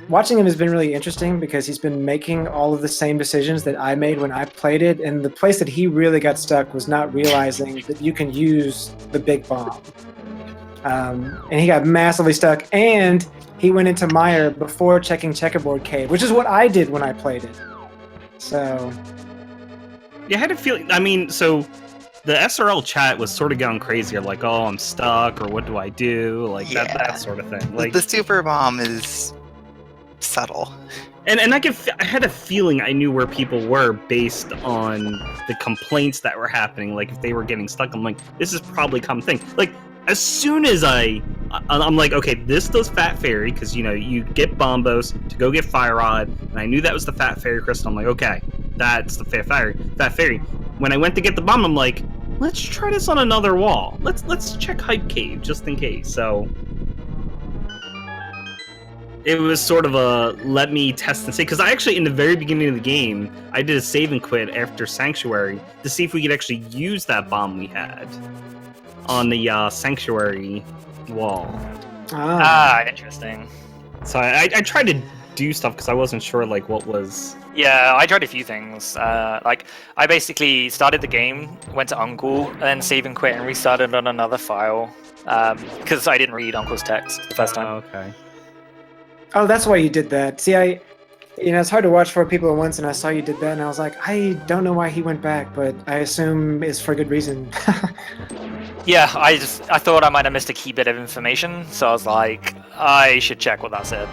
watching him has been really interesting because he's been making all of the same decisions that I made when I played it, and the place that he really got stuck was not realizing that you can use the big bomb. And he got massively stuck, and he went into Meyer before checking Checkerboard Cave, which is what I did when I played it. So. Yeah, I had a feeling. I mean, so the SRL chat was sort of going crazy, like, "Oh, I'm stuck," or "What do I do?" Like Yeah. that sort of thing. Like The super bomb is subtle. And I had a feeling I knew where people were based on the complaints that were happening. Like if they were getting stuck, I'm like, this is probably a common thing. Like as soon as I'm like, okay, this does Fat Fairy because you get Bombos to go get Fire Rod, and I knew that was the Fat Fairy crystal. I'm like, okay, that's the Fat Fairy. When I went to get the bomb, I'm like, let's try this on another wall. Let's check Hype Cave just in case. So it was sort of a let me test and see, because I actually, in the very beginning of the game, I did a save and quit after Sanctuary to see if we could actually use that bomb we had on the Sanctuary wall. Ah. Interesting. So I tried to do stuff because I wasn't sure like what was. Yeah, I tried a few things. Like, I basically started the game, went to Uncle, and then save and quit and restarted on another file because I didn't read Uncle's text the first time. Okay. Oh, that's why you did that. See, it's hard to watch 4 people at once, and I saw you did that, and I was like, I don't know why he went back, but I assume it's for good reason. Yeah, I thought I might have missed a key bit of information, so I was like, I should check what that said.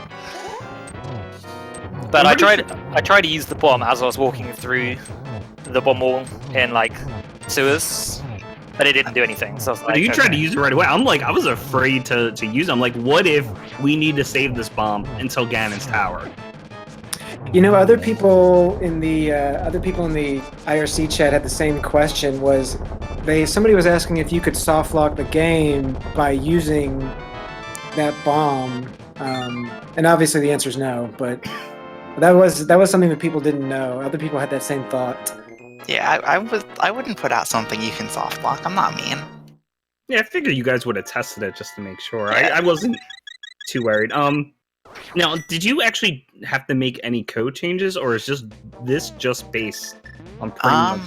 But I tried to use the bomb as I was walking through the bomb wall in like sewers, but it didn't do anything. So I was like, you tried to use it right away. I'm like, I was afraid to use it. I'm like, what if we need to save this bomb until Ganon's tower? Other people in the IRC chat had the same question. Somebody was asking if you could soft lock the game by using that bomb, and obviously the answer is no. But that was something that people didn't know. Other people had that same thought. Yeah, I wouldn't put out something you can soft lock. I'm not mean. Yeah, I figured you guys would have tested it just to make sure. Yeah. I wasn't too worried. Now, did you actually have to make any code changes, or is this just based on pretty much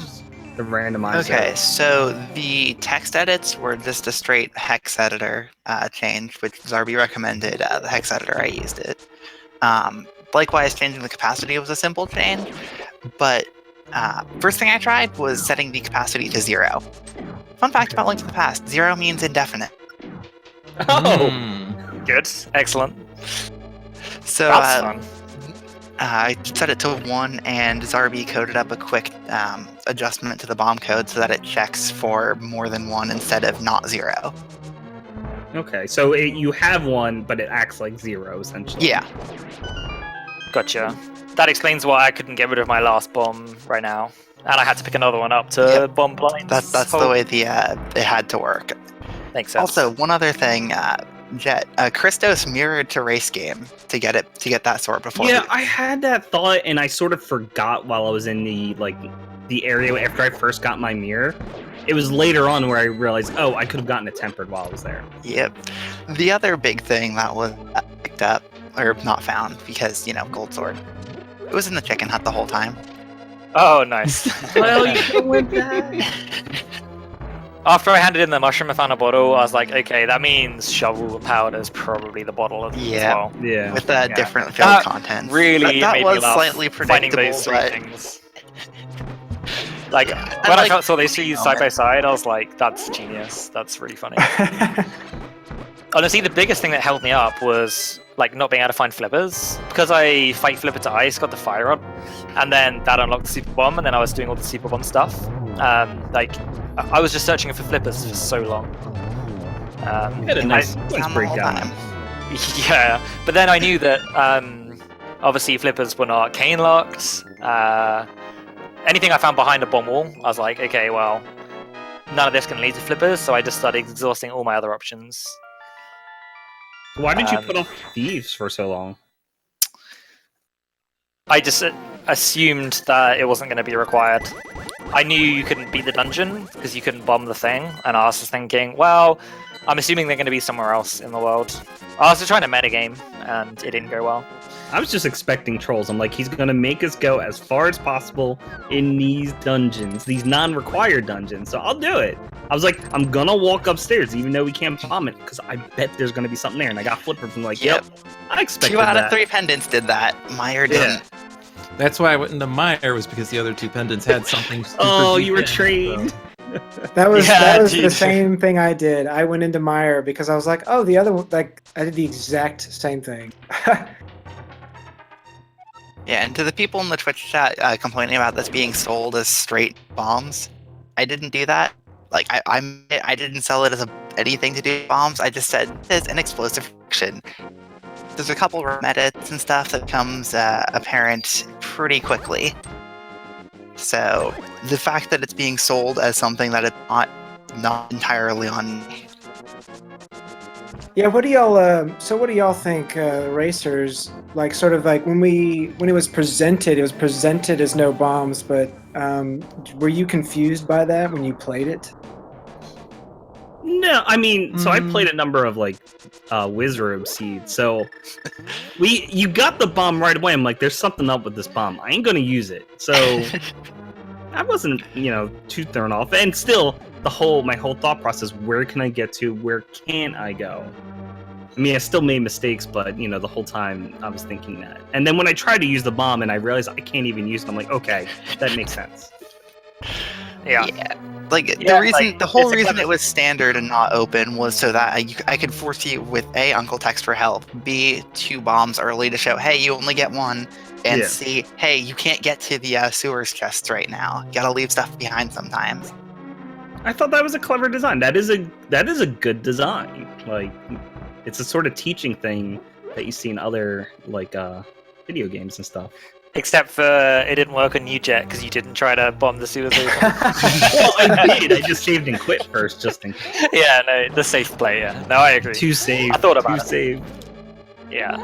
the randomizer? Okay, so the text edits were just a straight hex editor change, which Zarby recommended. The hex editor, I used it. Likewise, changing the capacity was a simple change, but first thing I tried was setting the capacity to 0. Fun fact about Link to the Past, 0 means indefinite. Oh! Good. Excellent. So That's fun. I set it to 1, and Zarby coded up a quick adjustment to the bomb code so that it checks for more than 1 instead of not 0. Okay, so you have 1, but it acts like 0, essentially. Yeah. Gotcha. That explains why I couldn't get rid of my last bomb right now, and I had to pick another one up to bomb blinds. That's the way it had to work. Makes sense. Also, one other thing, Jet, Christos mirrored to race game to get that sort before. Yeah, I had that thought, and I sort of forgot while I was in the area after I first got my mirror. It was later on where I realized, oh, I could have gotten it tempered while I was there. Yep. The other big thing that was picked up, or not found, because, gold sword, it was in the chicken hut the whole time. Oh, nice. Well, you can win that. After I handed in the mushroom and found a bottle, I was like, okay, that means shovel and powder is probably the bottle as well. Yeah. With different field content. Really that made was me laugh slightly finding predictable, those three but... things. Like, Yeah, when I saw these two side by side, I was like, that's genius. That's really funny. Honestly, the biggest thing that held me up was not being able to find flippers. Because I fight flipper to ice, got the fire rod, and then that unlocked the super bomb, and then I was doing all the super bomb stuff. I was just searching for flippers for so long. You had a nice breakdown. Yeah, but then I knew that obviously flippers were not arcane locked. Anything I found behind a bomb wall, I was like, okay, well, none of this can lead to flippers, so I just started exhausting all my other options. Why did you put off thieves for so long? I just assumed that it wasn't going to be required. I knew you couldn't beat the dungeon because you couldn't bomb the thing, and I was just thinking, well, I'm assuming they're going to be somewhere else in the world. I was just trying to metagame, and it didn't go well. I was just expecting trolls. I'm like, he's going to make us go as far as possible in these dungeons, these non-required dungeons, so I'll do it. I was like, I'm going to walk upstairs, even though we can't bomb it, because I bet there's going to be something there, and I got flipper from like, yep, I expected 2 out that. of 3 pendants did that. Meyer didn't. That's why I went into Meyer, was because the other 2 pendants had something super Oh, deep you were in, trained. so. That was dude. the same thing I did. I went into Meyer because I was like, oh, the other one, I did the exact same thing. Yeah, and to the people in the Twitch chat complaining about this being sold as straight bombs, I didn't do that. I didn't sell it as anything to do with bombs. I just said it's an explosive action. There's a couple of edits and stuff that becomes apparent pretty quickly. So the fact that it's being sold as something that it's not entirely on. Yeah, what do y'all think, racers? Sort of when it was presented as no bombs, but were you confused by that when you played it? No, I mean, so I played a number of like Wizrobe seeds. So you got the bomb right away. I'm like, there's something up with this bomb. I ain't gonna use it. So I wasn't, too thrown off. And still, my whole thought process: where can I get to? Where can't I go? I mean, I still made mistakes, but the whole time I was thinking that. And then when I tried to use the bomb and I realized I can't even use it, I'm like, okay, that makes sense. Yeah. The whole reason it was standard and not open was so that I could force you with A, Uncle Text for help, B, 2 bombs early to show, hey, you only get 1, and C, hey, you can't get to the sewers chests right now. You gotta leave stuff behind sometimes. I thought that was a clever design. That is a good design. Like, it's a sort of teaching thing that you see in other video games and stuff. Except for it didn't work on you, Jet, because you didn't try to bomb the sewers. Well, I did. I just saved and quit first, just in case. Yeah, no, the safe play. Yeah, no, I agree. 2 save. I thought about it. 2 save. Yeah.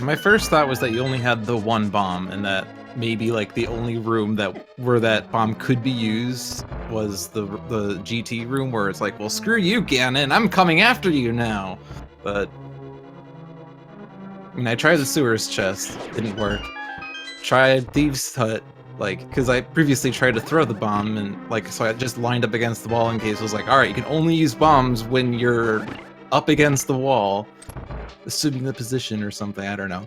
My first thought was that you only had the 1 bomb, and that maybe like the only room where that bomb could be used was the GT room, where it's like, well, screw you, Ganon, I'm coming after you now. But I mean, I tried the sewers chest, didn't work. Tried Thieves' Hut, because I previously tried to throw the bomb, and so I just lined up against the wall in case it was like, all right, you can only use bombs when you're up against the wall, assuming the position or something. I don't know.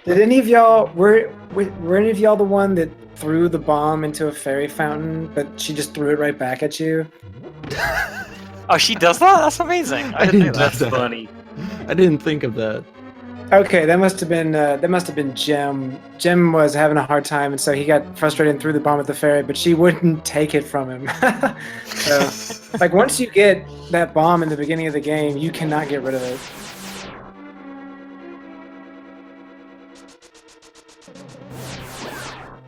Did any of y'all were any of y'all the one that threw the bomb into a fairy fountain, but she just threw it right back at you? Oh, she does that? That's amazing. I didn't know that. That's funny. I didn't think of that. Okay, that must have been Jem. Jem was having a hard time, and so he got frustrated and threw the bomb at the fairy, but she wouldn't take it from him. So, once you get that bomb in the beginning of the game, you cannot get rid of it.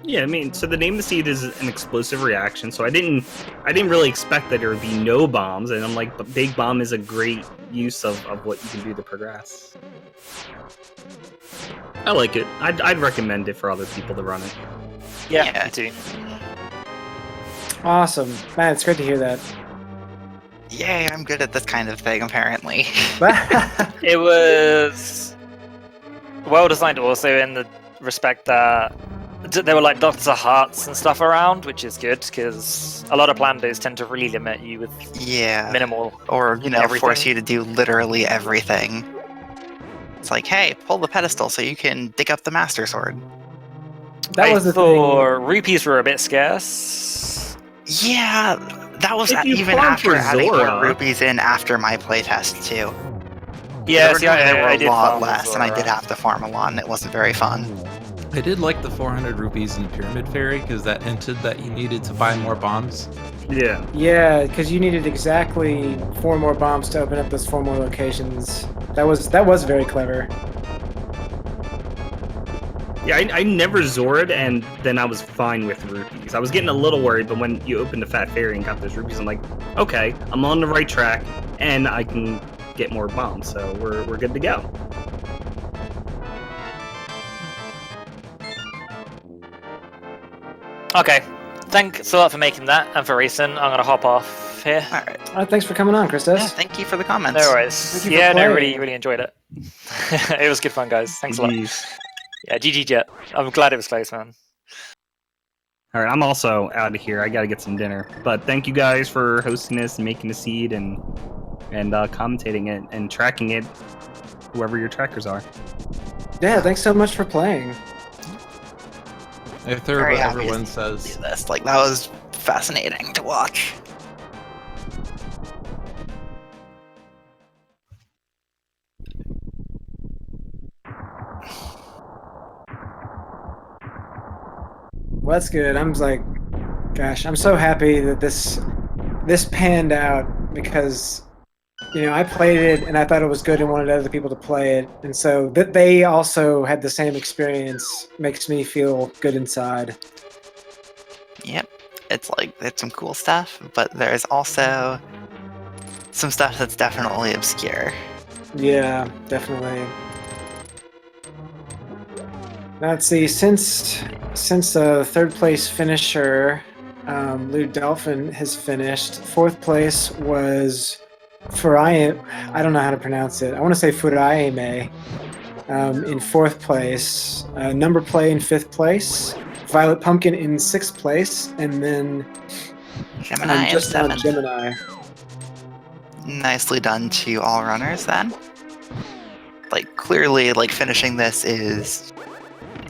Yeah, I mean, so the name of the seed is an explosive reaction, so I didn't really expect that there would be no bombs, and I'm like, but Big Bomb is a great use of what you can do to progress. I like it. I'd recommend it for other people to run it. Yeah, me too. Awesome. Man, it's great to hear that. Yay, I'm good at this kind of thing, apparently. It was well designed also in the respect that there were Dr. Hearts and stuff around, which is good because a lot of Plandos tend to really limit you with minimal or everything. Force you to do literally everything. It's like, hey, pull the pedestal so you can dig up the Master Sword. That was the thing. Rupees were a bit scarce. Yeah, that was even after adding more rupees in after my playtest too. Yeah, there were I a did lot less, and I did have to farm a lot, and it wasn't very fun. I did like the 400 rupees in Pyramid Fairy, because that hinted that you needed to buy more bombs. Yeah. Yeah, because you needed exactly 4 more bombs to open up those 4 more locations. That was very clever. Yeah, I never Zored, and then I was fine with rupees. I was getting a little worried, but when you opened the Fat Fairy and got those rupees, I'm like, okay, I'm on the right track, and I can get more bombs, so we're good to go. Okay, thanks a lot for making that and for racing. I'm gonna hop off here. All right. Thanks for coming on, Christos. Yeah, thank you for the comments. No worries. Yeah, no, really enjoyed it. It was good fun, guys. Thanks a lot. Yeah, GG Jet. I'm glad it was close, man. All right, I'm also out of here. I got to get some dinner. But thank you guys for hosting this and making the seed and commentating it and tracking it, whoever your trackers are. Yeah, thanks so much for playing. I've heard what everyone says. This. That was fascinating to watch. Well, that's good. I'm so happy that this panned out because, I played it and I thought it was good and wanted other people to play it. And so that they also had the same experience makes me feel good inside. Yep. It's some cool stuff, but there's also some stuff that's definitely obscure. Yeah, definitely. Now, let's see, since the 3rd place finisher Lou Delphin has finished. Fourth place was Furai. I don't know how to pronounce it. I want to say Furaime in fourth place. Number Play in fifth place. Violet Pumpkin in sixth place, and then Gemini in just now seventh. Gemini. Nicely done to all runners then. Like, clearly, like, finishing this is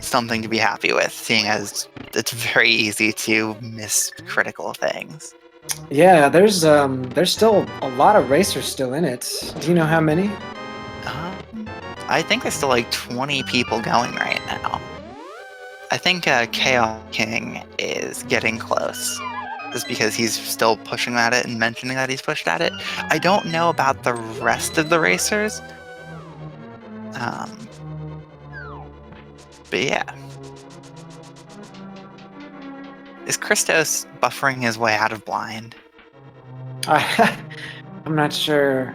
something to be happy with, seeing as it's very easy to miss critical things. Yeah, there's still a lot of racers still in it. Do you know how many? I think there's still like 20 people going right now. I think Chaos King is getting close, just because he's still pushing at it and mentioning that he's pushed at it. I don't know about the rest of the racers. But yeah. Is Christos buffering his way out of blind? I'm not sure.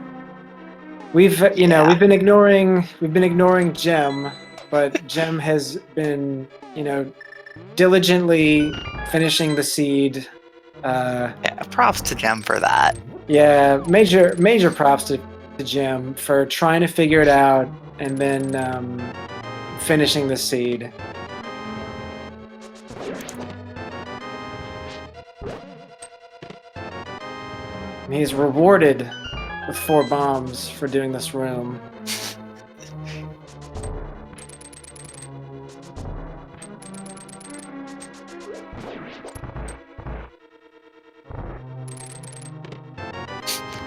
We've been ignoring Gem, but Gem has been, diligently finishing the seed. Yeah, props to Gem for that. Yeah, major props to Gem for trying to figure it out and then finishing the seed. And he's rewarded with 4 bombs for doing this room.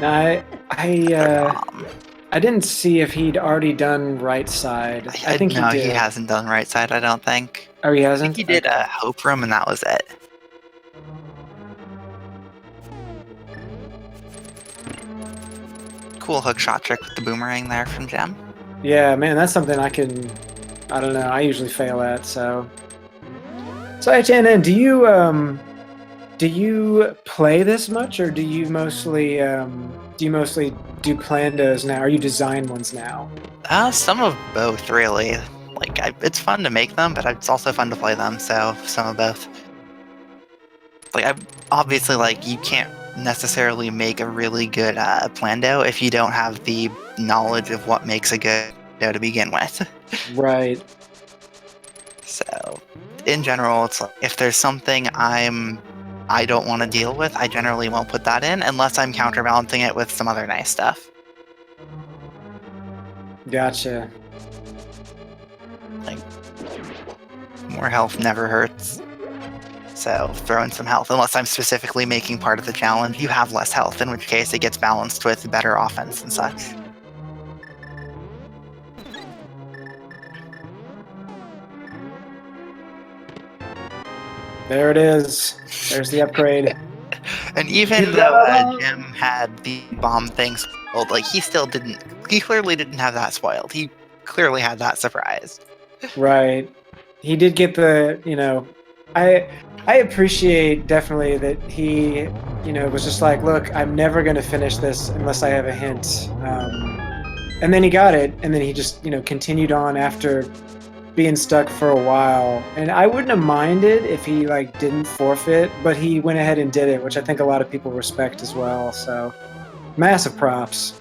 Now, I didn't see if he'd already done right side. I think no, he did. he hasn't done right side, I don't think. Oh, he I hasn't? think he did a Hope Room and that was it. Cool hook shot trick with the boomerang there from Gem. Yeah, man, that's something I don't know, I usually fail at, so. So, HNN, do you play this much, or do you mostly do Plandos now, or you design ones now? Some of both, really. Like, it's fun to make them, but it's also fun to play them, so some of both. Like, obviously, like, you can't necessarily make a really good Plando if you don't have the knowledge of what makes a good Plando to begin with. Right. So, in general, it's like, if there's something I don't want to deal with, I generally won't put that in unless I'm counterbalancing it with some other nice stuff. Gotcha. Like, more health never hurts. So throw in some health, unless I'm specifically making part of the challenge. You have less health, in which case it gets balanced with better offense and such. There it is. There's the upgrade. And even though Jim had the bomb thing spoiled, like, he clearly didn't have that spoiled. He clearly had that surprise. Right. He did get I appreciate definitely that he, was just like, look, I'm never going to finish this unless I have a hint. And then he got it, and then he just, continued on after being stuck for a while. And I wouldn't have minded if he, didn't forfeit, but he went ahead and did it, which I think a lot of people respect as well. So, massive props.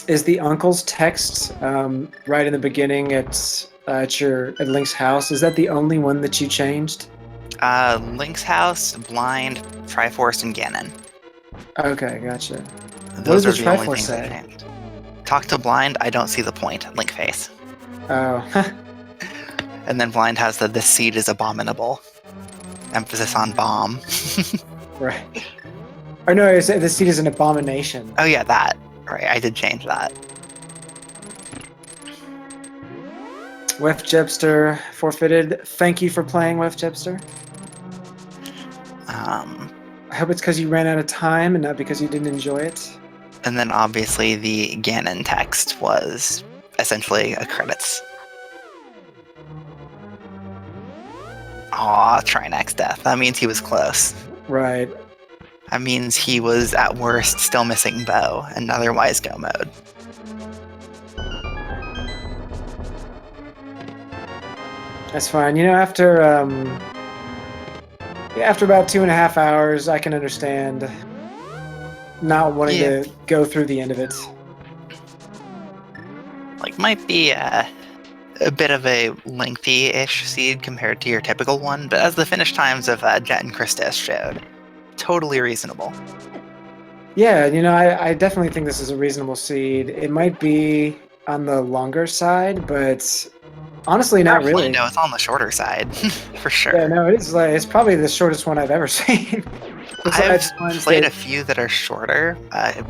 Is the uncle's text right in the beginning at Link's house? Is that the only one that you changed? Link's house, Blind, Triforce, and Ganon. Okay, gotcha. Those what does are the the only Triforce things I say? changed. Talk to Blind, I don't see the point. Link face. Oh. And then Blind has this seed is abominable. Emphasis on bomb. Right. Or no, the seed is an abomination. Oh yeah, that. Right, I did change that. Wef Jebster forfeited. Thank you for playing, Wef Jebster. I hope it's because you ran out of time and not because you didn't enjoy it. And then obviously the Ganon text was essentially a credits. Aw, Trinex death. That means he was close. Right. That means he was, at worst, still missing bow, and otherwise go mode. That's fine. You know, after about 2.5 hours, I can understand not wanting Yeah. to go through the end of it. Like, might be a bit of a lengthy-ish seed compared to your typical one, but as the finish times of Jet and Christos showed, totally reasonable. Yeah, you know, I definitely think this is a reasonable seed. It might be on the longer side, but honestly, not really. No, it's on the shorter side, for sure. Yeah, no, it's probably the shortest one I've ever seen. Besides I've ones played that- a few that are shorter,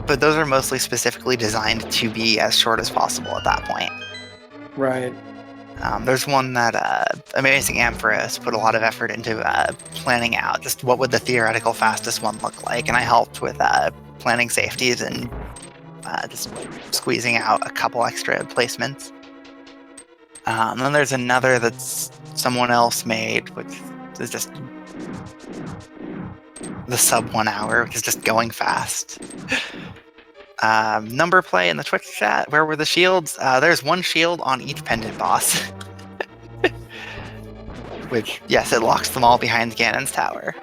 but those are mostly specifically designed to be as short as possible at that point. Right. There's one that Amazing Amphorus put a lot of effort into planning out just what would the theoretical fastest one look like, and I helped with planning safeties and just squeezing out a couple extra placements. Then there's another that's someone else made, which is just the sub 1 hour, which is just going fast. Number play in the Twitch chat. Where were the shields? There's one shield on each pendant boss. Which, yes, it locks them all behind Ganon's tower.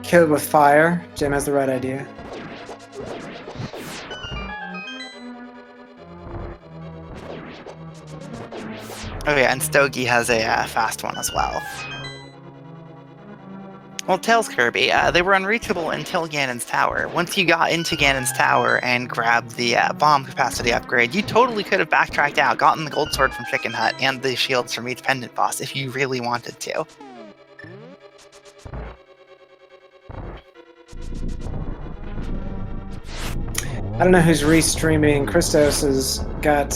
Kill it with fire. Jim has the right idea. Oh yeah, and Stogie has a fast one as well. Well, Tails Kirby, they were unreachable until Ganon's Tower. Once you got into Ganon's Tower and grabbed the bomb capacity upgrade, you totally could have backtracked out, gotten the gold sword from Chicken Hut, and the shields from each pendant boss if you really wanted to. I don't know who's restreaming. Christos has got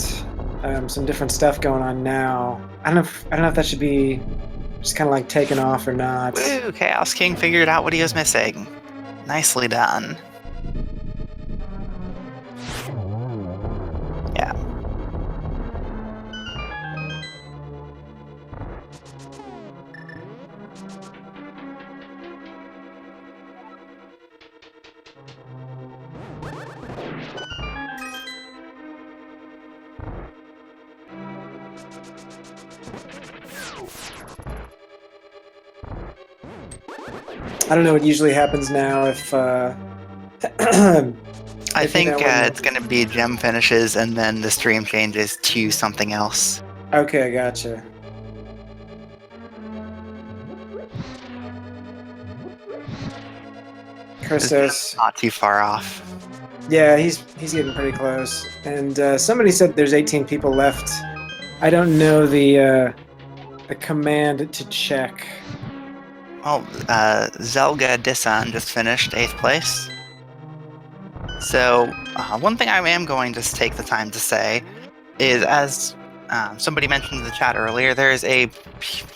some different stuff going on now. I don't know if that should be just kind of like taken off or not. Woo! Chaos King figured out what he was missing. Nicely done. Yeah. I don't know what usually happens now if I If you think know when- it's going to be gem finishes and then the stream changes to something else. Okay, gotcha. Christos. Not too far off. Yeah, he's getting pretty close. And somebody said there's 18 people left. I don't know the command to check. Well, Zelga Disan just finished 8th place. So, one thing I am going to take the time to say is, as somebody mentioned in the chat earlier, there is a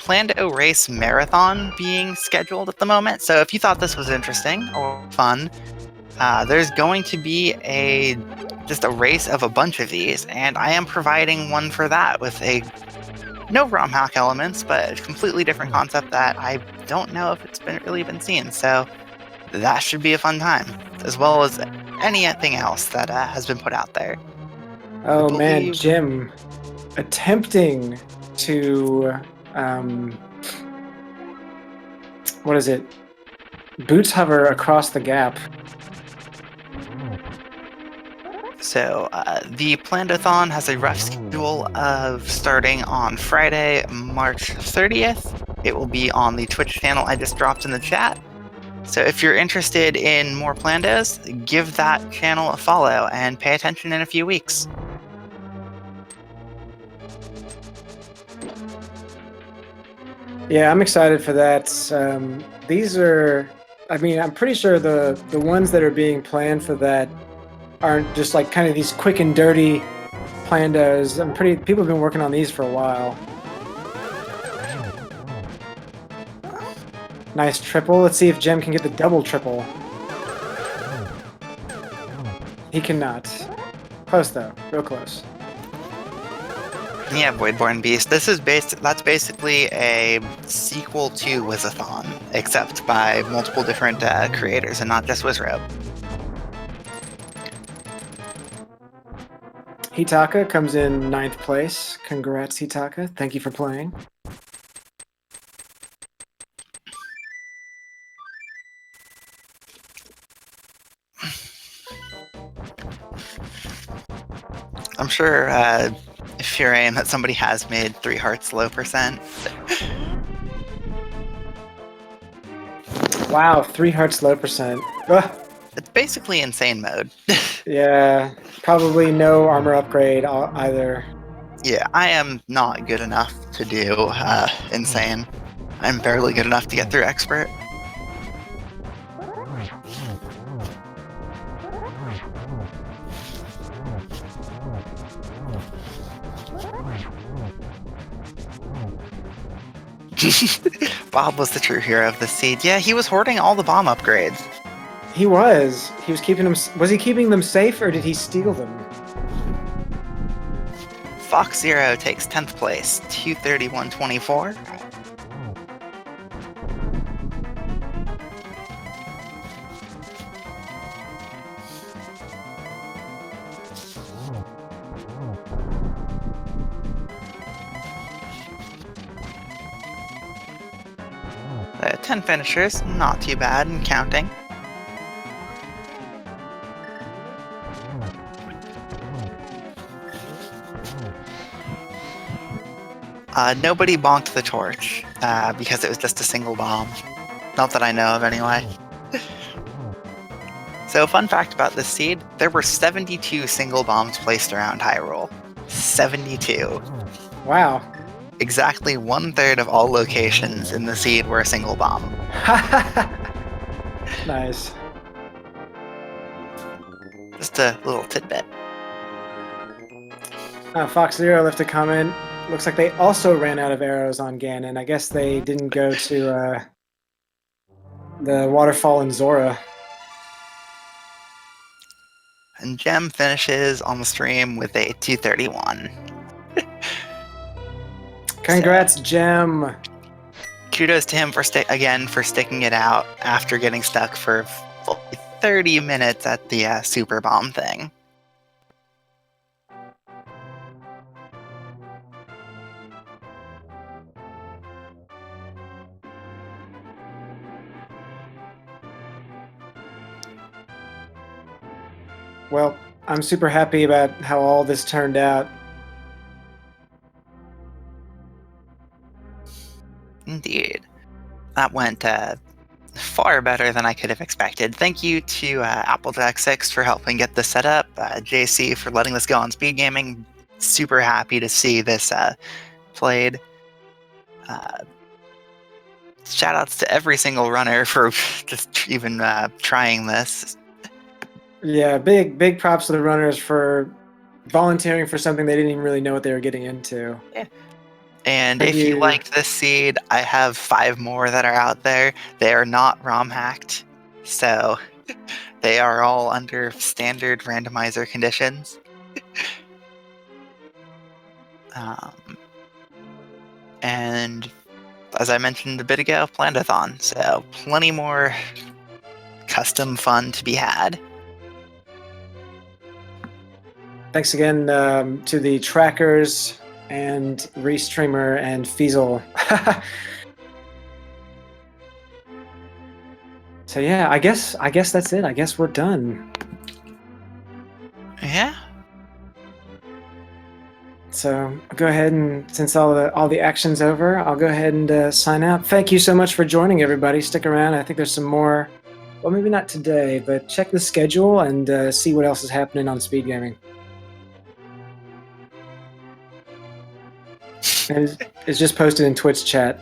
Plando race marathon being scheduled at the moment. So if you thought this was interesting or fun, there's going to be just a race of a bunch of these, and I am providing one for that with no ROM hack elements, but a completely different concept that I don't know if it's really been seen. So that should be a fun time, as well as anything else that has been put out there. Oh man, believe- Jim attempting to what is it? Boots hover across the gap. So the Plandathon has a rough schedule of starting on Friday, March 30th. It will be on the Twitch channel I just dropped in the chat. So if you're interested in more Plandos, give that channel a follow and pay attention in a few weeks. Yeah, I'm excited for that. These are, I mean, I'm pretty sure the ones that are being planned for that aren't just like kind of these quick and dirty Plandos. People have been working on these for a while. Nice triple. Let's see if Jem can get the double triple. He cannot. Close though, real close. Yeah, Voidborn Beast. That's basically a sequel to Wizathon, except by multiple different creators and not just Wizrobe. Hitaka comes in 9th place. Congrats, Hitaka. Thank you for playing. I'm sure if you're aiming that somebody has made 3 hearts low percent. Wow, 3 hearts low percent. Ugh. It's basically insane mode. Yeah, probably no armor upgrade either. Yeah, I am not good enough to do insane. I'm barely good enough to get through expert. Bob was the true hero of the seed. Yeah, he was hoarding all the bomb upgrades. He was. He was keeping them. Was he keeping them safe, or did he steal them? Fox Zero takes 10th place, 231.24. Uh, 10 finishers, not too bad and counting. Nobody bonked the torch because it was just a single bomb. Not that I know of, anyway. So, fun fact about this seed, there were 72 single bombs placed around Hyrule. 72. Wow. Exactly 1/3 of all locations in the seed were a single bomb. Nice. Just a little tidbit. Fox Zero left a comment. Looks like they also ran out of arrows on Ganon. I guess they didn't go to the waterfall in Zora. And Gem finishes on the stream with a 231. Congrats, Gem. Kudos to him for sticking it out after getting stuck for fully 30 minutes at the super bomb thing. Well, I'm super happy about how all this turned out. Indeed. That went far better than I could have expected. Thank you to Applejack6 for helping get this set up, JC for letting this go on Speed Gaming. Super happy to see this played. Shoutouts to every single runner for just even trying this. Yeah, big props to the runners for volunteering for something they didn't even really know what they were getting into. Yeah. And Thank if you you. liked this seed, I have 5 more that are out there. They are not ROM hacked, so they are all under standard randomizer conditions. And as I mentioned a bit ago, Plandathon, so plenty more custom fun to be had. Thanks again to the trackers and Restreamer and Feasel. So yeah, I guess that's it. I guess we're done. Yeah. So I'll go ahead and, since all the action's over, I'll go ahead and sign out. Thank you so much for joining, everybody. Stick around. I think there's some more. Well, maybe not today, but check the schedule and see what else is happening on Speed Gaming. It's just posted in Twitch chat.